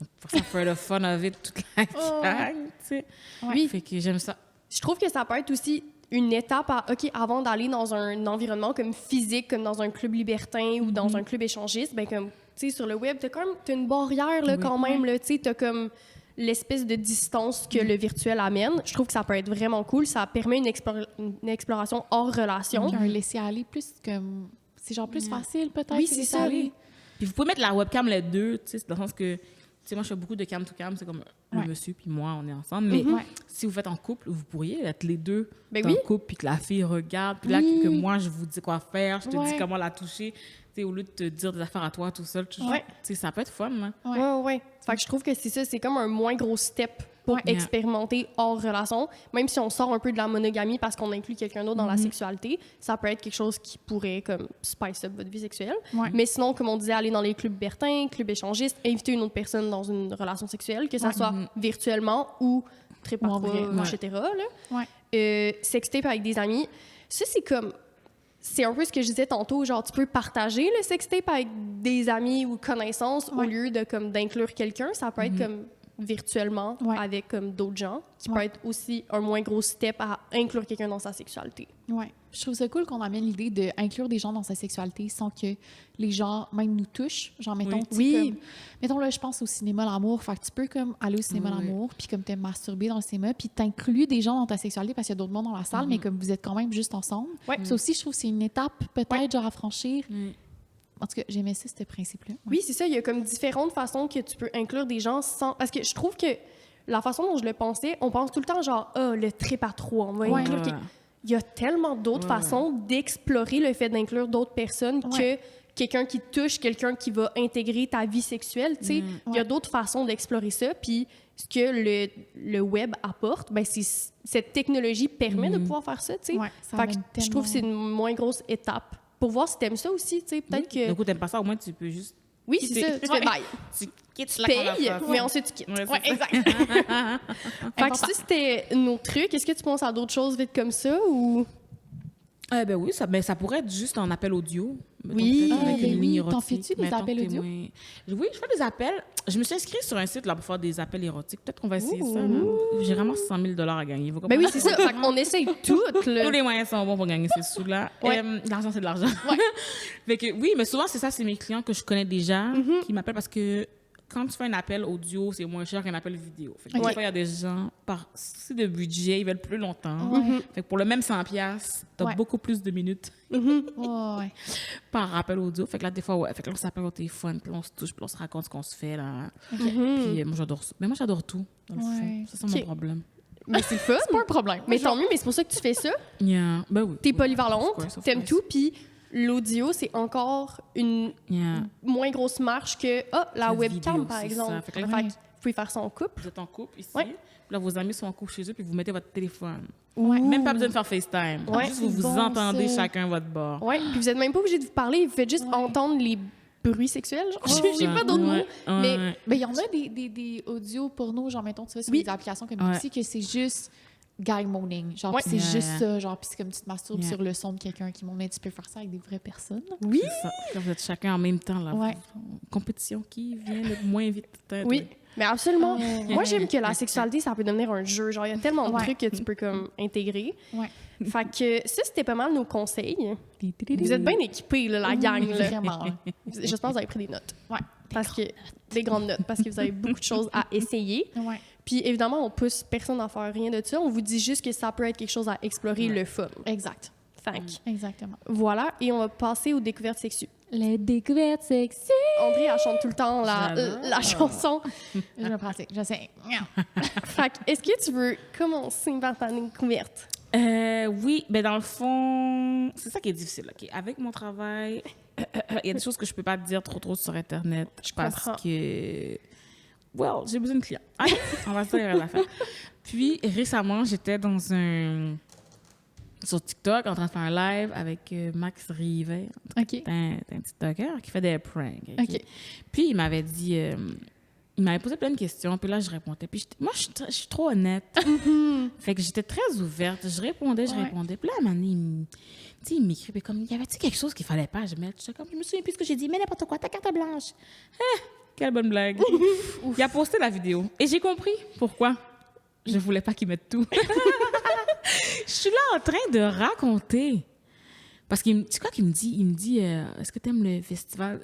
On peut faire ça for the fun of it toute la gang, tu sais. Ouais. Fait que j'aime ça. Je trouve que ça peut être aussi une étape avant d'aller dans un environnement comme physique, comme dans un club libertin ou dans un club échangiste, ben comme, tu sais, sur le web, t'as une barrière, là, Oui. quand même, là, tu sais, t'as comme l'espèce de distance que le virtuel amène. Je trouve que ça peut être vraiment cool. Ça permet une exploration hors relation. Un laisser-aller plus comme... C'est genre plus facile, peut-être. Oui, que c'est laisser ça. aller. Puis vous pouvez mettre la webcam les deux, tu sais, dans le sens que, tu sais, moi, je fais beaucoup de cam-to-cam, c'est comme le Ouais. monsieur puis moi, on est ensemble. Mais Ouais. si vous faites en couple, vous pourriez être les deux Ben dans oui. le couple, puis que la fille regarde, puis là, Oui. que moi, je vous dis quoi faire, je te Ouais. dis comment la toucher, tu sais, au lieu de te dire des affaires à toi tout seul, tu Ouais. sais, ça peut être fun, hein. Ouais. Ouais. Fait que je trouve que c'est ça, c'est comme un moins gros step pour Ouais. expérimenter hors relation. Même si on sort un peu de la monogamie parce qu'on inclut quelqu'un d'autre dans la sexualité, ça peut être quelque chose qui pourrait comme spice up votre vie sexuelle. Ouais. Mais sinon, comme on disait, aller dans les clubs libertins, clubs échangistes, inviter une autre personne dans une relation sexuelle, que ça Ouais. soit virtuellement ou très Ou en par vrai, ouais. etc. Là. Ouais. Sextape avec des amis, ça, c'est comme... C'est un peu ce que je disais tantôt, genre tu peux partager le sextape avec des amis ou connaissances au Ouais. lieu de comme d'inclure quelqu'un, ça peut être comme virtuellement Ouais. avec comme d'autres gens, qui peut Ouais. être aussi un moins gros step à inclure quelqu'un dans sa sexualité. Ouais. Je trouve ça cool qu'on amène l'idée d'inclure des gens dans sa sexualité sans que les gens même nous touchent. Genre, mettons, tu sais, Oui. comme... Mettons, là, je pense au cinéma l'amour. Fait que tu peux comme aller au cinéma Oui. l'amour, puis comme te masturber dans le cinéma, puis t'inclus des gens dans ta sexualité parce qu'il y a d'autres monde dans la salle, mais comme vous êtes quand même juste ensemble. Ouais. Ça aussi, je trouve que c'est une étape peut-être genre à franchir. Mm. En tout cas, j'aimais ça, ce principe-là. Ouais. Oui, c'est ça. Il y a comme différentes façons que tu peux inclure des gens sans... Parce que je trouve que la façon dont je le pensais, on pense tout le temps genre, le trip à trois, on va Ouais. inclure... Ouais. Il y a tellement d'autres Ouais. façons d'explorer le fait d'inclure d'autres personnes Ouais. que quelqu'un qui te touche, quelqu'un qui va intégrer ta vie sexuelle. Tu sais, il y a Ouais. d'autres façons d'explorer ça. Puis ce que le web apporte, ben c'est cette technologie permet de pouvoir faire ça. Tu sais. Ouais, ça Fait que amène je trouve que c'est tellement- une moins grosse étape pour voir si t'aimes ça aussi. Tu sais, peut-être que Du coup, t'aimes pas ça, au moins, tu peux juste... oui, c'est quitter. ça. Tu fais bye. Tu quittes Tu la payes, conversation. mais ensuite tu quittes. Ouais, c'est Ouais, ça. exact. Fait que ça, c'était nos trucs. Est-ce que tu penses à d'autres choses vite comme ça ou Ben oui, ça pourrait être juste un appel audio. Mettons, Oui. peut-être avec Ah, ben une oui. ligne T'en érotique. fais-tu des Mettons appels que t'es audio? Oui, je fais des appels. Je me suis inscrite sur un site là, pour faire des appels érotiques. Peut-être qu'on va essayer Ouh. ça. Là. J'ai vraiment 100 000 $ à gagner. Vous Ben oui, comprenez? c'est ça. Fait qu'on essaye toutes. Tous les moyens sont bons pour gagner ces sous-là. Ouais. L'argent, c'est de l'argent. Fait que, oui, mais souvent, c'est ça, c'est mes clients que je connais déjà Mm-hmm. qui m'appellent parce que quand tu fais un appel audio, c'est moins cher qu'un appel vidéo. Fait que des Ouais. fois, il y a des gens, par souci de budget, ils veulent plus longtemps. Ouais. Fait que pour le même 100$, t'as Ouais. beaucoup plus de minutes Ouais. par appel audio. Fait que là, des fois, ouais. Fait que là, on s'appelle au téléphone, puis on se touche, puis on se raconte ce qu'on se fait, là. Mm-hmm. Puis moi, j'adore ça. Mais moi, j'adore tout, dans le Ouais. fond. Ça, c'est Ok. mon problème. Mais c'est le fun. C'est pas un problème. Mais tant mieux, mais c'est pour ça que tu fais ça. Yeah. Ben oui. T'es oui. polyvalente, Of course, of t'aimes course. tout, puis l'audio, c'est encore une Yeah. moins grosse marche que la La webcam, vidéo, par c'est exemple. ça. Fait que là, Fait que vous pouvez faire ça en couple. Vous êtes en couple ici. Ouais. Puis là, vos amis sont en couple chez eux, puis vous mettez votre téléphone. Ouais. Même pas besoin de faire FaceTime. Ouais. Juste, vous C'est vous bon, entendez ça. chacun votre bord. Ouais, puis vous êtes même pas obligé de vous parler, vous faites juste Ouais. entendre les bruits sexuels. Genre. Ouais, J'ai pas d'autres mots. Ouais, mais- ouais. Ben, il y en a des audios porno, genre, mettons, tu vois, sur Oui. des applications comme Ouais. ici, que c'est juste guy moaning. Genre, Ouais. puis c'est Yeah, juste yeah. ça. Genre, puis c'est comme tu te masturbes Yeah. sur le son de quelqu'un qui monte, mais tu peux faire ça avec des vraies personnes. Oui. C'est ça. Là, vous êtes chacun en même temps. Là. Ouais. Compétition qui vient le moins vite. peut-être. Oui, mais absolument. Ouais. Moi, j'aime que la sexualité, ça peut devenir un jeu. Genre, il y a tellement de Ouais. trucs que tu peux comme intégrer. Ouais. Fait que ça, c'était pas mal nos conseils. Vous êtes bien équipés, là, la gang. Là. Vraiment. là. J'espère que vous avez pris des notes. Ouais. Parce que des grandes notes, parce que vous avez beaucoup de choses à essayer. Ouais. Puis évidemment, on pousse personne à faire rien de ça. On vous dit juste que ça peut être quelque chose à explorer, le fun. Exact. Fait que Exactement. voilà, et on va passer aux découvertes sexuelles. Les découvertes sexy. André, elle chante tout le temps J'adore. la chanson. Je me pratique. Je sais. Fait que, est-ce que tu veux commencer par ta découverte? Oui, mais dans le fond, c'est ça qui est difficile. OK? Avec mon travail, il y a des choses que je peux pas dire trop sur Internet. Parce comprends. que, well, j'ai besoin de clients. Allez, on va se dire la fin. Puis, récemment, j'étais sur TikTok en train de faire un live avec Max Rivet. OK. C'est un TikToker qui fait des pranks. OK? OK. Puis, il m'avait dit... il m'avait posé plein de questions, puis là, je répondais. Puis moi, je suis trop honnête. Fait que j'étais très ouverte. Je répondais. Ouais. Puis là, à un moment donné, il m'écrit, puis comme, y avait-tu quelque chose qu'il fallait pas que je mette? J'étais comme, je me souviens plus ce que j'ai dit, mais n'importe quoi, ta carte blanche. Quelle bonne blague. Il a posté la vidéo. Et j'ai compris pourquoi je voulais pas qu'il mette tout. Je suis là en train de raconter. Parce que, tu sais quoi qu'il me dit? Il me dit, est-ce que tu aimes le festival?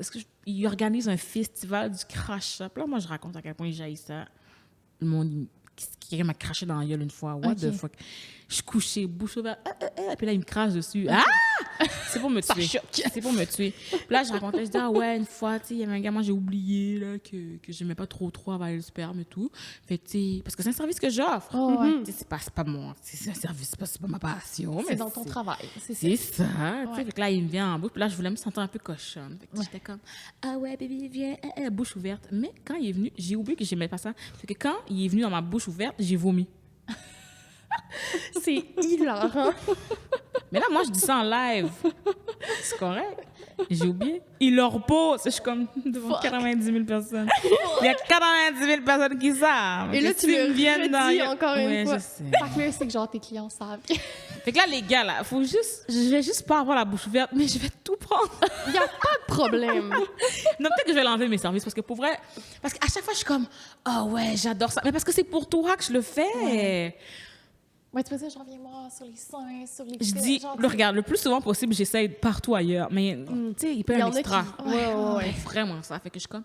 Il organise un festival du crachat. Puis là, moi, je raconte à quel point il jaillit ça. Le monde, quelqu'un m'a craché dans la gueule une fois. What the fuck? Je suis couchée, bouche ouverte. Puis là, il me crache dessus. Ah! C'est pour me tuer. C'est pour me tuer. Puis là, je racontais, je dis, ah ouais, une fois, tu sais, il y avait un gars, moi, j'ai oublié là, que j'aimais pas trop avaler le sperme et tout. Fait que, tu sais, parce que c'est un service que j'offre. Oh, ouais. Tu sais, c'est pas mon... C'est un service, c'est pas ma passion. C'est mais dans ton travail. C'est ça. c'est ça. Tu sais, Ouais. fait que là, il me vient en bouche. Puis là, je voulais me sentir un peu cochonne. Fait que j'étais comme, ah ouais, bébé, viens, bouche ouverte. Mais quand il est venu, j'ai oublié que j'aimais pas ça. Fait que quand il est venu dans ma bouche ouverte, j'ai vomi. C'est hilarant. Mais là, moi, je dis ça en live. C'est correct. J'ai oublié. Il le repose. Je suis comme devant 90 000 personnes. Il y a 90 000 personnes qui savent. Et là, Que tu s'ils le me viennent redis dans- encore une Ouais, fois. je sais. Fait que là, c'est que genre tes clients savent. Fait que là, les gars, là, je vais juste pas avoir la bouche ouverte, mais je vais tout prendre. Il n'y a pas de problème. Non, peut-être que je vais l'enlever mes services parce que pour vrai, parce qu'à chaque fois, je suis comme, oh ouais, j'adore ça. Mais parce que c'est pour toi que je le fais. Ouais, tu peux dire, reviens-moi sur les seins, sur les Je fesses, dis, genre, regarde, le plus souvent possible, j'essaye partout ailleurs. Mais, tu sais, il peut y Il y avoir en un a extra. qui... Ouais. Vraiment ça. Fait que je suis comme,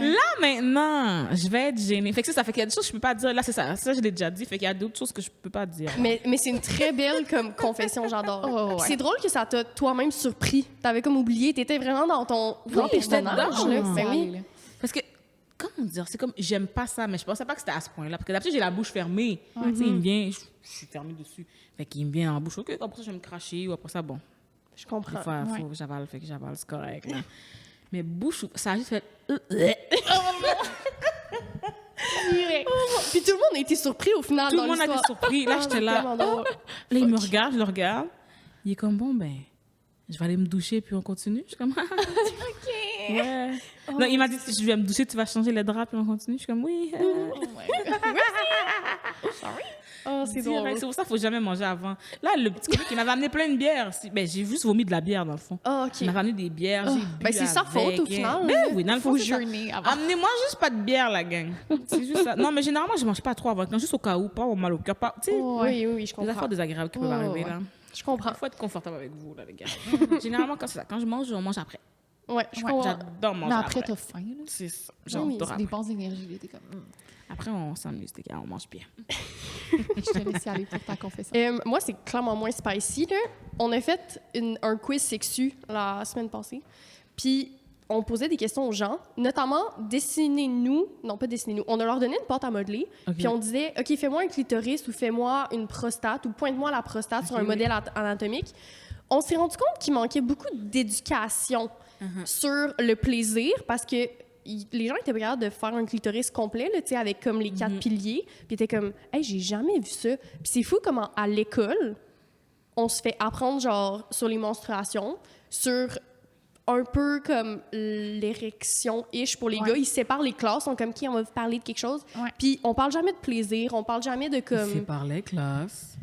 là, maintenant, je vais être gênée. Fait que ça fait qu'il y a des choses que je peux pas dire. Là, c'est ça. Ça, je l'ai déjà dit. Fait qu'il y a d'autres choses que je peux pas dire. Mais c'est une très belle comme confession, j'adore. Oh, ouais. Puis c'est drôle que ça t'a toi-même surpris. T'avais comme oublié, t'étais vraiment dans ton j'étais personnage. dedans, Là. là. Ben oui. Parce que, comment dire, c'est comme, j'aime pas ça, mais je pensais pas que c'était à ce point-là. Parce que d'habitude, j'ai la bouche fermée. Tu sais, il me vient, je suis fermée dessus. Fait qu'il me vient en bouche. OK, après ça, je vais me cracher. Ou après ça, bon. Je Des comprends. fois, il Ouais. faut que j'avale, fait que j'avale, c'est correct. Là. Mais bouche, ça a juste fait. Puis tout le monde a été surpris au final Tout dans le monde a été l'histoire. surpris. Là, j'étais là. Tellement drôle. Là, il me regarde, je le regarde. Il est comme, bon, ben, je vais aller me doucher, puis on continue. Je suis comme, OK. Ouais. Non, il m'a dit, je vais me doucher, tu vas changer les draps, puis on continue. Je suis comme, oui. Oh, c'est drôle. C'est pour ça qu'il ne faut jamais manger avant. Là, le petit comique, il m'avait amené plein de bières. Ben, j'ai juste vomi de la bière, dans le fond. Ah, OK. Il m'avait amené des bières, j'ai bu Ben, c'est sa faute, avec, au final. Ben oui, dans le fond, faut c'est ça. jeûner avant. Amenez-moi juste pas de bière, la gang. C'est juste ça. Non, mais généralement, je mange pas trop avant. Juste au cas où, pas avoir mal au cœur. Pas, tu sais, Oui, je des comprends. affaires désagréables qui peuvent Oh, arriver, ouais. là. Je comprends. Il faut être confortable avec vous, là, les gars. Généralement, quand c'est ça, quand je mange après. Ouais, je Ouais, comprends. J'adore manger Mais après, après. t'as faim, là. C'est ça. Oui, J'adore C'est des après. bonnes énergies, là. T'es comme, Après, on s'amuse, les gars. On mange bien. je te laisse y aller pour ta confession. Moi, c'est clairement moins spicy. Là. On a fait un quiz sexu la semaine passée. Puis, on posait des questions aux gens, notamment dessinez-nous. Non, pas dessinez-nous. On a leur donné une pâte à modeler. Ok. Puis, on disait OK, fais-moi un clitoris ou fais-moi une prostate ou pointe-moi la prostate sur un oui. modèle anatomique. On s'est rendu compte qu'il manquait beaucoup d'éducation sur le plaisir parce que les gens étaient pas capables de faire un clitoris complet, là, tu sais, avec comme les 4 piliers. Puis ils étaient comme, hey, j'ai jamais vu ça. Puis c'est fou comment à l'école, on se fait apprendre genre sur les menstruations, sur un peu comme l'érection-ish pour les Ouais. gars. Ils séparent les classes, sont comme qui on va vous parler de quelque chose. Ouais. Puis on parle jamais de plaisir, on parle jamais de comme. par les classes.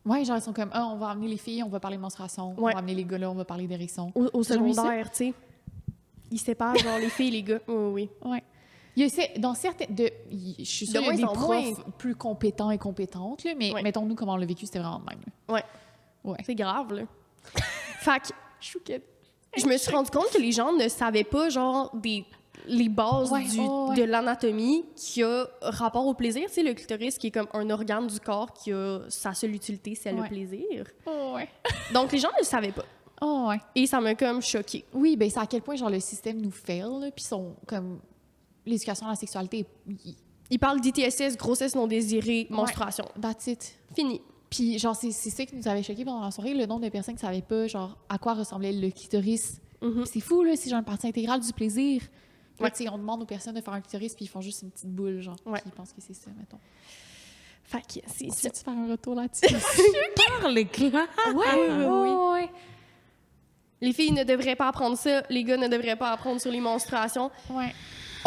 Ouais, genre, ils sont comme, on va amener les filles, on va parler de menstruation. On Ouais. va amener les gars là, on va parler d'érection. Au J'ai jamais vu ça. secondaire, tu sais. Ils séparent genre les filles et les gars. Oui. Ouais. Il y a, dans certaines. Je suis sûre De qu'il y a moins des en moins. profs plus compétents et compétentes, là, mais Ouais. mettons-nous comment on l'a vécu, c'était vraiment de même. là. Ouais. Ouais. C'est grave, là. Fait que je me suis rendu compte que les gens ne savaient pas, genre, les bases Ouais, ouais. de l'anatomie qui a rapport au plaisir. Tu sais, le clitoris qui est comme un organe du corps qui a sa seule utilité, c'est le Ouais. plaisir. Oh, ouais. Donc, les gens ne le savaient pas. Oh, ouais. Et ça m'a comme choquée. Oui, ben c'est à quel point, genre, le système nous fail, là, puis comme. L'éducation à la sexualité, Ils parlent d'ITSS, grossesse non désirée, menstruation. that's it. Fini. Puis, genre, c'est ça qui nous avait choqué pendant la soirée, le nombre de personnes qui savaient pas, genre, à quoi ressemblait le clitoris. Mhm. C'est fou, là, c'est genre une partie intégrale du plaisir. Là, Ouais. tu sais, on demande aux personnes de faire un clitoris, puis ils font juste une petite boule, genre, Ouais. puis ils pensent que c'est ça, mettons. Fait que c'est ça. Tu faire un retour là-dessus? Par les classes. Ouais. Les filles ne devraient pas apprendre ça. Les gars ne devraient pas apprendre sur les menstruations. Ouais.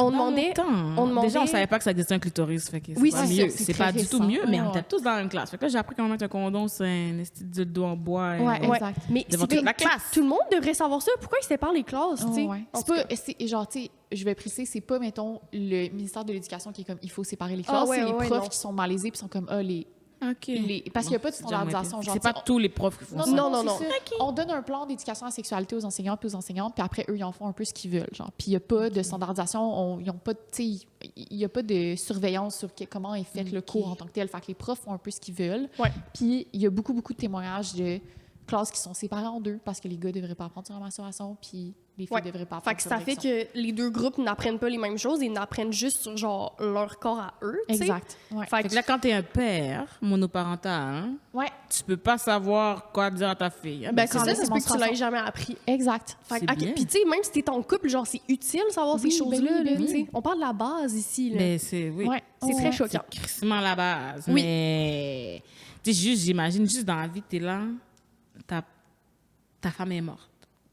On demandait... on demandait- Déjà, on savait pas que ça existait un clitoris. Fait que Oui, pas c'est mieux. ça, c'est C'est très pas du tout récent. mieux, mais on Ouais. était tous dans la même classe. Fait que là, j'ai appris comment mettre un condom sur un esti de dildo en bois. et- Ouais, Ouais. exact. Mais Devant c'est toute la que classe. tout le monde devrait savoir ça. Pourquoi ils séparent les classes, tu sais? Ouais. En C'est tout pas, cas. c'est genre, tu sais, je vais préciser, c'est pas, mettons, le ministère de l'Éducation qui est comme, il faut séparer les Ah, classes, ouais, c'est les ouais, profs non. qui sont malaisés puis sont comme, OK. parce qu'il n'y a pas de C'est déjà moitié. standardisation. Genre, C'est pas tu sais, tous les profs qui font ça. Non, c'est ça. On donne un plan d'éducation à la sexualité aux enseignants puis aux enseignantes, puis après, eux, ils en font un peu ce qu'ils veulent. Genre. Puis il n'y a pas de standardisation, ils ont pas, tu sais, il n'y a pas de surveillance sur comment est fait le cours en tant que tel. Fait que les profs font un peu ce qu'ils veulent. Ouais. Puis il y a beaucoup, beaucoup de témoignages de classes qui sont séparées en deux parce que les gars ne devraient pas apprendre sur la masturbation, puis les filles Ouais. ne devraient pas Fait apprendre que sur ça fait l'érection. que les deux groupes n'apprennent pas les mêmes choses, ils n'apprennent juste sur, genre, leur corps à eux, tu sais. Exact. Ouais. Fait Fait que que là, quand t'es un père monoparental, hein, Ouais. tu peux pas savoir quoi dire à ta fille. Ah, ben, quand c'est la ça, ça se peut que tu démonstration- l'aies jamais appris. Exact. Fait que, C'est ok, bien. puis tu sais, même si t'es en couple, genre, c'est utile de savoir Oui, ces ben choses-là, oui, là, ben tu sais. oui. On parle de la base ici, là. Mais c'est, oui. Ouais. C'est très choquant. C'est crissement la base. Oui. Mais, tu sais, juste, j'imagine, juste dans la vie, t'es là, ta femme est morte.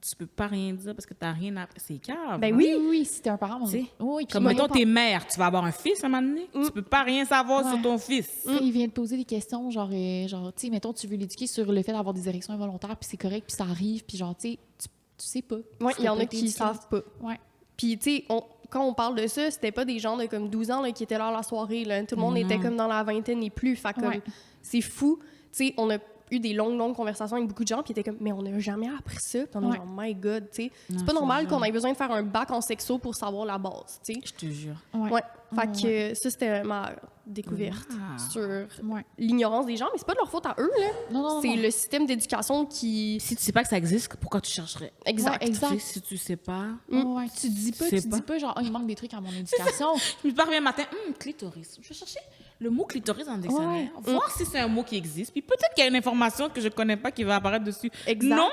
tu peux pas rien dire parce que t'as rien à... C'est grave. Ben hein? oui. Oui, si t'es un parent, Tu sais, oui, puis Comme, moi, mettons, non, t'es mère, tu vas avoir un fils à un moment donné. Tu peux pas rien savoir Ouais. sur ton fils. il vient te poser des questions, genre tu sais, mettons, tu veux l'éduquer sur le fait d'avoir des érections involontaires, puis c'est correct, puis ça arrive, puis genre, tu sais, tu sais pas. Ouais, il y en a T'as pas qui été éduqué. savent pas. Ouais. Puis, tu sais, quand on parle de ça, c'était pas des gens de comme 12 ans là, qui étaient là à la soirée. Là. Tout le monde était comme dans la vingtaine et plus. Fait comme, Ouais. c'est fou. Tu sais, on a eu des longues conversations avec beaucoup de gens, puis ils étaient comme, mais on n'a jamais appris ça. Puis on est Ouais. genre, my God, tu sais. Non, C'est pas je te normal jure. qu'on ait besoin de faire un bac en sexo pour savoir la base, tu sais. Je te jure. Ouais. Fait que ça, c'était ma découverte Wow. sur Ouais. l'ignorance des gens, mais c'est pas de leur faute à eux, là. Non, C'est le système d'éducation qui... Si tu sais pas que ça existe, pourquoi tu chercherais? Exact. Ouais, exact. Tu sais, si tu sais pas... Ouais, tu dis pas, sais tu pas. dis pas genre, il manque des trucs à mon éducation. Je me parviens un matin, clitoris. Je vais chercher le mot clitoris dans le dictionnaire, voir si c'est un mot qui existe, puis peut-être qu'il y a une information que je connais pas qui va apparaître dessus. Exact. Non!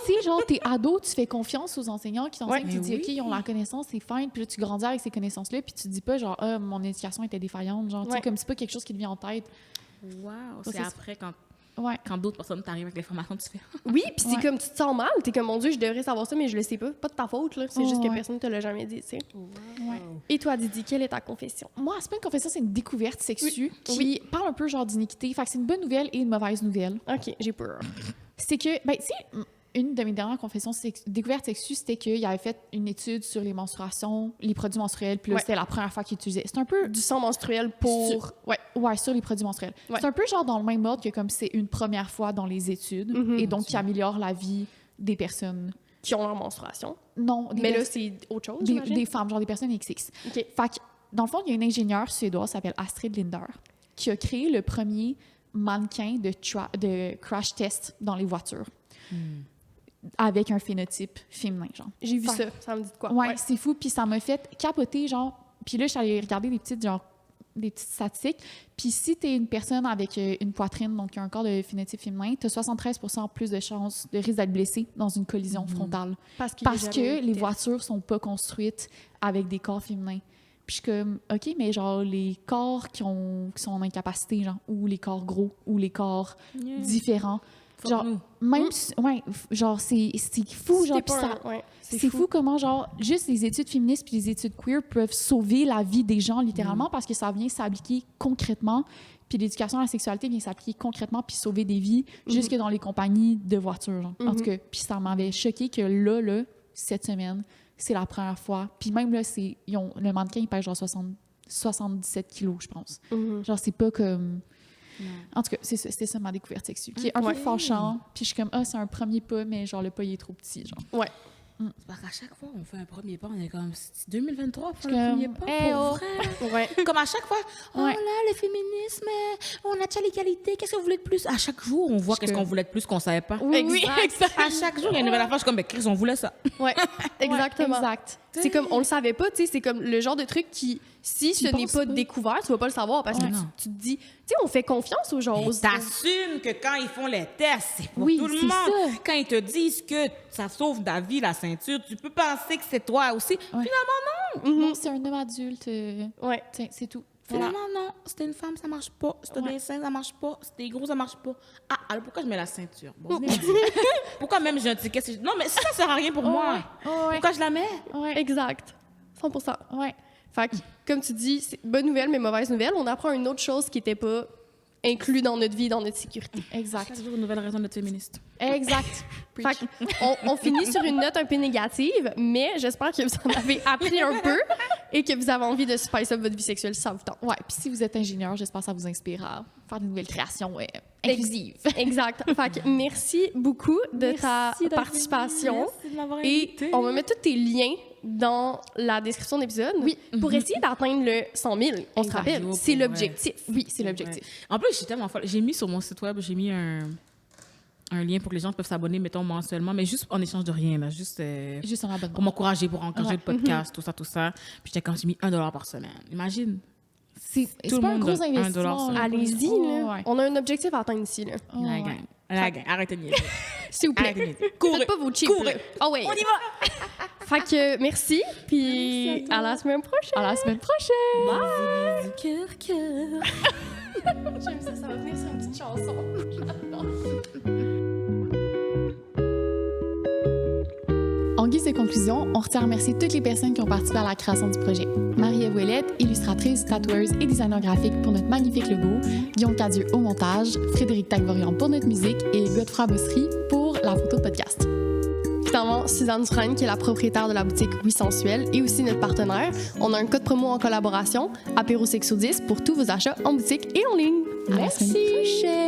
Tu sais, genre, t'es ado, tu fais confiance aux enseignants qui t'enseignent, Ouais. tu dis, Mais OK, ils ont la connaissance, c'est fine, puis là, tu grandis avec ces connaissances-là, puis tu dis pas, genre, ah, mon éducation était défaillante, genre, tu sais, Ouais. comme c'est pas quelque chose qui te vient en tête. Wow! Ça, C'est c'est- après, Ouais. quand d'autres personnes t'arrivent avec l'information, tu fais... Oui, puis c'est Ouais. comme tu te sens mal, t'es comme mon Dieu, je devrais savoir ça, mais je le sais pas. Pas de ta faute, là. C'est juste que ouais. personne te l'a jamais dit, tu sais. Ouais. Et toi, Didi, quelle est ta confession? Moi, c'est pas une confession, c'est une découverte sexue qui Oui. parle un peu, genre, d'iniquité. Fait que c'est une bonne nouvelle et une mauvaise nouvelle. Ok, j'ai peur. C'est que, ben, tu sais, une de mes dernières confessions, découvertes sexues, c'était qu'il avait fait une étude sur les menstruations, les produits menstruels, puis là, Ouais. c'était la première fois qu'il utilisait. C'est un peu Du sang menstruel pour. Ouais, sur les produits menstruels. Ouais. C'est un peu genre dans le même mode que comme c'est une première fois dans les études Mhm. et donc qui améliore la vie des personnes. Qui ont leur menstruation. Non, des, Mais là, pers- c'est autre chose, des, j'imagine? des femmes, genre des personnes XX. OK. Fait que, dans le fond, il y a une ingénieure suédoise qui s'appelle Astrid Linder qui a créé le premier mannequin de crash test dans les voitures avec un phénotype féminin, genre. J'ai vu Fait- ça. Ça me dit de quoi? Ouais, c'est fou. Puis ça m'a fait capoter, genre. Puis là, je suis allée regarder des petites statistiques. Puis si tu es une personne avec une poitrine, donc un corps de phénotype féminin, tu as 73% plus de chances de risque d'être blessé dans une collision frontale. Parce, qu'il y a Parce jamais que eu de les test. voitures sont pas construites avec des corps féminins. Puis je suis comme, OK, mais genre les corps qui sont en incapacité, genre, ou les corps gros, ou les corps différents. Fuck Genre, nous. même, ouais, genre, c'est fou, Si genre, t'es puis pas ça, un- ouais, c'est fou comment, genre, juste les études féministes puis les études queer peuvent sauver la vie des gens, littéralement, parce que ça vient s'appliquer concrètement. Puis l'éducation à la sexualité vient s'appliquer concrètement puis sauver des vies, jusque dans les compagnies de voitures. Genre. En tout cas, puis ça m'avait choqué que là, cette semaine, c'est la première fois. Puis même là, le mannequin, il pèse genre 77 kilos, je pense. Mhm. Genre, c'est pas comme... En tout cas, c'était ça ma découverte sexuelle, qui est un Ouais. peu fâchant. Puis je suis comme, c'est un premier pas, mais genre, le pas, il est trop petit, genre. Ouais. C'est parce qu'à chaque fois, on fait un premier pas, on est comme, c'est 2023 pour faire Comme, le premier pas, hey, pour oh. vrai. Ouais. Comme à chaque fois, oh Ouais. là, le féminisme, on a déjà l'égalité, qu'est-ce que vous voulez de plus? À chaque jour, on voit Parce qu'est-ce que- qu'on voulait de plus qu'on savait pas. Oui, exact. À chaque jour, il y a une nouvelle affaire, je suis comme, ben Chris, on voulait ça. Ouais. Exactement. Ouais, exact. C'est comme, on le savait pas, tu sais, c'est comme le genre de truc qui, si Tu ce n'est penses pas pas. découvert, tu vas pas le savoir parce que Ouais. tu, Non. tu te dis, tu sais, on fait confiance aux gens. Mais t'assumes que quand ils font les tests, c'est pour Oui, tout le c'est monde. ça. Quand ils te disent que ça sauve ta vie, la ceinture, tu peux penser que c'est toi aussi. Non, c'est un homme adulte. Ouais. Tiens, c'est tout. Finalement, non. C'était une femme, ça marche pas. C'était des seins, ça marche pas. C'était gros, ça marche pas. Ah, alors pourquoi je mets la ceinture? Bon, venez me dire. Pourquoi même j'ai un ticket? Non, mais ça sert à rien pour moi. Ouais. Pourquoi je la mets? Ouais. Exact. 100%. Ouais. Fait que, comme tu dis, c'est bonne nouvelle, mais mauvaise nouvelle. On apprend une autre chose qui n'était pas inclus dans notre vie, dans notre sécurité. Exact. Chaque jour, une nouvelle raison d'être féministe. Exact. Fait que, on finit sur une note un peu négative, mais j'espère que vous en avez appris un peu et que vous avez envie de spice up votre vie sexuelle si ça vous tente. Ouais, puis si vous êtes ingénieur, j'espère que ça vous inspire à faire des nouvelles créations inclusives. Exact. Fait que merci beaucoup de ta Merci d'être participation. venue. Merci de m'avoir Et invitée. on va mettre tous tes liens dans la description de l'épisode. Oui. Pour essayer d'atteindre le 100 000. On se Exact. rappelle, Pour c'est vrai. l'objectif. Oui, c'est l'objectif. Ouais. En plus, je suis tellement folle. J'ai mis sur mon site web, j'ai mis un lien pour que les gens peuvent s'abonner, mettons, mensuellement, mais juste en échange de rien, là. Juste Juste en pour abonnement. m'encourager, pour encourager Ouais. le podcast, tout ça, tout ça. Puis j'étais quand j'ai mis $1 par semaine. Imagine. C'est le pas un monde gros donne investissement. $1 là. Allez-y, Oh, là. ouais. On a un objectif à atteindre ici, là. Oh, La ouais. gang. La gang. Arrêtez de niaiser. S'il vous plaît. Arrêtez de niaiser. Courez. Faites pas vos chips. Courez. là. Ah ouais. On y va. Fait que merci, puis à la semaine prochaine. À la semaine prochaine! Bisous, bisous, cœur, cœur. J'aime ça, ça va venir sur une petite chanson. J'adore. ces conclusions, on retient à remercier toutes les personnes qui ont participé à la création du projet. Marie-Ève Ouellette, illustratrice, tatoueuse et designer graphique pour notre magnifique logo, Guillaume Cadieux au montage, Frédéric Tagvorian pour notre musique et Godefroy Bossery pour la photo de podcast. Finalement, Suzanne Dufresne, qui est la propriétaire de la boutique Oui Sensuelle et aussi notre partenaire. On a un code promo en collaboration, Apéro Sexo 10 pour tous vos achats en boutique et en ligne. À la semaine prochaine!